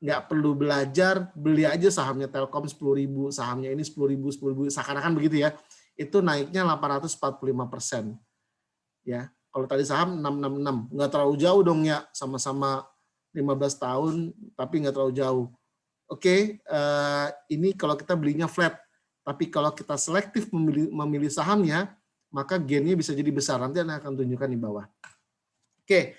nggak perlu belajar, beli aja sahamnya Telkom 10.000, sahamnya ini 10.000, seakan-akan begitu ya. Itu naiknya 845%. Ya. Kalau tadi saham 666, nggak terlalu jauh dong ya, sama-sama 15 tahun, tapi nggak terlalu jauh. Oke, ini kalau kita belinya flat. Tapi kalau kita selektif memilih sahamnya, maka gainnya bisa jadi besar. Nanti Anda akan tunjukkan di bawah. Oke,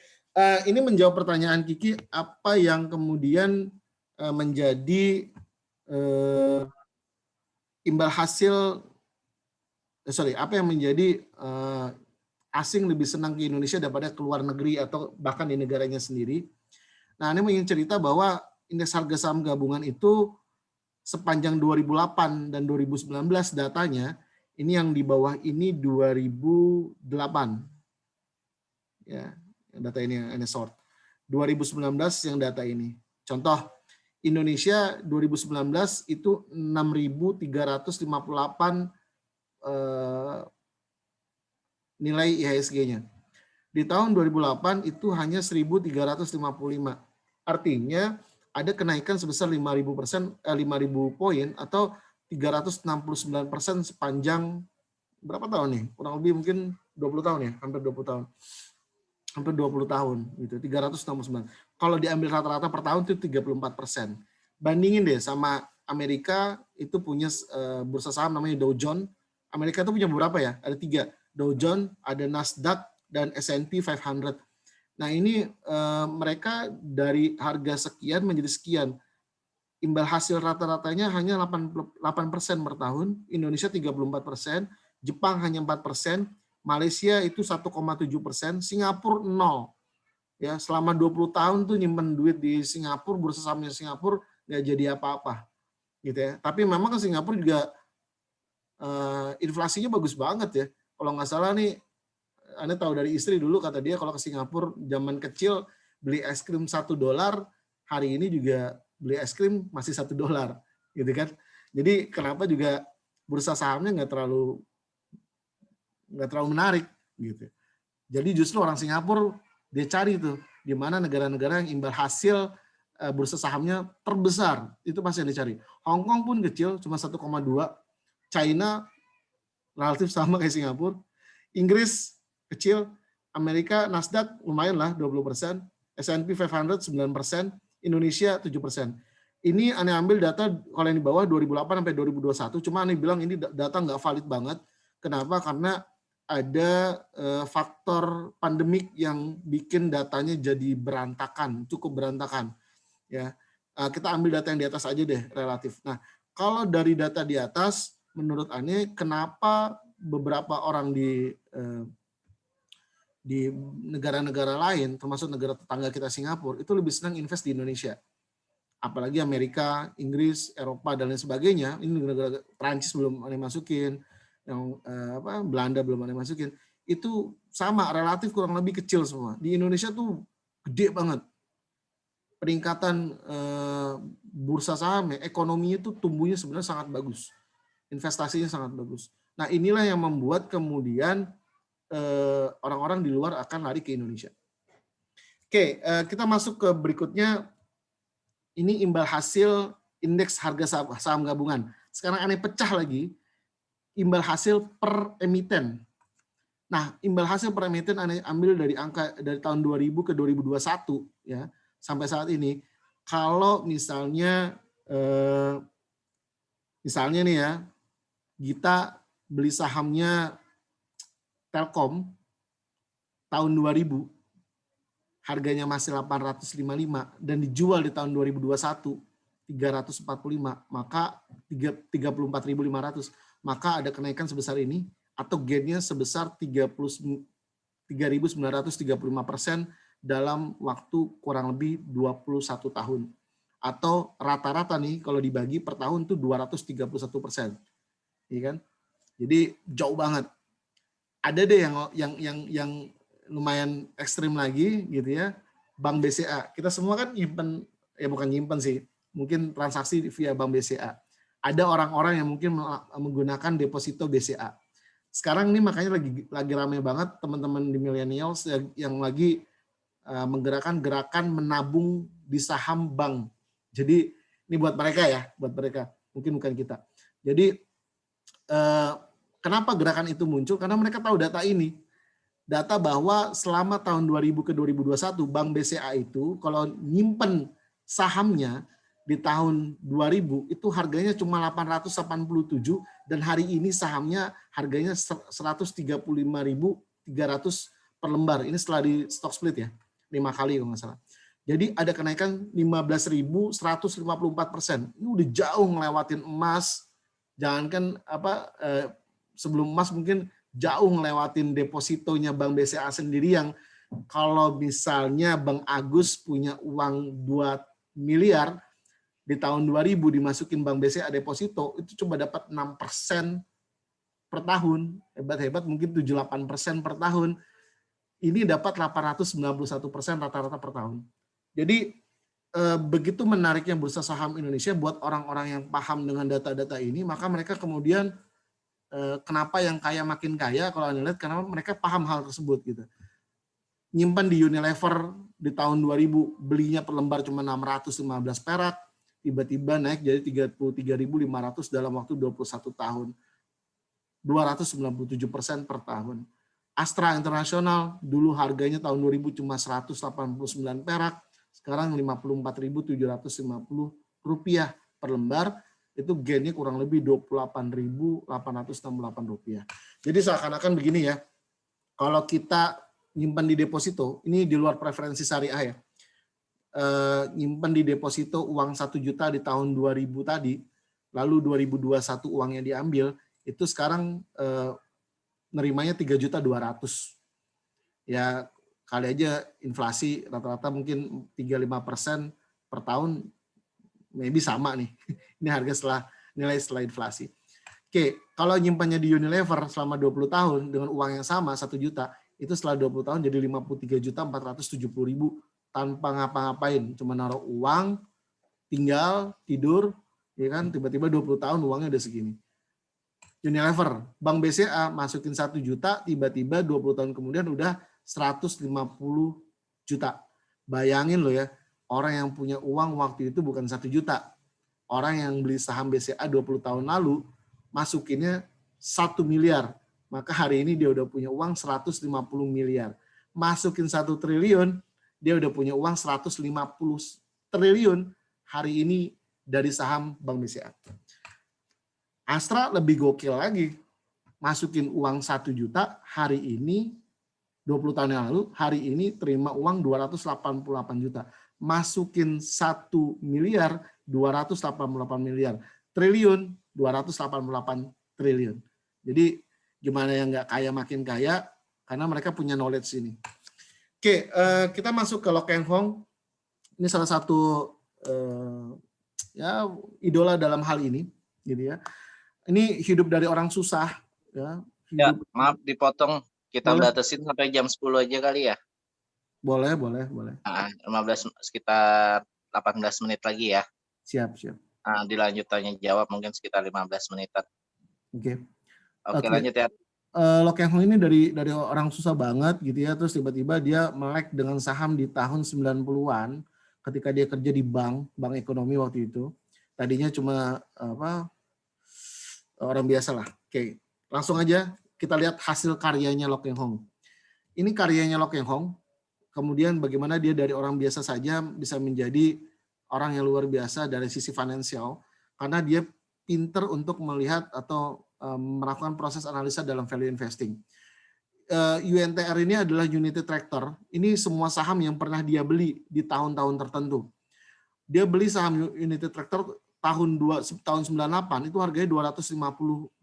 ini menjawab pertanyaan Kiki, apa yang kemudian menjadi imbal hasil, apa yang menjadi asing lebih senang ke Indonesia daripada ke luar negeri atau bahkan di negaranya sendiri. Nah, ini ingin cerita bahwa indeks harga saham gabungan itu sepanjang 2008 dan 2019 datanya, ini yang di bawah ini 2008. Ya, data ini yang sort. 2019 yang data ini. Contoh, Indonesia 2019 itu 6.358 nilai IHSG-nya. Di tahun 2008 itu hanya 1.355. Artinya ada kenaikan sebesar 5.000 poin atau 369% sepanjang berapa tahun nih? Kurang lebih mungkin 20 tahun ya, hampir 20 tahun. Hampir 20 tahun gitu, 369. Kalau diambil rata-rata per tahun itu 34%. Bandingin deh sama Amerika, itu punya bursa saham namanya Dow Jones. Amerika itu punya beberapa ya? Ada 3. Dow Jones, ada Nasdaq, dan S&P 500. Nah ini mereka dari harga sekian menjadi sekian. Imbal hasil rata-ratanya hanya 8% per tahun, Indonesia 34%, Jepang hanya 4%, Malaysia itu 1,7%, Singapura 0. Ya, selama 20 tahun tuh nyimpen duit di Singapura, bursa sahamnya Singapura nggak jadi apa-apa. Gitu ya. Tapi memang ke Singapura juga inflasinya bagus banget ya. Kalau nggak salah nih, Anda tahu dari istri dulu, kata dia kalau ke Singapura zaman kecil beli es krim $1, hari ini juga beli es krim masih $1, gitu kan. Jadi kenapa juga bursa sahamnya nggak terlalu menarik gitu. Jadi justru orang Singapura dia cari tuh di mana negara-negara yang imbal hasil bursa sahamnya terbesar, itu pasti yang dicari. Hong Kong pun kecil, cuma 1,2. China relatif sama kayak Singapura. Inggris kecil, Amerika Nasdaq lumayan lah 20%, S&P 500 9%, Indonesia 7%. Ini aneh ambil data kalau yang di bawah 2008 sampai 2021, cuma aneh bilang ini data nggak valid banget. Kenapa? Karena ada faktor pandemik yang bikin datanya jadi berantakan, cukup berantakan. Ya, kita ambil data yang di atas aja deh relatif. Nah, kalau dari data di atas, menurut Ane, kenapa beberapa orang di negara-negara lain, termasuk negara tetangga kita Singapura, itu lebih senang invest di Indonesia? Apalagi Amerika, Inggris, Eropa dan lain sebagainya. Ini negara Prancis belum Ane masukin. Yang Belanda belum ada masukin, itu sama, relatif kurang lebih kecil semua. Di Indonesia tuh gede banget peningkatan bursa saham, ekonominya tuh tumbuhnya sebenarnya sangat bagus, investasinya sangat bagus. Nah inilah yang membuat kemudian orang-orang di luar akan lari ke Indonesia. Oke, kita masuk ke berikutnya. Ini imbal hasil indeks harga saham gabungan. Sekarang Ane pecah lagi imbal hasil per emiten. Nah, imbal hasil per emiten Anda ambil dari angka dari tahun 2000 ke 2021 ya, sampai saat ini. Kalau misalnya nih ya, kita beli sahamnya Telkom tahun 2000, harganya masih 855 dan dijual di tahun 2021 345, maka 34.500. Maka ada kenaikan sebesar ini atau gainnya sebesar 3.935% dalam waktu kurang lebih 21 tahun. Atau rata-rata nih kalau dibagi per tahun tuh 231%. Iya kan? Jadi jauh banget. Ada deh yang lumayan ekstrim lagi gitu ya. Bank BCA. Kita semua kan nyimpen, ya bukan nyimpen sih, mungkin transaksi via Bank BCA. Ada orang-orang yang mungkin menggunakan deposito BCA. Sekarang ini makanya lagi ramai banget teman-teman di millennials yang lagi menggerakkan gerakan menabung di saham bank. Jadi ini buat mereka ya, buat mereka, mungkin bukan kita. Jadi kenapa gerakan itu muncul? Karena mereka tahu data ini. Data bahwa selama tahun 2000 ke 2021 Bank BCA itu kalau nyimpen sahamnya di tahun 2000 itu harganya cuma 887 dan hari ini sahamnya harganya 135.300 per lembar. Ini setelah di stock split ya, 5 kali kalau nggak salah. Jadi ada kenaikan 15.154%. Ini udah jauh ngelewatin emas. Jangankan sebelum emas mungkin jauh ngelewatin depositonya Bank BCA sendiri yang kalau misalnya Bang Agus punya uang 2 miliar di tahun 2000 dimasukin Bank BCA deposito itu coba dapat 6% per tahun. Hebat-hebat mungkin 7-8% per tahun. Ini dapat 891% rata-rata per tahun. Jadi begitu menariknya bursa saham Indonesia buat orang-orang yang paham dengan data-data ini, maka mereka kemudian kenapa yang kaya makin kaya kalau Anda lihat karena mereka paham hal tersebut gitu. Nyimpan di Unilever di tahun 2000 belinya per lembar cuma 615 perak, tiba-tiba naik jadi 33.500 dalam waktu 21 tahun. 297% per tahun. Astra Internasional dulu harganya tahun 2000 cuma 189 perak, sekarang 54.750 rupiah per lembar, itu gainnya kurang lebih 28.868 rupiah. Jadi seakan-akan begini ya, kalau kita nyimpan di deposito, ini di luar preferensi syariah ya, nyimpan di deposito uang 1 juta di tahun 2000 tadi, lalu 2021 uangnya diambil, itu sekarang nerimanya 3.200.000. Ya kali aja inflasi rata-rata mungkin 35% per tahun, maybe sama nih. Ini harga nilai setelah inflasi. Oke, kalau nyimpannya di Unilever selama 20 tahun dengan uang yang sama 1 juta, itu setelah 20 tahun jadi 53.470.000 tanpa ngapa-ngapain, cuma naruh uang, tinggal tidur, ya kan? Tiba-tiba 20 tahun uangnya udah segini. Unilever, Bank BCA masukin 1 juta, tiba-tiba 20 tahun kemudian udah 150 juta. Bayangin loh ya, orang yang punya uang waktu itu bukan 1 juta. Orang yang beli saham BCA 20 tahun lalu, masukinnya 1 miliar. Maka hari ini dia udah punya uang 150 miliar. Masukin 1 triliun, dia udah punya uang 150 triliun hari ini dari saham Bank BCA. Astra lebih gokil lagi. Masukin uang 1 juta, hari ini 20 tahun yang lalu, hari ini terima uang 288 juta. Masukin 1 miliar, 288 miliar. Triliun, 288 triliun. Jadi gimana yang nggak kaya makin kaya, karena mereka punya knowledge ini. Oke, kita masuk ke Loke Hong. Ini salah satu ya idola dalam hal ini, gitu ya. Ini hidup dari orang susah, ya. Ya, maaf dipotong. Kita batasin sampai jam 10 aja kali ya. Boleh. Nah, 15 sekitar 18 menit lagi ya. Siap. Nah, dilanjut tanya jawab mungkin sekitar 15 menitan. Oke, Lanjut ya. Loke Hong ini dari orang susah banget gitu ya, terus tiba-tiba dia melek dengan saham di tahun 90-an ketika dia kerja di bank ekonomi waktu itu. Tadinya cuma orang biasa lah. Oke, langsung aja kita lihat hasil karyanya Loke Hong. Ini karyanya Loke Hong, kemudian bagaimana dia dari orang biasa saja bisa menjadi orang yang luar biasa dari sisi finansial, karena dia pinter untuk melihat atau melakukan proses analisa dalam value investing. UNTR ini adalah Unity Tractor. Ini semua saham yang pernah dia beli di tahun-tahun tertentu. Dia beli saham Unity Tractor tahun 98 itu harganya 250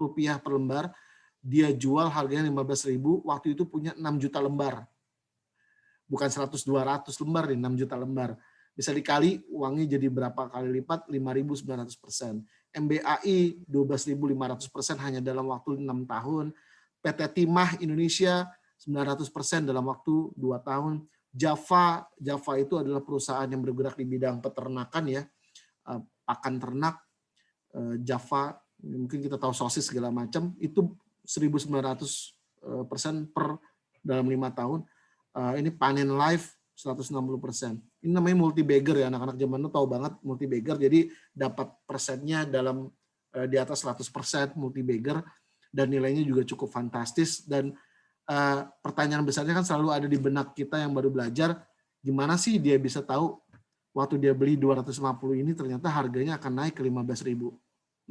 rupiah per lembar. Dia jual harganya 15.000, waktu itu punya 6 juta lembar. Bukan 100-200 lembar nih, 6 juta lembar. Bisa dikali uangnya jadi berapa kali lipat? 5.900%. MBAI 12.500% hanya dalam waktu 6 tahun. PT Timah Indonesia 900% dalam waktu 2 tahun. Java itu adalah perusahaan yang bergerak di bidang peternakan ya, pakan ternak. Java, mungkin kita tahu sosis segala macam, itu 1.900% per dalam 5 tahun. Ini Panen Life 160%. Ini namanya multi bagger ya, anak-anak zaman itu tahu banget multi bagger, jadi dapat persennya dalam di atas 100% multi bagger dan nilainya juga cukup fantastis. Dan pertanyaan besarnya kan selalu ada di benak kita yang baru belajar, gimana sih dia bisa tahu waktu dia beli 250 ini ternyata harganya akan naik ke 15.000.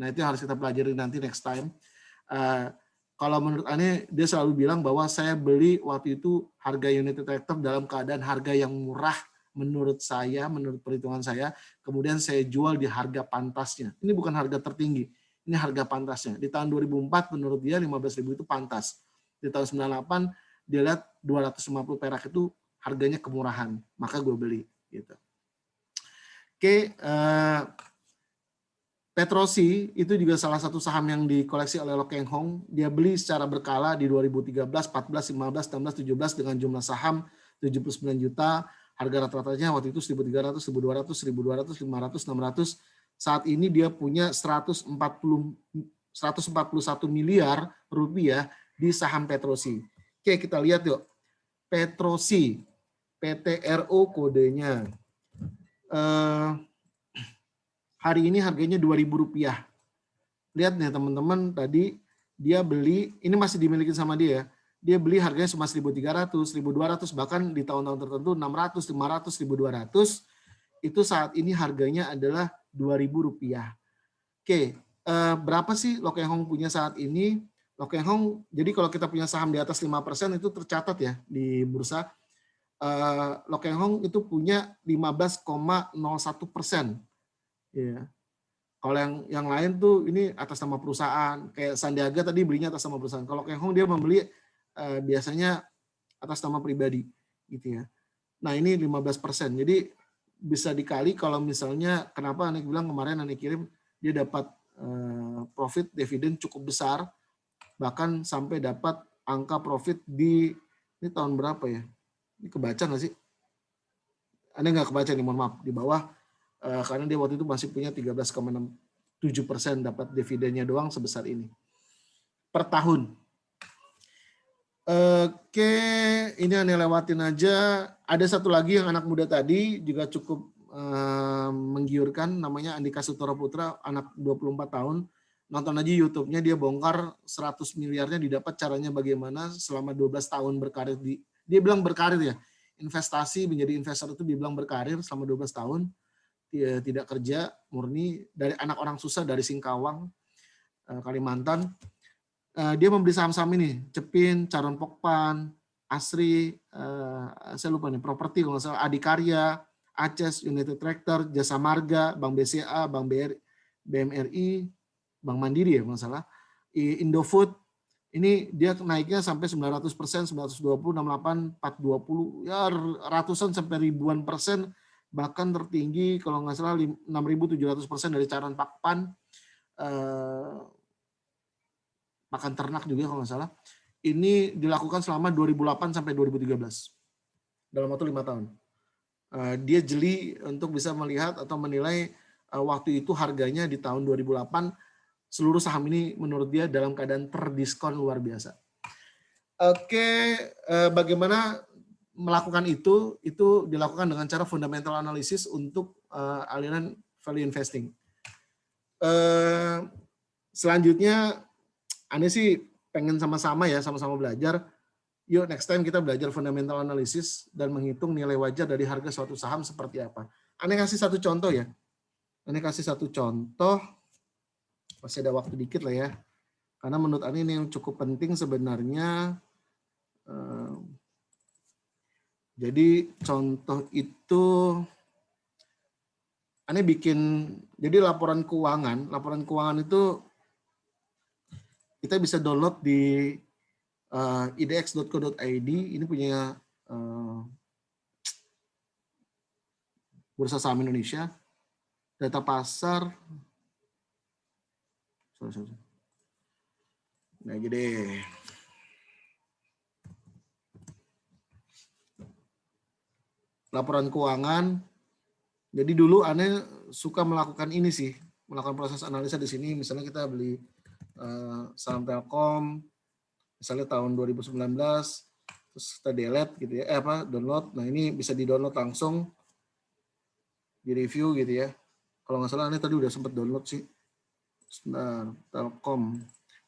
Nah, itu yang harus kita pelajari nanti next time. Kalau menurut Ane, dia selalu bilang bahwa saya beli waktu itu harga United Tractor dalam keadaan harga yang murah menurut saya, menurut perhitungan saya, kemudian saya jual di harga pantasnya. Ini bukan harga tertinggi, ini harga pantasnya. Di tahun 2004 menurut dia 15.000 itu pantas. Di tahun 98 dia lihat 250 perak itu harganya kemurahan, maka gue beli. Gitu. Oke, Petrosi itu juga salah satu saham yang dikoleksi oleh Lo Keng Hong. Dia beli secara berkala di 2013, 14, 15, 16, 17 dengan jumlah saham 79 juta. Harga rata-ratanya waktu itu 1.300, 1.200, 1.200, 500, 600. Saat ini dia punya 141 miliar rupiah di saham Petrosi. Oke, kita lihat yuk. Petrosi, PTRO kodenya. Hari ini harganya Rp2.000. Lihat nih teman-teman, tadi dia beli, ini masih dimiliki sama dia. Dia beli harganya cuma 1.300, 1.200, bahkan di tahun-tahun tertentu 600, 500, 1.200. Itu saat ini harganya adalah Rp2.000. Oke, berapa sih Lo Keng Hong punya saat ini? Lo Keng Hong, jadi kalau kita punya saham di atas 5% itu tercatat ya di bursa. Lo Keng Hong itu punya 15,01%. Ya. Kalau yang lain tuh ini atas nama perusahaan, kayak Sandiaga tadi belinya atas nama perusahaan. Kalau Keng Hong dia membeli biasanya atas nama pribadi, gitu ya. Nah ini 15%. Jadi bisa dikali kalau misalnya kenapa Ane bilang kemarin Ane kirim dia dapat profit dividen cukup besar, bahkan sampai dapat angka profit di ini tahun berapa ya? Ini kebaca nggak sih? Ane nggak kebaca nih, mohon maaf, di bawah. Karena dia waktu itu masih punya 13,67% dapat dividennya doang sebesar ini per tahun. Oke, ini Ane lewatin aja. Ada satu lagi yang anak muda tadi juga cukup menggiurkan, namanya Andika Sutoro Putra, anak 24 tahun. Nonton aja YouTube-nya, dia bongkar 100 miliarnya didapat caranya bagaimana selama 12 tahun berkarir dia bilang berkarir ya. Investasi menjadi investor itu dibilang berkarir selama 12 tahun. Dia tidak kerja, murni dari anak orang susah dari Singkawang, Kalimantan. Dia membeli saham-saham ini, Cepin, Caron Pokpan, Asri, saya lupa nih, properti kalau nggak salah, Adikarya, Aces, United Tractor, Jasa Marga, Bank BCA, Bank BMRI, Bank Mandiri ya kalau nggak salah, Indofood. Ini dia naiknya sampai 900%, 920, 68, 420, ya ratusan sampai ribuan persen. Bahkan tertinggi kalau nggak salah 6.700% dari Caron Pakpan, pakan ternak juga kalau nggak salah. Ini dilakukan selama 2008 sampai 2013, dalam waktu 5 tahun. Dia jeli untuk bisa melihat atau menilai waktu itu harganya di tahun 2008 seluruh saham ini menurut dia dalam keadaan terdiskon luar biasa. Oke, bagaimana melakukan itu dilakukan dengan cara fundamental analysis untuk aliran value investing. Selanjutnya, Ane sih pengen sama-sama belajar. Yuk next time kita belajar fundamental analysis dan menghitung nilai wajar dari harga suatu saham seperti apa. Ane kasih satu contoh ya. Ane kasih satu contoh. Masih ada waktu dikit lah ya. Karena menurut Ane ini yang cukup penting sebenarnya. Jadi contoh itu Ane bikin, jadi laporan keuangan itu kita bisa download di idx.co.id. Ini punya Bursa Saham Indonesia. Data pasar. Nah gede. Laporan keuangan. Jadi dulu Ane suka melakukan ini sih, melakukan proses analisa di sini. Misalnya kita beli saham Telkom, misalnya tahun 2019, terus kita delete gitu ya, download. Nah ini bisa di download langsung, di review gitu ya. Kalau nggak salah Ane tadi udah sempat download sih. Sebentar, Telkom.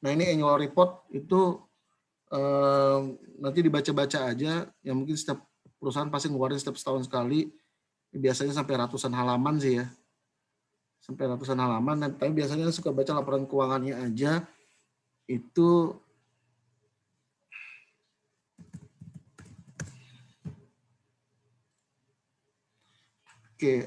Nah ini annual report itu nanti dibaca-baca aja, yang mungkin setiap perusahaan pasti ngeluarin setiap setahun sekali. Biasanya sampai ratusan halaman sih ya. Sampai ratusan halaman. Tapi biasanya suka baca laporan keuangannya aja. Itu Oke,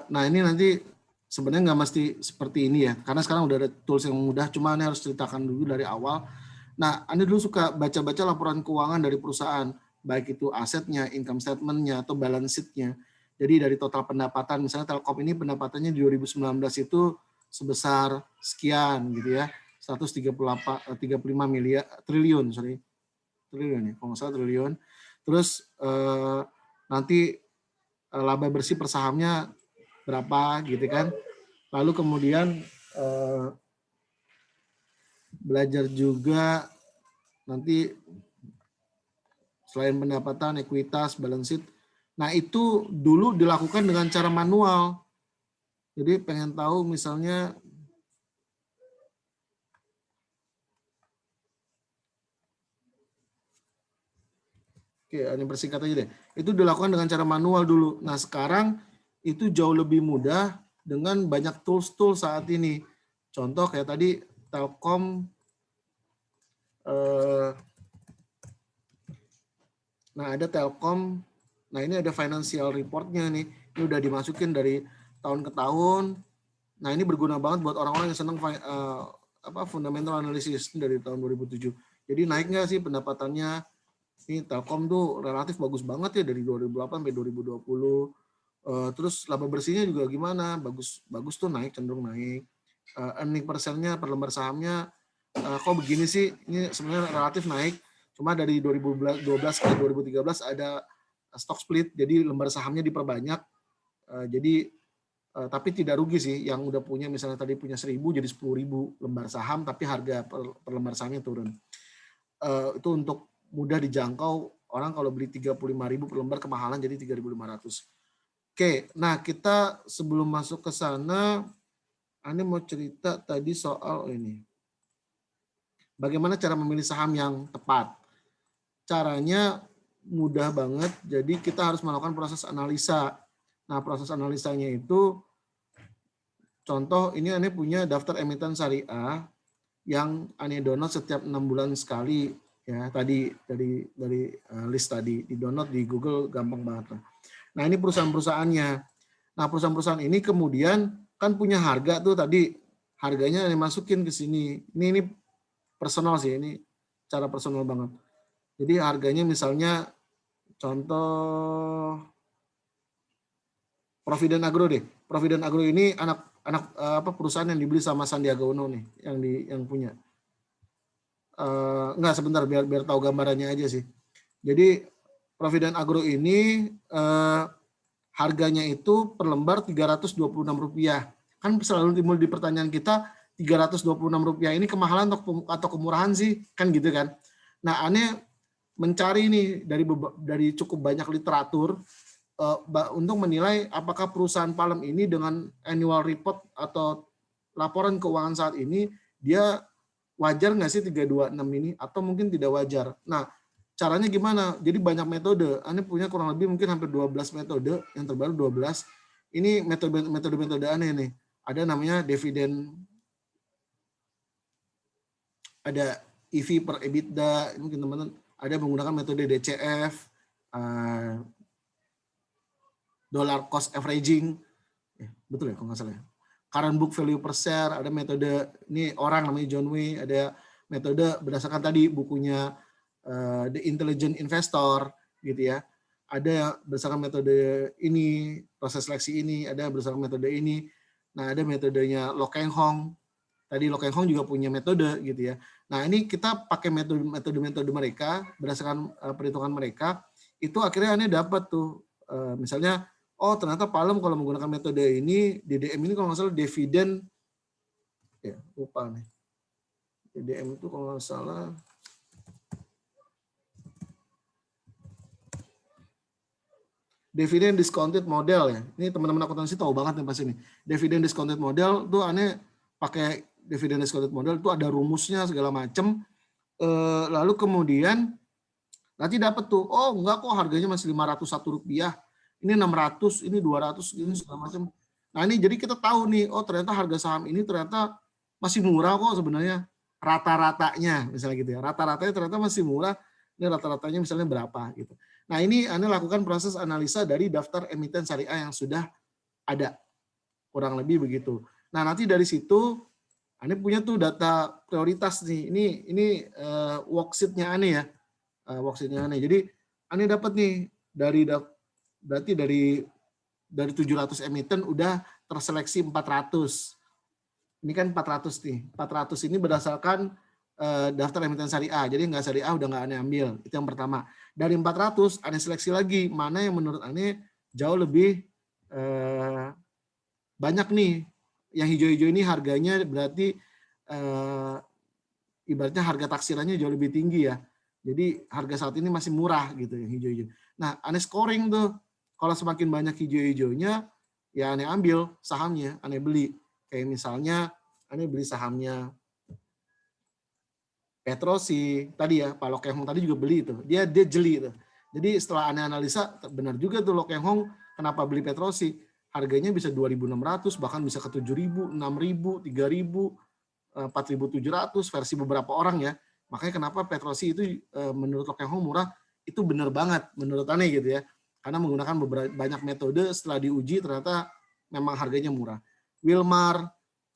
nah ini nanti sebenarnya nggak mesti seperti ini ya, karena sekarang udah ada tools yang mudah, cuma Anda harus ceritakan dulu dari awal. Nah, Anda dulu suka baca-baca laporan keuangan dari perusahaan, baik itu asetnya, income statement-nya, atau balance sheet-nya. Jadi dari total pendapatan, misalnya Telkom ini pendapatannya di 2019 itu sebesar sekian gitu ya, 135 miliar triliun, triliun ya, kalau nggak salah triliun. Terus nanti laba bersih per sahamnya berapa gitu kan. Lalu kemudian belajar juga nanti selain pendapatan, ekuitas, balance sheet. Nah itu dulu dilakukan dengan cara manual. Jadi pengen tahu misalnya Oke, ini persingkat aja deh. Itu dilakukan dengan cara manual dulu. Nah, sekarang itu jauh lebih mudah dengan banyak tools-tools saat ini. Contoh kayak tadi Telkom. Nah, ada Telkom. Nah, ini ada financial report-nya nih. Ini udah dimasukin dari tahun ke tahun. Nah, ini berguna banget buat orang-orang yang senang fundamental analysis dari tahun 2007. Jadi naik nggak sih pendapatannya? Ini Telkom tuh relatif bagus banget ya dari 2008 sampai 2020. Terus laba bersihnya juga gimana? Bagus tuh naik, cenderung naik. Earning per share-nya, per lembar sahamnya kok begini sih? Ini sebenarnya relatif naik. Cuma dari 2012 ke 2013 ada stock split, jadi lembar sahamnya diperbanyak. Tapi tidak rugi sih. Yang udah punya misalnya tadi punya 1.000 jadi 10.000 lembar saham, tapi harga per lembar sahamnya turun. Itu untuk mudah dijangkau, orang kalau beli 35.000 per lembar kemahalan jadi 3.500. Oke, nah kita sebelum masuk ke sana, Anda mau cerita tadi soal ini. Bagaimana cara memilih saham yang tepat? Caranya mudah banget, jadi kita harus melakukan proses analisa. Nah, proses analisanya itu, contoh ini Anda punya daftar emiten syariah yang Anda download setiap 6 bulan sekali. Ya, tadi dari list tadi di download di Google gampang banget lah. Nah, ini perusahaan-perusahaannya. Nah, perusahaan-perusahaan ini kemudian kan punya harga tuh tadi, harganya dimasukin ke sini. Ini personal sih, ini cara personal banget. Jadi harganya misalnya contoh Provident Agro deh. Provident Agro ini anak perusahaan yang dibeli sama Sandiaga Uno nih, yang punya. Enggak, sebentar biar tahu gambarannya aja sih. Jadi Provident Agro ini harganya itu per lembar Rp326. Kan selalu timbul di pertanyaan kita, Rp326 ini kemahalan atau kemurahan sih? Kan gitu kan. Nah, Ane mencari nih dari cukup banyak literatur untuk menilai apakah perusahaan Palem ini dengan annual report atau laporan keuangan saat ini, dia wajar nggak sih 326 ini atau mungkin tidak wajar. Nah, caranya gimana? Jadi banyak metode. Anda punya kurang lebih mungkin hampir 12 metode, yang terbaru 12. Ini metode aneh nih. Ada namanya dividen, ada EV per EBITDA, mungkin teman-teman ada menggunakan metode DCF, dollar cost averaging. Betul ya kalau nggak salah ya. Current book value per share, ada metode, ini orang namanya John Wei, ada metode berdasarkan tadi bukunya The Intelligent Investor gitu ya. Ada berdasarkan metode ini, proses seleksi ini, ada berdasarkan metode ini. Nah, ada metodenya Lo Keng Hong. Tadi Lo Keng Hong juga punya metode gitu ya. Nah, ini kita pakai metode mereka, berdasarkan perhitungan mereka, itu akhirnya Anda dapat tuh misalnya, oh ternyata Palem kalau menggunakan metode ini, DDM ini kalau nggak salah dividen, ya lupa nih, DDM itu kalau nggak salah, dividen discounted model ya. Ini teman-teman akuntansi tahu banget nih pas ini. Dividen discounted model tuh aneh pakai dividen discounted model itu ada rumusnya segala macam. Lalu kemudian nanti dapat tuh, oh enggak kok harganya masih Rp501. ini 600, ini 200, ini segala macam. Nah ini jadi kita tahu nih, oh ternyata harga saham ini ternyata masih murah kok sebenarnya. Rata-ratanya misalnya gitu ya, rata-ratanya ternyata masih murah, ini rata-ratanya misalnya berapa gitu. Nah ini Anda lakukan proses analisa dari daftar emiten syariah yang sudah ada, kurang lebih begitu. Nah nanti dari situ Anda punya tuh data prioritas nih, ini worksheet-nya Anda ya, worksheet-nya Anda. Jadi Anda dapat nih berarti dari 700 emiten udah terseleksi 400. Ini kan 400 nih. 400 ini berdasarkan daftar emiten syariah. Jadi nggak syariah udah nggak Ane ambil. Itu yang pertama. Dari 400 Ane seleksi lagi mana yang menurut Ane jauh lebih banyak nih. Yang hijau-hijau ini harganya berarti ibaratnya harga taksirannya jauh lebih tinggi ya. Jadi harga saat ini masih murah gitu yang hijau-hijau. Nah, Ane scoring tuh. Kalau semakin banyak hijau-hijaunya, ya Ane ambil sahamnya, Ane beli. Kayak misalnya Ane beli sahamnya Petrosi, tadi ya, Pak Lokeng Hong tadi juga beli itu. Dia jeli itu. Jadi setelah Ane analisa, benar juga tuh Lokeng Hong kenapa beli Petrosi. Harganya bisa 2.600, bahkan bisa ke 7.000, 6.000, 3.000, 4.700 versi beberapa orang ya. Makanya kenapa Petrosi itu menurut Lokeng Hong murah, itu benar banget menurut Ane gitu ya. Karena menggunakan banyak metode, setelah diuji ternyata memang harganya murah. Wilmar,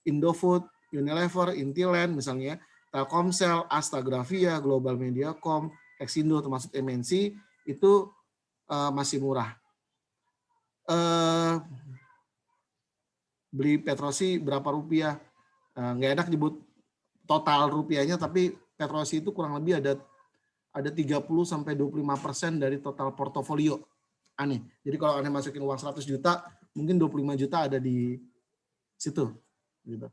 Indofood, Unilever, Intiland misalnya, Telkomsel, Astagrafia, Global Mediacom, Exindo termasuk MNC itu masih murah. Beli Petrosi berapa rupiah? Nggak enak nyebut total rupiahnya, tapi Petrosi itu kurang lebih ada 30-25% dari total portofolio Ane. Jadi kalau Ane masukin uang 100 juta, mungkin 25 juta ada di situ. Gitu.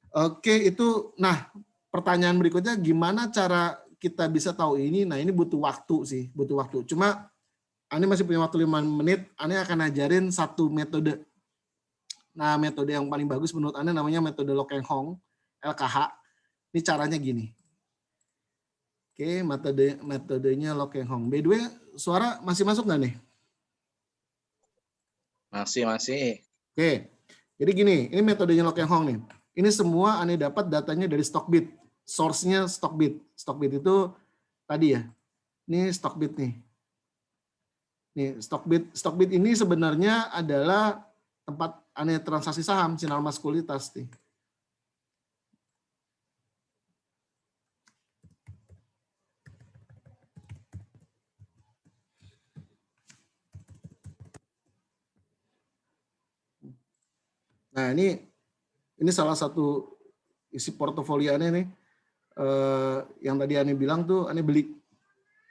Oke, itu. Nah, pertanyaan berikutnya, gimana cara kita bisa tahu ini? Nah, ini butuh waktu sih, butuh waktu. Cuma Ane masih punya waktu 5 menit, Ane akan ajarin satu metode. Nah, metode yang paling bagus menurut Ane namanya metode Lokeng Hong, LKH. Ini caranya gini. Oke, metodenya Lokeng Hong. By the way, suara masih masuk nggak nih? Masih. Oke, jadi gini, ini metodenya Lokeng Hong nih. Ini semua Ane dapat datanya dari Stockbit. Source-nya Stockbit. Stockbit itu tadi ya. Ini Stockbit nih. Nih, Stockbit ini sebenarnya adalah tempat Ane transaksi saham, sinar mas kualitas nih. Nah, ini salah satu isi portofolio Ane nih. Yang tadi Ane bilang tuh Ane beli.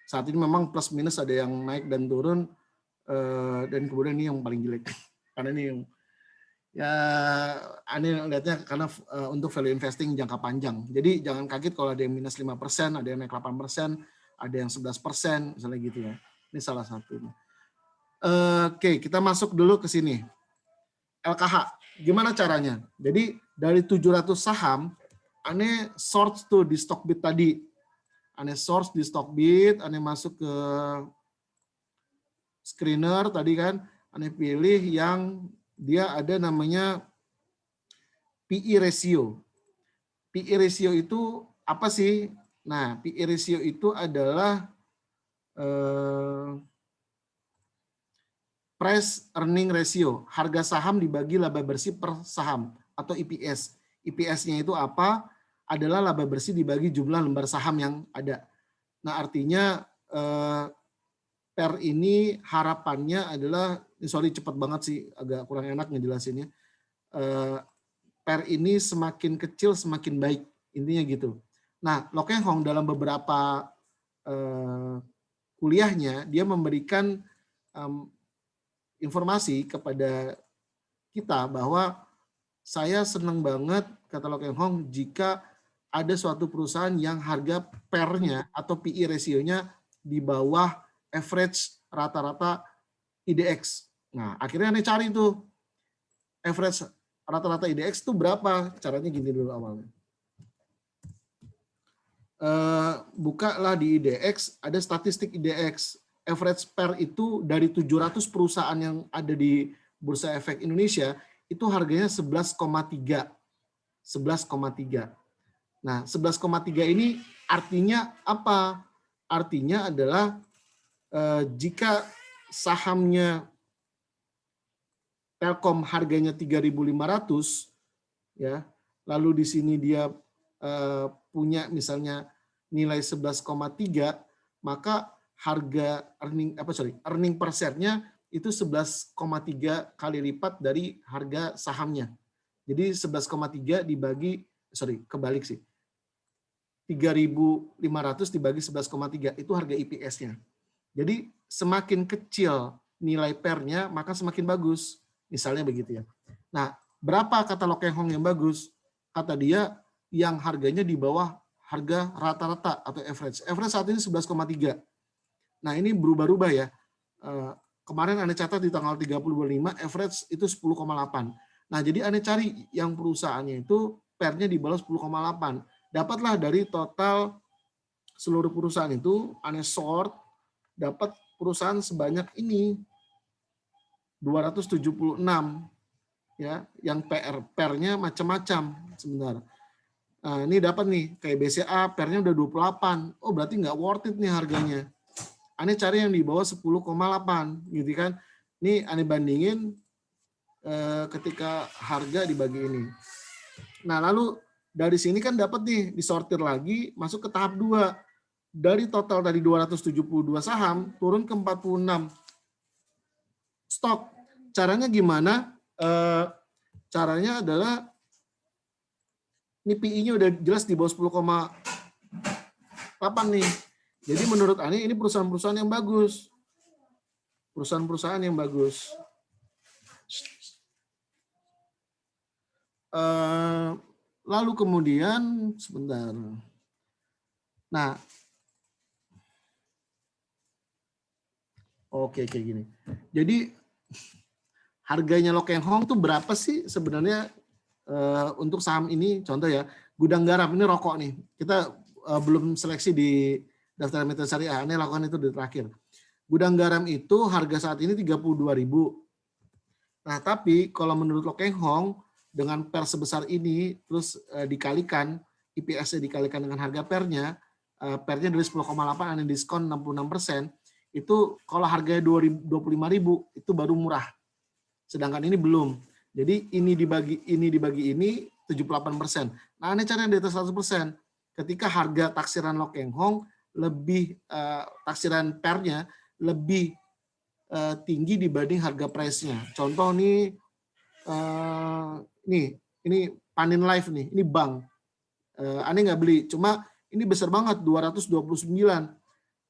Saat ini memang plus minus ada yang naik dan turun, dan kemudian ini yang paling jelek. Karena ini yang ya Ane lihatnya karena untuk value investing jangka panjang. Jadi jangan kaget kalau ada yang minus 5%, ada yang naik 8%, ada yang 11%, misalnya gitu ya. Ini salah satunya. Oke, kita masuk dulu ke sini. LKH. Gimana caranya? Jadi dari 700 saham, Ane source tuh di Stockbit tadi. Ane source di Stockbit, Ane masuk ke screener tadi kan, Ane pilih yang dia ada namanya PE ratio. PE ratio itu apa sih? Nah, PE ratio itu adalah price earning ratio, harga saham dibagi laba bersih per saham atau EPS. EPS-nya itu apa? Adalah laba bersih dibagi jumlah lembar saham yang ada. Nah, artinya per ini harapannya adalah, sorry cepat banget sih, agak kurang enak ngejelasinnya. Per ini semakin kecil semakin baik, intinya gitu. Nah, Lokeng Hong dalam beberapa kuliahnya dia memberikan informasi kepada kita bahwa saya senang banget, kata Lokeng Hong, jika ada suatu perusahaan yang harga pernya atau PE ratio-nya di bawah average rata-rata IDX. Nah, akhirnya Ane cari tuh average rata-rata IDX itu berapa? Caranya gini dulu awalnya. Bukalah di IDX, ada statistik IDX. average PER itu dari 700 perusahaan yang ada di Bursa Efek Indonesia itu harganya 11,3. 11,3. Nah, 11,3 ini artinya apa? Artinya adalah jika sahamnya Telkom harganya 3.500 ya, lalu di sini dia punya misalnya nilai 11,3, maka harga earning per share-nya itu 11,3 kali lipat dari harga sahamnya. Jadi 11,3 dibagi kebalik sih. 3.500 dibagi 11,3 itu harga EPS-nya. Jadi semakin kecil nilai PER-nya maka semakin bagus. Misalnya begitu ya. Nah, berapa kata Lo Keng Hong yang bagus? Kata dia yang harganya di bawah harga rata-rata atau average. Average saat ini 11,3. Nah, ini berubah-ubah ya. Kemarin Anda catat di tanggal 30/5 average itu 10,8. Nah, jadi Anda cari yang perusahaannya itu PER-nya di bawah 10,8. Dapatlah dari total seluruh perusahaan itu Anda sort dapat perusahaan sebanyak ini 276 ya, yang PER-nya macam-macam sebentar. Nah, ini dapat nih kayak BCA PER-nya udah 28. Oh, berarti nggak worth it nih harganya. Ane cari yang di bawah 10,8 gitu kan. Ini Ane bandingin ketika harga dibagi ini. Nah, lalu dari sini kan dapat nih disortir lagi masuk ke tahap 2. Dari total dari 272 saham turun ke 46 stok. Caranya gimana? Caranya adalah ini PI-nya udah jelas di bawah 10,8 nih. Jadi menurut Ani ini perusahaan-perusahaan yang bagus. Perusahaan-perusahaan yang bagus. Lalu kemudian sebentar. Nah, oke kayak gini. Jadi harganya Lo Keng Hong tuh berapa sih sebenarnya untuk saham ini? Contoh ya, Gudang Garam ini rokok nih. Kita belum seleksi di daftar emiten syariah, Ane lakukan itu di terakhir. Gudang Garam itu harga saat ini 32.000. Nah, tapi kalau menurut Lo Keng Hong dengan PER sebesar ini terus dikalikan EPS-nya dikalikan dengan harga PER-nya, PER-nya dari 10,8 Ane diskon 66%, itu kalau harganya 25.000 itu baru murah. Sedangkan ini belum. Jadi ini dibagi ini 78%. Nah, Ane cari yang di atas 100%. Ketika harga taksiran Lo Keng Hong lebih taksiran PER-nya lebih tinggi dibanding harga price-nya. Contoh nih ini Panin Life nih, ini bank. Ane nggak beli, cuma ini besar banget 229.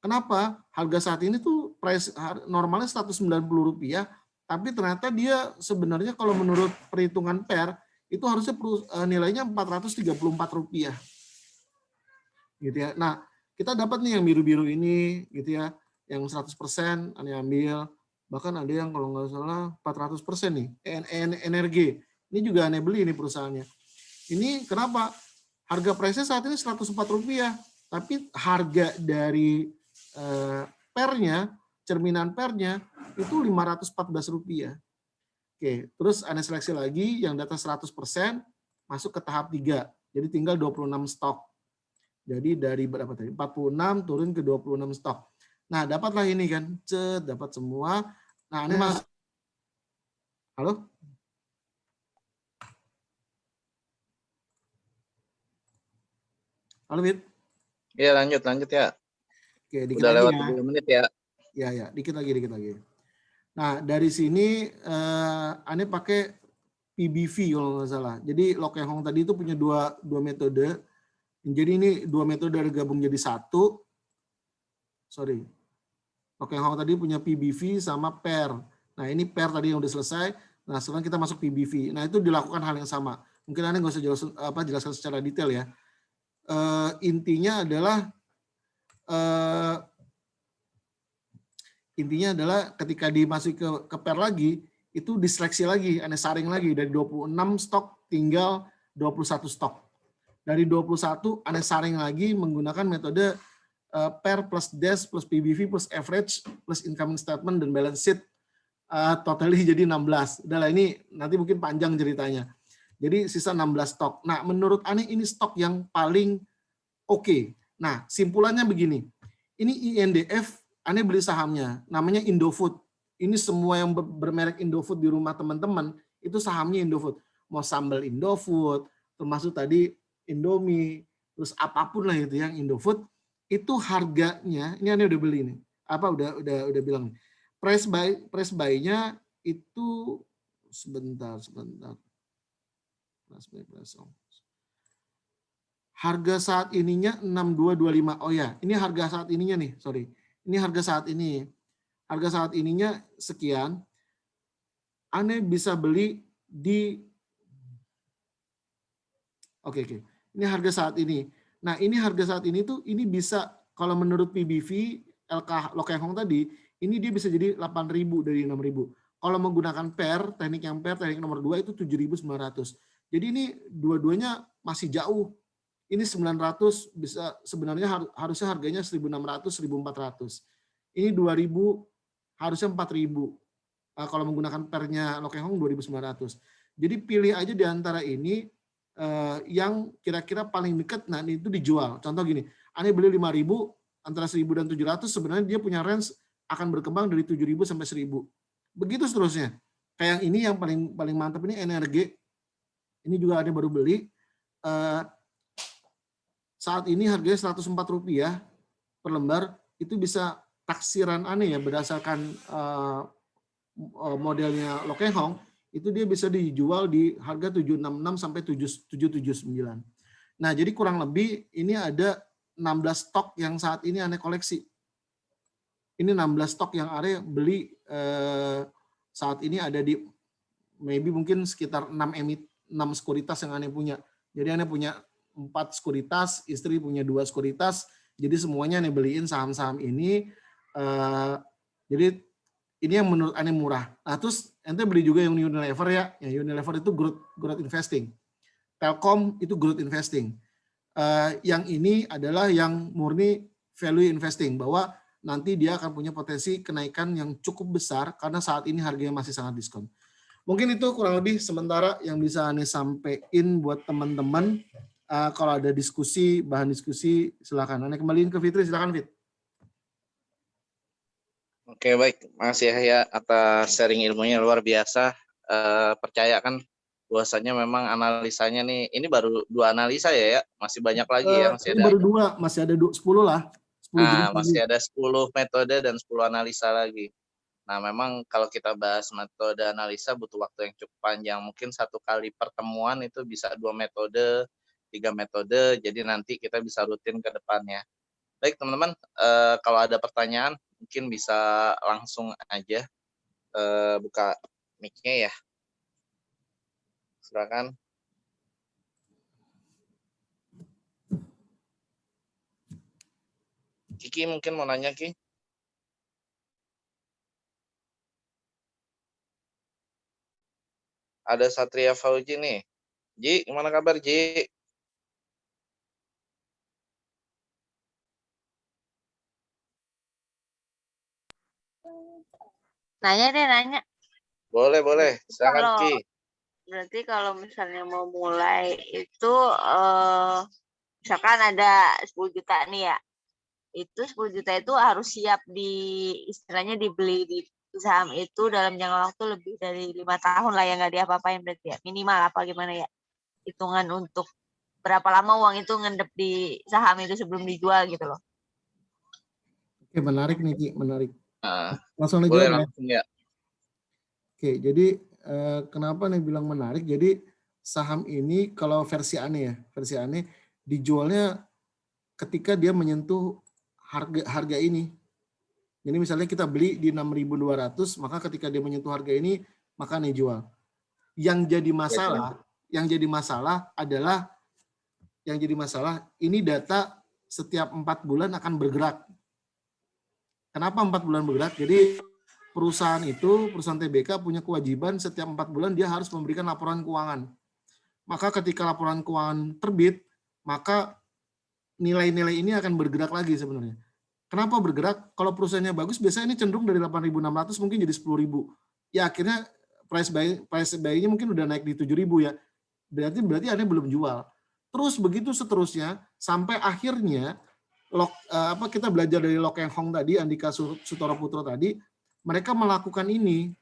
Kenapa? Harga saat ini tuh price normalnya Rp190, tapi ternyata dia sebenarnya kalau menurut perhitungan PER itu harusnya nilainya Rp434. Gitu ya. Nah, kita dapat nih yang biru-biru ini gitu ya, yang 100% Ane ambil, bahkan ada yang kalau nggak salah 400% nih, energi. Ini juga Ane beli ini perusahaannya. Ini kenapa? Harga price-nya saat ini Rp104, tapi harga dari PER-nya, cerminan PER-nya itu Rp514. Oke, terus Ane seleksi lagi yang data 100% masuk ke tahap 3. Jadi tinggal 26 stok. Jadi dari berapa tadi? 46 turun ke 26 stok. Nah, dapatlah ini kan. Dapat semua. Nah, ini masuk. Halo? Halo, Wid? Iya, lanjut ya. Oke, dikit udah lagi lewat ya. 7 menit ya. Ya, dikit lagi. Nah, dari sini Ane pakai PBV kalau nggak salah. Jadi Lo Keng Hong tadi itu punya dua metode. Jadi ini dua metode gabung jadi satu. Sorry. Lo Keng Hong tadi punya PBV sama PER. Nah, ini PER tadi yang udah selesai. Nah, sekarang kita masuk PBV. Nah, itu dilakukan hal yang sama. Mungkin Anda nggak usah jelaskan secara detail ya. Intinya adalah ketika dimasuki ke PER lagi, itu diseleksi lagi, Anda saring lagi dari 26 stok tinggal 21 stok. Dari 21 Anda saring lagi menggunakan metode PER plus DES plus PBV plus average plus incoming statement dan balance sheet totally jadi 16. Udahlah, ini nanti mungkin panjang ceritanya. Jadi sisa 16 stok. Nah, menurut Ane ini stok yang paling oke. Nah, simpulannya begini. Ini INDF, Ane beli sahamnya, namanya Indofood. Ini semua yang bermerek Indofood di rumah teman-teman, itu sahamnya Indofood. Mau sambal Indofood, termasuk tadi Indomie, terus apapun lah itu yang Indofood, itu harganya, ini Ane udah beli nih. Udah bilang. Price buy-nya itu sebentar. Harga saat ininya 6225. Oh ya, ini harga saat ininya nih, sorry. Ini harga saat ini. Harga saat ininya sekian. Ane bisa beli di Oke. Ini harga saat ini. Nah, ini harga saat ini tuh ini bisa kalau menurut PBV LK Lokeng Hong tadi, ini dia bisa jadi 8.000 dari 6.000. Kalau menggunakan PER, teknik nomor 2 itu 7.900. Jadi ini dua-duanya masih jauh. Ini 900 bisa sebenarnya harusnya harganya 1.600, 1.400. Ini 2.000 harusnya 4.000. Kalau menggunakan PER-nya Lokeng Hong 2.900. Jadi pilih aja di antara ini yang kira-kira paling dekat, nah itu dijual. Contoh gini, Ane beli 5.000 antara 1.000 dan 700, sebenarnya dia punya range akan berkembang dari 7.000 sampai 1.000. Begitu seterusnya. Kayak yang ini yang paling mantap ini NRG. Ini juga ada baru beli. Saat ini harganya Rp104 per lembar. Itu bisa taksiran Ane ya berdasarkan modelnya Lokeng Hong. Itu dia bisa dijual di harga 766 sampai 779. Nah, jadi kurang lebih ini ada 16 stok yang saat ini Ane koleksi. Ini 16 stok yang Ane beli saat ini ada di maybe mungkin sekitar 6 sekuritas yang Ane punya. Jadi Ane punya 4 sekuritas, istri punya 2 sekuritas. Jadi semuanya Ane beliin saham-saham ini. Jadi ini yang menurut Ane murah. Nah, terus ente beli juga yang Unilever ya. Yang Unilever itu growth investing. Telkom itu growth investing. Yang ini adalah yang murni value investing, bahwa nanti dia akan punya potensi kenaikan yang cukup besar karena saat ini harganya masih sangat diskon. Mungkin itu kurang lebih sementara yang bisa Ane sampaikan buat teman-teman. Kalau ada diskusi, bahan diskusi, silakan. Ane kembaliin ke Fitri, silakan Fit. Oke, baik. Makasih ya atas sharing ilmunya, luar biasa. Percaya kan bahwasanya memang analisanya nih, ini baru 2 analisa ya, masih banyak lagi ya. Ini baru 2, masih ada 10 lah. 10 masih ada 10 metode dan 10 analisa lagi. Nah, memang kalau kita bahas metode analisa butuh waktu yang cukup panjang. Mungkin 1 kali pertemuan itu bisa 2 metode, 3 metode, jadi nanti kita bisa rutin ke depannya. Baik teman-teman, kalau ada pertanyaan mungkin bisa langsung aja buka mic-nya ya. Silakan. Kiki mungkin mau nanya, Ki. Ada Satria Fauji nih. Ji, gimana kabar Ji? Nanya. Boleh. Silakan Ki. Berarti kalau misalnya mau mulai itu misalkan ada 10 juta nih ya. Itu 10 juta itu harus siap istilahnya dibeli di saham itu dalam jangka waktu lebih dari 5 tahun lah ya, nggak diapa-apain berarti ya. Minimal apa gimana ya? Hitungan untuk berapa lama uang itu ngendep di saham itu sebelum dijual gitu loh. Oke, menarik nih Ki, menarik. Langsung aja boleh ya. langsung ya. Oke, jadi kenapa nih bilang menarik? Jadi saham ini kalau versi Ane dijualnya ketika dia menyentuh harga ini. Jadi misalnya kita beli di 6.200, maka ketika dia menyentuh harga ini, maka Ane jual. Yang jadi masalah adalah ini data setiap 4 bulan akan bergerak. Kenapa 4 bulan bergerak? Jadi perusahaan TBK punya kewajiban setiap 4 bulan dia harus memberikan laporan keuangan. Maka ketika laporan keuangan terbit, maka nilai-nilai ini akan bergerak lagi sebenarnya. Kenapa bergerak? Kalau perusahaannya bagus, biasanya ini cenderung dari 8.600 mungkin jadi 10.000. Ya akhirnya price buy-nya mungkin udah naik di 7.000 ya. Berarti Anda belum jual. Terus begitu seterusnya sampai akhirnya kita belajar dari Lok Keng Hong tadi, Andika Sutoro Putro tadi, mereka melakukan ini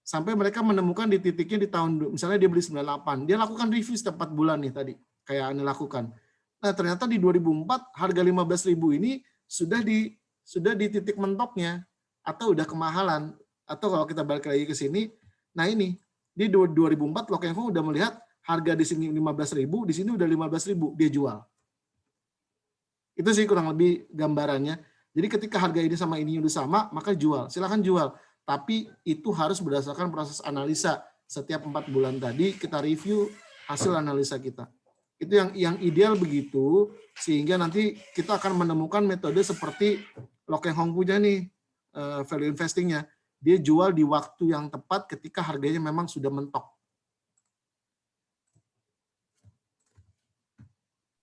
sampai mereka menemukan di titiknya di tahun, misalnya dia beli 98, dia lakukan review setiap 4 bulan nih tadi, kayak Anda lakukan. Nah ternyata di 2004 harga 15.000 ini sudah di titik mentoknya atau udah kemahalan, atau kalau kita balik lagi ke sini, nah ini di 2004 Lok Keng Hong udah melihat harga di sini 15.000, di sini udah 15.000, dia jual. Itu sih kurang lebih gambarannya. Jadi ketika harga ini sama ini udah sama, maka jual. Silakan jual. Tapi itu harus berdasarkan proses analisa. Setiap 4 bulan tadi kita review hasil analisa kita. Itu yang ideal begitu, sehingga nanti kita akan menemukan metode seperti Lok Keng Hong punya nih, value investingnya. Dia jual di waktu yang tepat ketika harganya memang sudah mentok.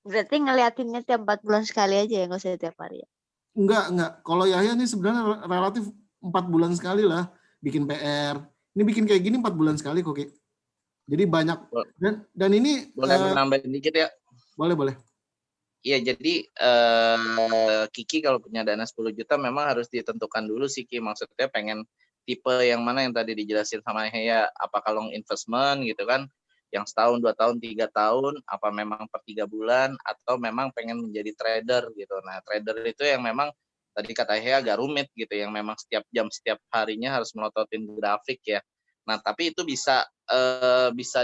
Berarti ngeliatinnya tiap 4 bulan sekali aja ya, nggak usah tiap hari ya? Enggak. Kalau Yahya ini sebenarnya relatif 4 bulan sekali lah bikin PR. Ini bikin kayak gini 4 bulan sekali kok, Ki. Jadi banyak dan ini Boleh nambahin dikit ya? Boleh. Iya, jadi Kiki kalau punya dana 10 juta memang harus ditentukan dulu sih, Ki. Maksudnya pengen tipe yang mana yang tadi dijelasin sama Yahya, apakah long investment gitu kan, yang setahun, 2 tahun, 3 tahun, apa memang per 3 bulan, atau memang pengen menjadi trader gitu. Nah, trader itu yang memang tadi kata Yahya agak rumit gitu, yang memang setiap jam, setiap harinya harus melototin grafik ya. Nah, tapi itu bisa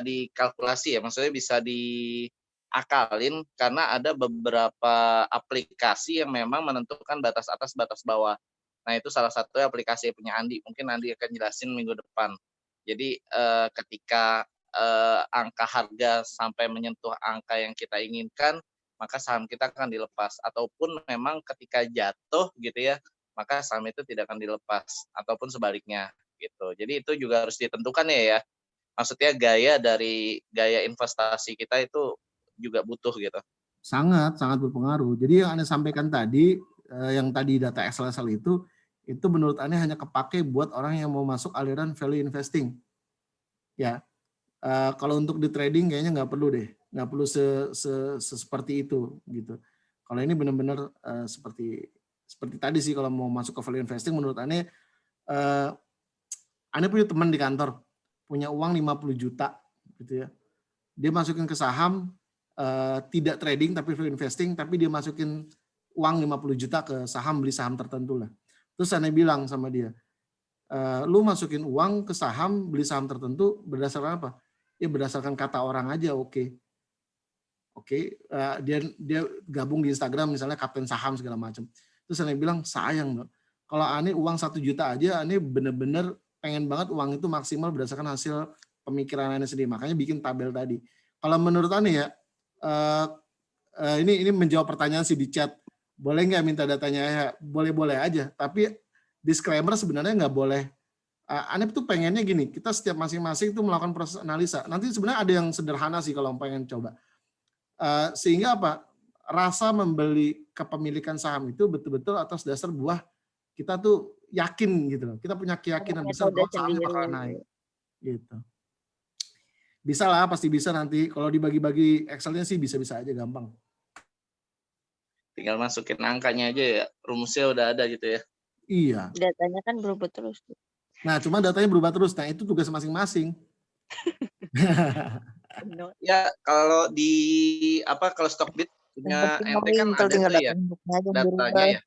dikalkulasi ya, maksudnya bisa diakalin karena ada beberapa aplikasi yang memang menentukan batas atas, batas bawah. Nah, itu salah satu aplikasi punya Andi. Mungkin Andi akan jelasin minggu depan. Jadi ketika angka harga sampai menyentuh angka yang kita inginkan, maka saham kita akan dilepas. Ataupun memang ketika jatuh gitu ya, maka saham itu tidak akan dilepas. Ataupun sebaliknya gitu. Jadi itu juga harus ditentukan ya. Maksudnya gaya investasi kita itu juga butuh gitu. Sangat berpengaruh. Jadi yang Anda sampaikan tadi, yang tadi data Excel itu menurut Anda hanya kepake buat orang yang mau masuk aliran value investing. Ya. Kalau untuk di trading kayaknya nggak perlu deh, nggak perlu seperti itu gitu. Kalau ini benar-benar seperti tadi sih, kalau mau masuk ke value investing menurut Ane punya teman di kantor punya uang 50 juta gitu ya, dia masukin ke saham, tidak trading tapi value investing, tapi dia masukin uang 50 juta ke saham, beli saham tertentu lah. Terus Ane bilang sama dia, lu masukin uang ke saham, beli saham tertentu berdasarkan apa? Ya berdasarkan kata orang aja, oke. Dia gabung di Instagram misalnya Kapten Saham segala macam. Terus Ane bilang, sayang dong, kalau Ane uang 1 juta aja, Ane bener-bener pengen banget uang itu maksimal berdasarkan hasil pemikiran Ane sendiri. Makanya bikin tabel tadi. Kalau menurut Ane ya, ini menjawab pertanyaan sih di chat, boleh nggak minta datanya? Ya, boleh-boleh aja. Tapi disclaimer sebenarnya nggak boleh. Ane tuh pengennya gini, kita setiap masing-masing itu melakukan proses analisa. Nanti sebenarnya ada yang sederhana sih kalau pengen coba. Sehingga apa? Rasa membeli kepemilikan saham itu betul-betul atas dasar buah kita tuh yakin gitu loh. Kita punya keyakinan besar bahwa sahamnya bakal naik. Gitu. Bisa lah, pasti bisa nanti. Kalau dibagi-bagi Excel-nya sih bisa-bisa aja, gampang. Tinggal masukin angkanya aja ya, rumusnya udah ada gitu ya. Iya. Datanya kan berubah terus. Nah, cuma datanya berubah terus. Nah, itu tugas masing-masing. Ya, kalau kalau Stockbit punya ente kan ada tuh ya datanya ya.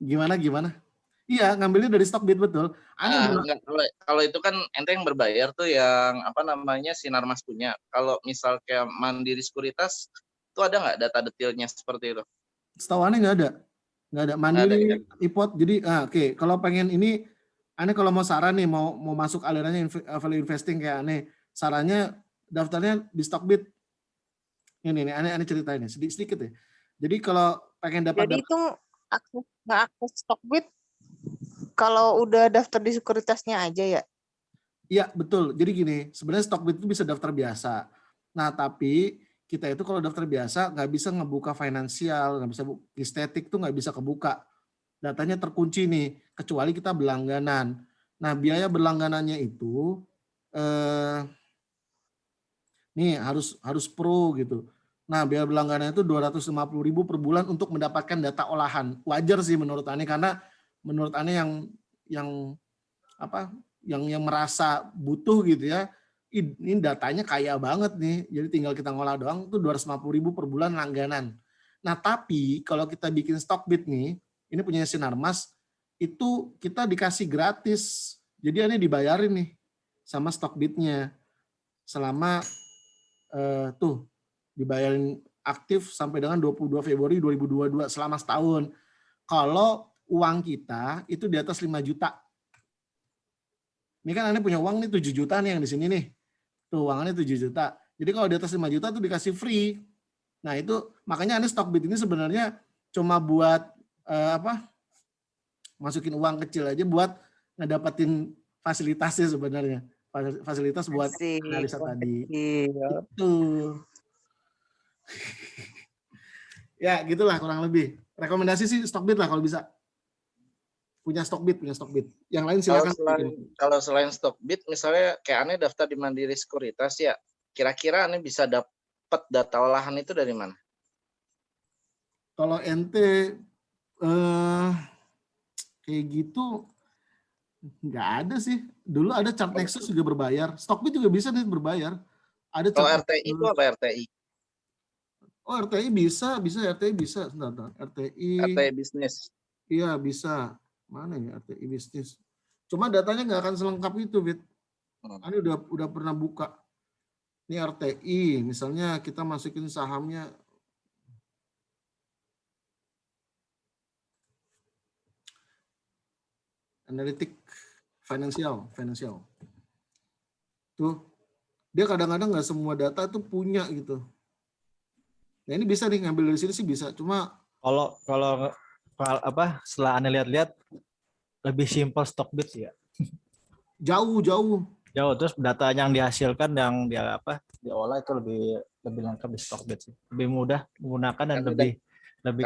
Gimana? Iya, ngambilnya dari Stockbit, betul. Enggak, kalau itu kan ente yang berbayar tuh, yang Sinar Mas punya. Kalau misal kayak Mandiri Sekuritas, itu ada nggak data detailnya seperti itu? Setahu Ane nggak ada. Mandiri, IPOT. Jadi, oke. Kalau pengen ini, Ane kalau mau saran nih, mau masuk alirannya value investing kayak Ane, sarannya daftarnya di Stockbit. Ini Ane ceritain nih, sedikit ya. Jadi kalau pengen dapat. Jadi itu akses Stockbit kalau udah daftar di sekuritasnya aja ya? Iya, betul. Jadi gini, sebenarnya Stockbit itu bisa daftar biasa. Nah, tapi kita itu kalau daftar biasa nggak bisa ngebuka finansial, nggak bisa estetik tuh nggak bisa kebuka. Datanya terkunci nih, kecuali kita berlangganan. Nah, biaya berlangganannya itu nih harus pro gitu. Nah, biaya berlangganan itu 250.000 per bulan untuk mendapatkan data olahan. Wajar sih menurut Ane, karena menurut Ane yang merasa butuh gitu ya, ini datanya kaya banget nih, jadi tinggal kita ngolah doang tuh 250.000 per bulan langganan. Nah, tapi kalau kita bikin Stockbit nih, ini punya Sinarmas, itu kita dikasih gratis. Jadi Ane dibayarin nih sama Stockbitnya selama dibayarin aktif sampai dengan 22 Februari 2022 selama setahun. Kalau uang kita itu di atas 5 juta. Ini kan Ane punya uang nih 7 juta nih yang di sini nih. Tuh uangannya 7 juta. Jadi kalau di atas 5 juta tuh dikasih free. Nah, itu makanya Ane Stockbit ini sebenarnya cuma buat masukin uang kecil aja buat ngedapetin fasilitasnya sebenarnya. Fasilitas buat Asik. analisa tadi. Iya. Itu. Ya, gitulah kurang lebih. Rekomendasi sih Stockbit lah kalau bisa. Punya Stockbit. Yang lain silakan. Kalau selain Stockbit, misalnya kayak Ane daftar di Mandiri Sekuritas ya, kira-kira Ane bisa dapat data olahan itu dari mana? Kalau ente kayak gitu nggak ada sih. Dulu ada Chartnexus juga berbayar. Stockbit juga bisa nih berbayar. Ada Kalau RTI itu apa RTI? Oh, RTI bisa. Sebentar. RTI bisnis. Iya, bisa. Mana ya RTI bisnis? Cuma datanya nggak akan selengkap itu, Fit. Ini udah pernah buka. Ini RTI, misalnya kita masukin sahamnya. Analitik financial. Tuh, dia kadang-kadang nggak semua data itu punya gitu. Nah, ini bisa nih ngambil dari sini sih bisa. Cuma kalau setelah Anda lihat-lihat lebih simpel Stockbit sih ya. Jauh. Terus data yang dihasilkan yang diolah itu lebih lengkap di Stockbit sih. Lebih mudah menggunakan dan lebih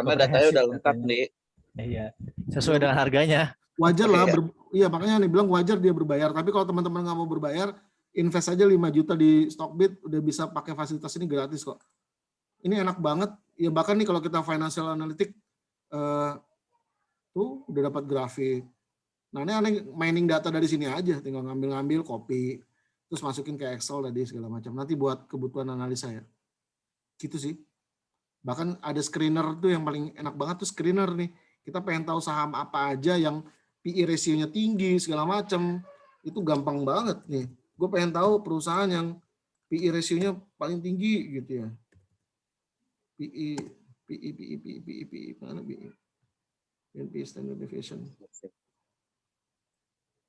karena datanya udah lengkap nih. Iya, sesuai dengan harganya. Wajar lah, iya makanya nih bilang wajar dia berbayar. Tapi kalau teman-teman nggak mau berbayar, invest aja 5 juta di Stockbit, udah bisa pakai fasilitas ini gratis kok. Ini enak banget. Ya bahkan nih kalau kita financial analytic, tuh udah dapat grafik. Nah ini aneh mining data dari sini aja, tinggal ngambil copy, terus masukin ke Excel tadi segala macam. Nanti buat kebutuhan analisa ya. Gitu sih. Bahkan ada screener tuh yang paling enak banget tuh screener nih. Kita pengen tahu saham apa aja yang PE ratio-nya tinggi segala macam, itu gampang banget nih. Gue pengen tahu perusahaan yang PE ratio-nya paling tinggi gitu ya. PE mana PE? PE Standard Deviation.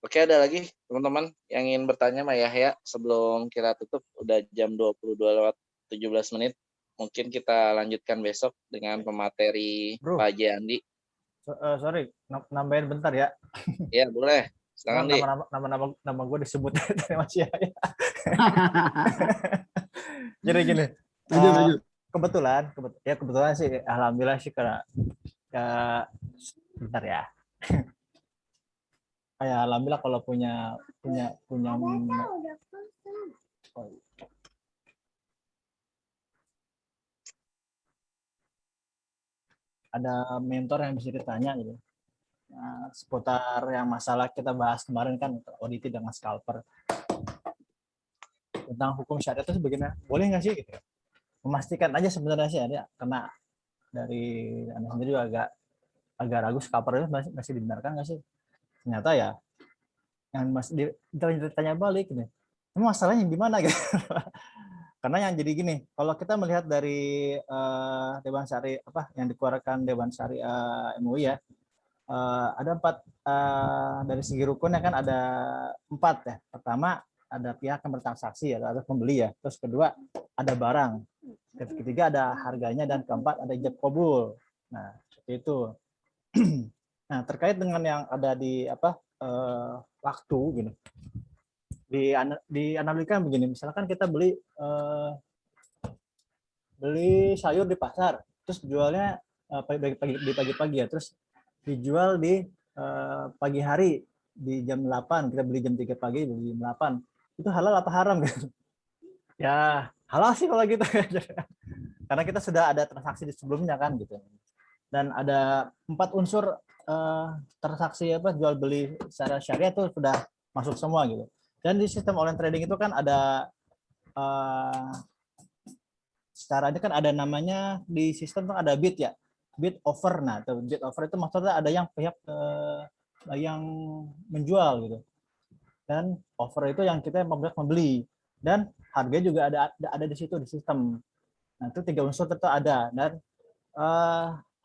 Oke, ada lagi teman-teman yang ingin bertanya Mbak Yahya sebelum kita tutup, udah jam 22:17. Mungkin kita lanjutkan besok dengan pemateri Pak Haji Andi. Sorry, nambahin bentar ya. Iya, boleh. Silakan, Di. Nama gue disebut dari Mas Yahya. Jadi gini. Lanjut. Kebetulan sih alhamdulillah sih karena bentar ya. Kayak alhamdulillah kalau punya ada mentor yang bisa ditanya gitu. Nah, seputar yang masalah kita bahas kemarin kan audit dengan scalper. Tentang hukum syariat itu sebagaimana boleh nggak sih gitu. Memastikan aja sebenarnya sih ada karena dari Anda sendiri juga agak ragu scalper itu masih dibenarkan nggak sih? Ternyata ya yang masih ditanya balik gitu. Ini masalahnya gimana gitu. Karena yang jadi gini, kalau kita melihat dari Dewan Syariah yang dikeluarkan Dewan Syariah MUI ya, ada 4 dari segi rukunnya kan ada 4 ya. Pertama ada pihak yang bertransaksi ya, ada pembeli ya. Terus kedua ada barang. Ketiga ada harganya dan keempat ada ijab kabul. Nah seperti itu. Nah terkait dengan yang ada di waktu gini. Dianalogikan begini, misalkan kita beli beli sayur di pasar, terus jualnya di pagi-pagi ya, terus dijual di pagi hari di jam 8, kita beli jam 3 pagi, beli jam 8. Itu halal apa haram gitu? Ya, halal sih kalau gitu. Karena kita sudah ada transaksi di sebelumnya kan gitu. Dan ada 4 unsur transaksi jual beli secara syariah itu sudah masuk semua gitu. Dan di sistem online trading itu kan ada secara ini kan ada namanya di sistem tuh ada bid ya, bid offer. Nah, bid offer itu maksudnya ada yang pihak yang menjual gitu, dan offer itu yang kita membeli, dan harga juga ada di situ di sistem. Nah, itu 3 unsur itu ada. Dan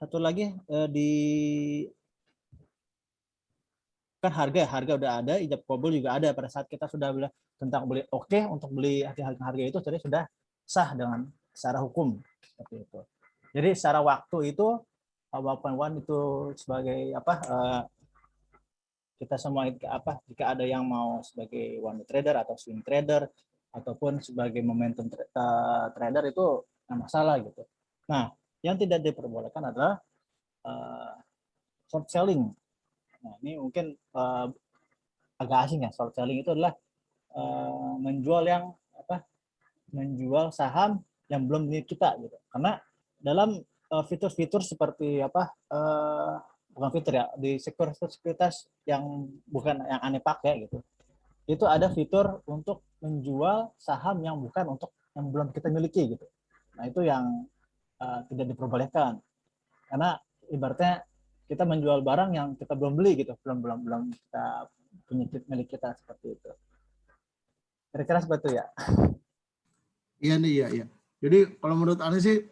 satu lagi di kan harga udah ada, ijab kabul juga ada pada saat kita sudah bilang tentang beli untuk beli harga itu jadi sudah sah dengan secara hukum seperti itu. Jadi secara waktu itu Bapak Wan itu sebagai kita semua jika ada yang mau sebagai one trader atau swing trader ataupun sebagai momentum trader itu nggak masalah gitu. Nah, yang tidak diperbolehkan adalah short selling. Nah, ini mungkin agak asing ya. Short selling itu adalah menjual saham yang belum milik kita gitu. Karena dalam fitur-fitur seperti bukan fitur ya, di sekuritas yang bukan yang aneh pakai gitu. Itu ada fitur untuk menjual saham yang bukan untuk yang belum kita miliki gitu. Nah, itu yang tidak diperbolehkan. Karena ibaratnya kita menjual barang yang kita belum beli gitu, belum kita punya milik kita seperti itu. Kira-kira seperti itu ya. Iya nih, iya. Jadi kalau menurut Anda sih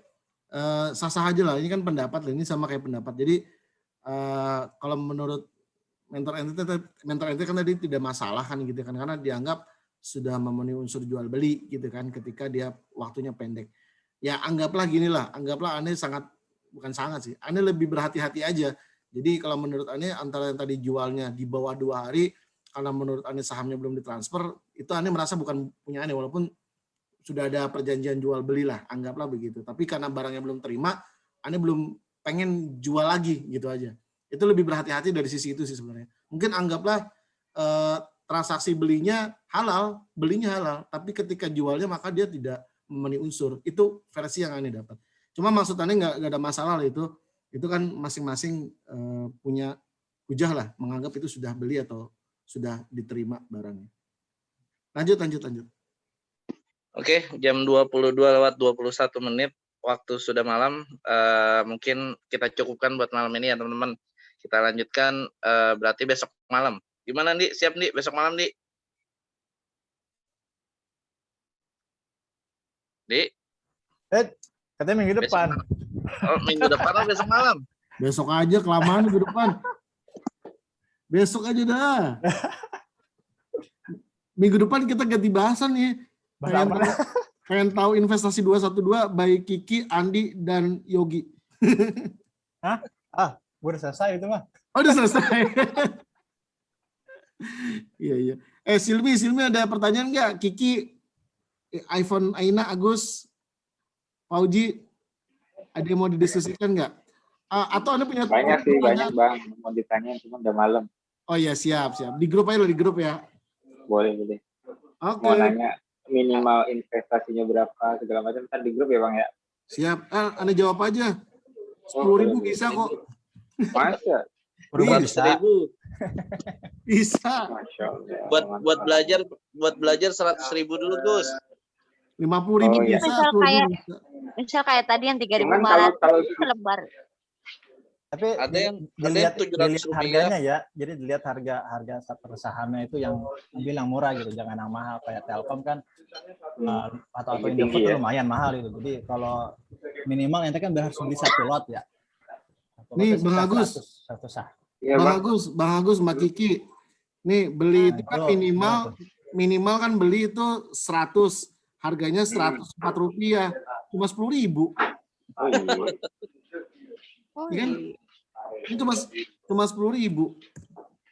sah-sah aja lah. Ini kan pendapat, ini sama kayak pendapat. Jadi kalau menurut mentor ente kan tadi tidak masalah kan gitu kan, karena dianggap sudah memenuhi unsur jual beli gitu kan ketika dia waktunya pendek. Ya anggaplah gini lah, anggaplah Anda Anda lebih berhati-hati aja. Jadi kalau menurut Anda antara yang tadi jualnya di bawah 2 hari, karena menurut Anda sahamnya belum ditransfer, itu Anda merasa bukan punya Anda, walaupun sudah ada perjanjian jual beli lah, anggaplah begitu. Tapi karena barangnya belum terima, Anda belum pengen jual lagi gitu aja. Itu lebih berhati-hati dari sisi itu sih sebenarnya. Mungkin anggaplah transaksi belinya halal, tapi ketika jualnya maka dia tidak memenuhi unsur. Itu versi yang Anda dapat. Cuma maksud Anda nggak ada masalah lah itu. Itu kan masing-masing punya hujah lah, menganggap itu sudah beli atau sudah diterima barangnya. Lanjut. Oke, jam 22:21, waktu sudah malam. Mungkin kita cukupkan buat malam ini ya teman-teman. Kita lanjutkan berarti besok malam. Gimana Ndi? Siap Ndi? Besok malam Ndi? Ndi? Katanya minggu depan. Oh, minggu depan atau besok malam? Besok aja, kelamaan minggu depan. Besok aja dah. Minggu depan kita ganti bahasan nih. Pengen tahu investasi 212 by Kiki, Andi, dan Yogi. Hah? Gue udah selesai itu mah. Oh, udah selesai. Iya. Silmi ada pertanyaan nggak? Kiki, iPhone, Aina, Agus, Pauji, ada yang mau didiskusikan nggak? Atau Anda punya banyak Bang, mau ditanya cuma udah malam. Oh iya, siap. Di grup aja, di grup ya. Boleh. Oke. Mau nanya minimal investasinya berapa segala macam, ntar di grup ya Bang ya. Siap. Anda jawab aja. 10.000 bisa kok. Masa? Bisa. Bisa. Masya Allah. Buat belajar 100.000 dulu Gus. 50.000 bisa. Misal kayak tadi yang 3.500 lembar. Tapi ada yang dilihat 700 harganya ya. Jadi dilihat harga satu sahamnya itu yang bilang murah gitu, jangan yang mahal kayak Telkom kan atau Indofood itu lumayan mahal itu. Jadi kalau minimal ente kan harus beli 1 lot ya. Nih Bang Agus. Bang Agus, Mbak Kiki. Nih beli itu kan minimal kan beli itu 100. Harganya Rp104. Cuma 10.000. Oh iya. Kan? Ini cuma 10.000.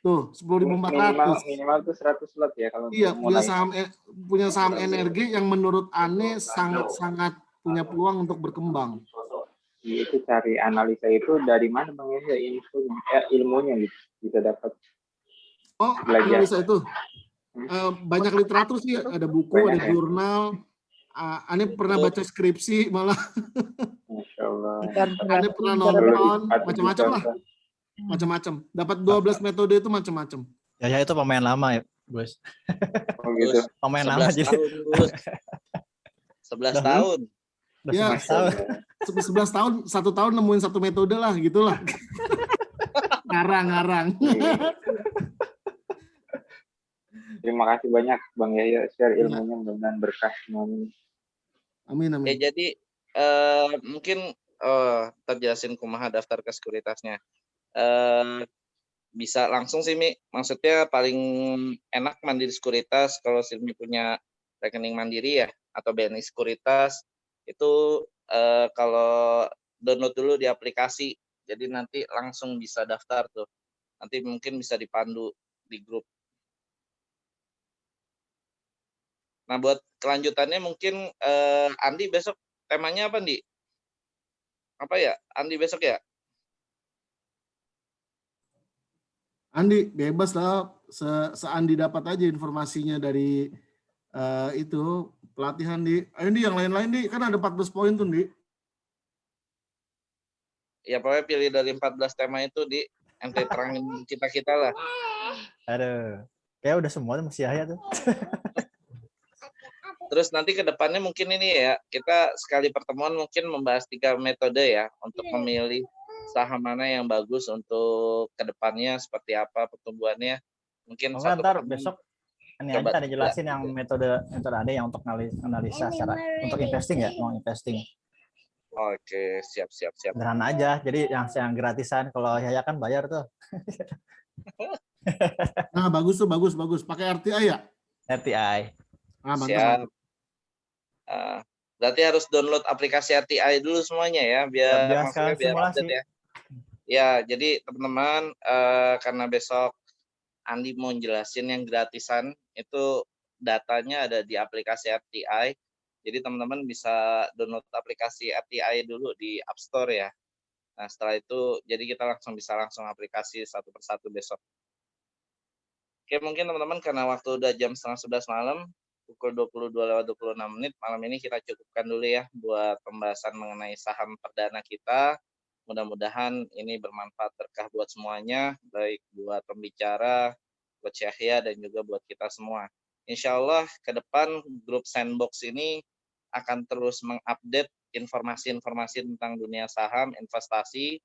Tuh, 10.400. Minimal tuh 100 lot ya kalau iya, punya saham energi yang menurut Ane sangat punya peluang untuk berkembang. Itu cari analisa itu dari mana Bang Yahya infonya, ilmunya gitu bisa dapat Oh, belajar. analisa itu. Banyak literatur sih, ada buku, Banyak ada ya? jurnal. Ane pernah baca skripsi malah. Masya Allah. Ane pernah nonton, macam-macam lah. Macam-macam. Dapat 12 metode itu macam-macam. Ya itu pemain lama ya, Gus. Oh gitu. Pemain lama 11 jadi. tahun, Gus. 11 tahun. Udah Ya, 11 tahun. 11 tahun, 1 tahun nemuin 1 metode lah, gitulah. Ngarang-ngarang. Terima kasih banyak Bang Yahya share ilmunya, mudah-mudahan berkah semuanya. Amin, amin. Ya jadi mungkin terjelasin kumaha daftar ke sekuritasnya. Bisa langsung sih Mi, maksudnya paling enak mandiri sekuritas kalau Silmi punya rekening mandiri ya atau BNI sekuritas itu kalau download dulu di aplikasi, jadi nanti langsung bisa daftar tuh, nanti mungkin bisa dipandu di grup. Nah buat kelanjutannya mungkin Andi besok temanya apa Andi? Apa ya Andi besok ya? Andi, bebas lah. Se-Andi dapat aja informasinya dari itu pelatihan di. Ayo Di, yang lain-lain Di, kan ada 14 poin tuh Di. Ya pokoknya pilih dari 14 tema itu di ente terangin kita lah. Aduh. Kayak udah semua tuh masih Yahya tuh. Terus nanti ke depannya mungkin ini ya, kita sekali pertemuan mungkin membahas 3 metode ya untuk memilih saham mana yang bagus untuk ke depannya seperti apa pertumbuhannya. Mungkin satu Ntar pertemuan besok ini coba aja ada jelasin yang metode ada yang untuk analisa secara untuk investing ya, mau investing. Oke, siap. Sederhana aja. Jadi yang gratisan, kalau Yahya kan bayar tuh. Nah, bagus tuh, bagus. Pakai RTI ya? RTI. Ah, siap. Berarti harus download aplikasi RTI dulu semuanya ya, biar maksudnya biar update ya. Ya, jadi teman-teman karena besok Andi mau jelasin yang gratisan itu datanya ada di aplikasi RTI. Jadi teman-teman bisa download aplikasi RTI dulu di App Store ya. Nah setelah itu jadi kita bisa langsung aplikasi satu persatu besok. Oke mungkin teman-teman karena waktu udah jam 10:30 malam, pukul 22:26 malam ini kita cukupkan dulu ya buat pembahasan mengenai saham perdana kita. Mudah-mudahan ini bermanfaat berkah buat semuanya, baik buat pembicara, buat Yahya dan juga buat kita semua. Insya Allah ke depan grup Sandbox ini akan terus mengupdate informasi-informasi tentang dunia saham, investasi.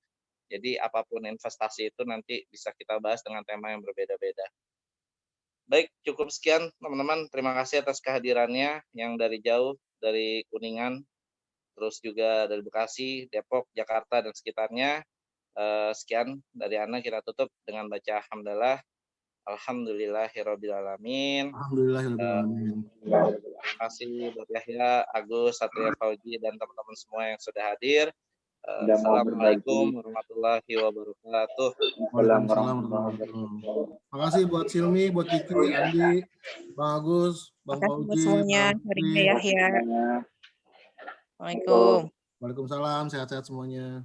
Jadi apapun investasi itu nanti bisa kita bahas dengan tema yang berbeda-beda. Baik, cukup sekian teman-teman. Terima kasih atas kehadirannya yang dari jauh, dari Kuningan, terus juga dari Bekasi, Depok, Jakarta, dan sekitarnya. Sekian dari Ana, kita tutup dengan baca Alhamdulillah. Alhamdulillahirrabbilalamin. Alhamdulillahirrabbilalamin. Terima kasih buat Yahya, Agus, Satria Fauji, dan teman-teman semua yang sudah hadir. Assalamualaikum warahmatullahi wabarakatuh. Waalaikumsalam warahmatullahi wabarakatuh. Terima kasih buat Silmi, buat Kiki, Andi, Bang Agus, Bang Fauji, semuanya. Bang Yahya. Waalaikumsalam, sehat-sehat semuanya.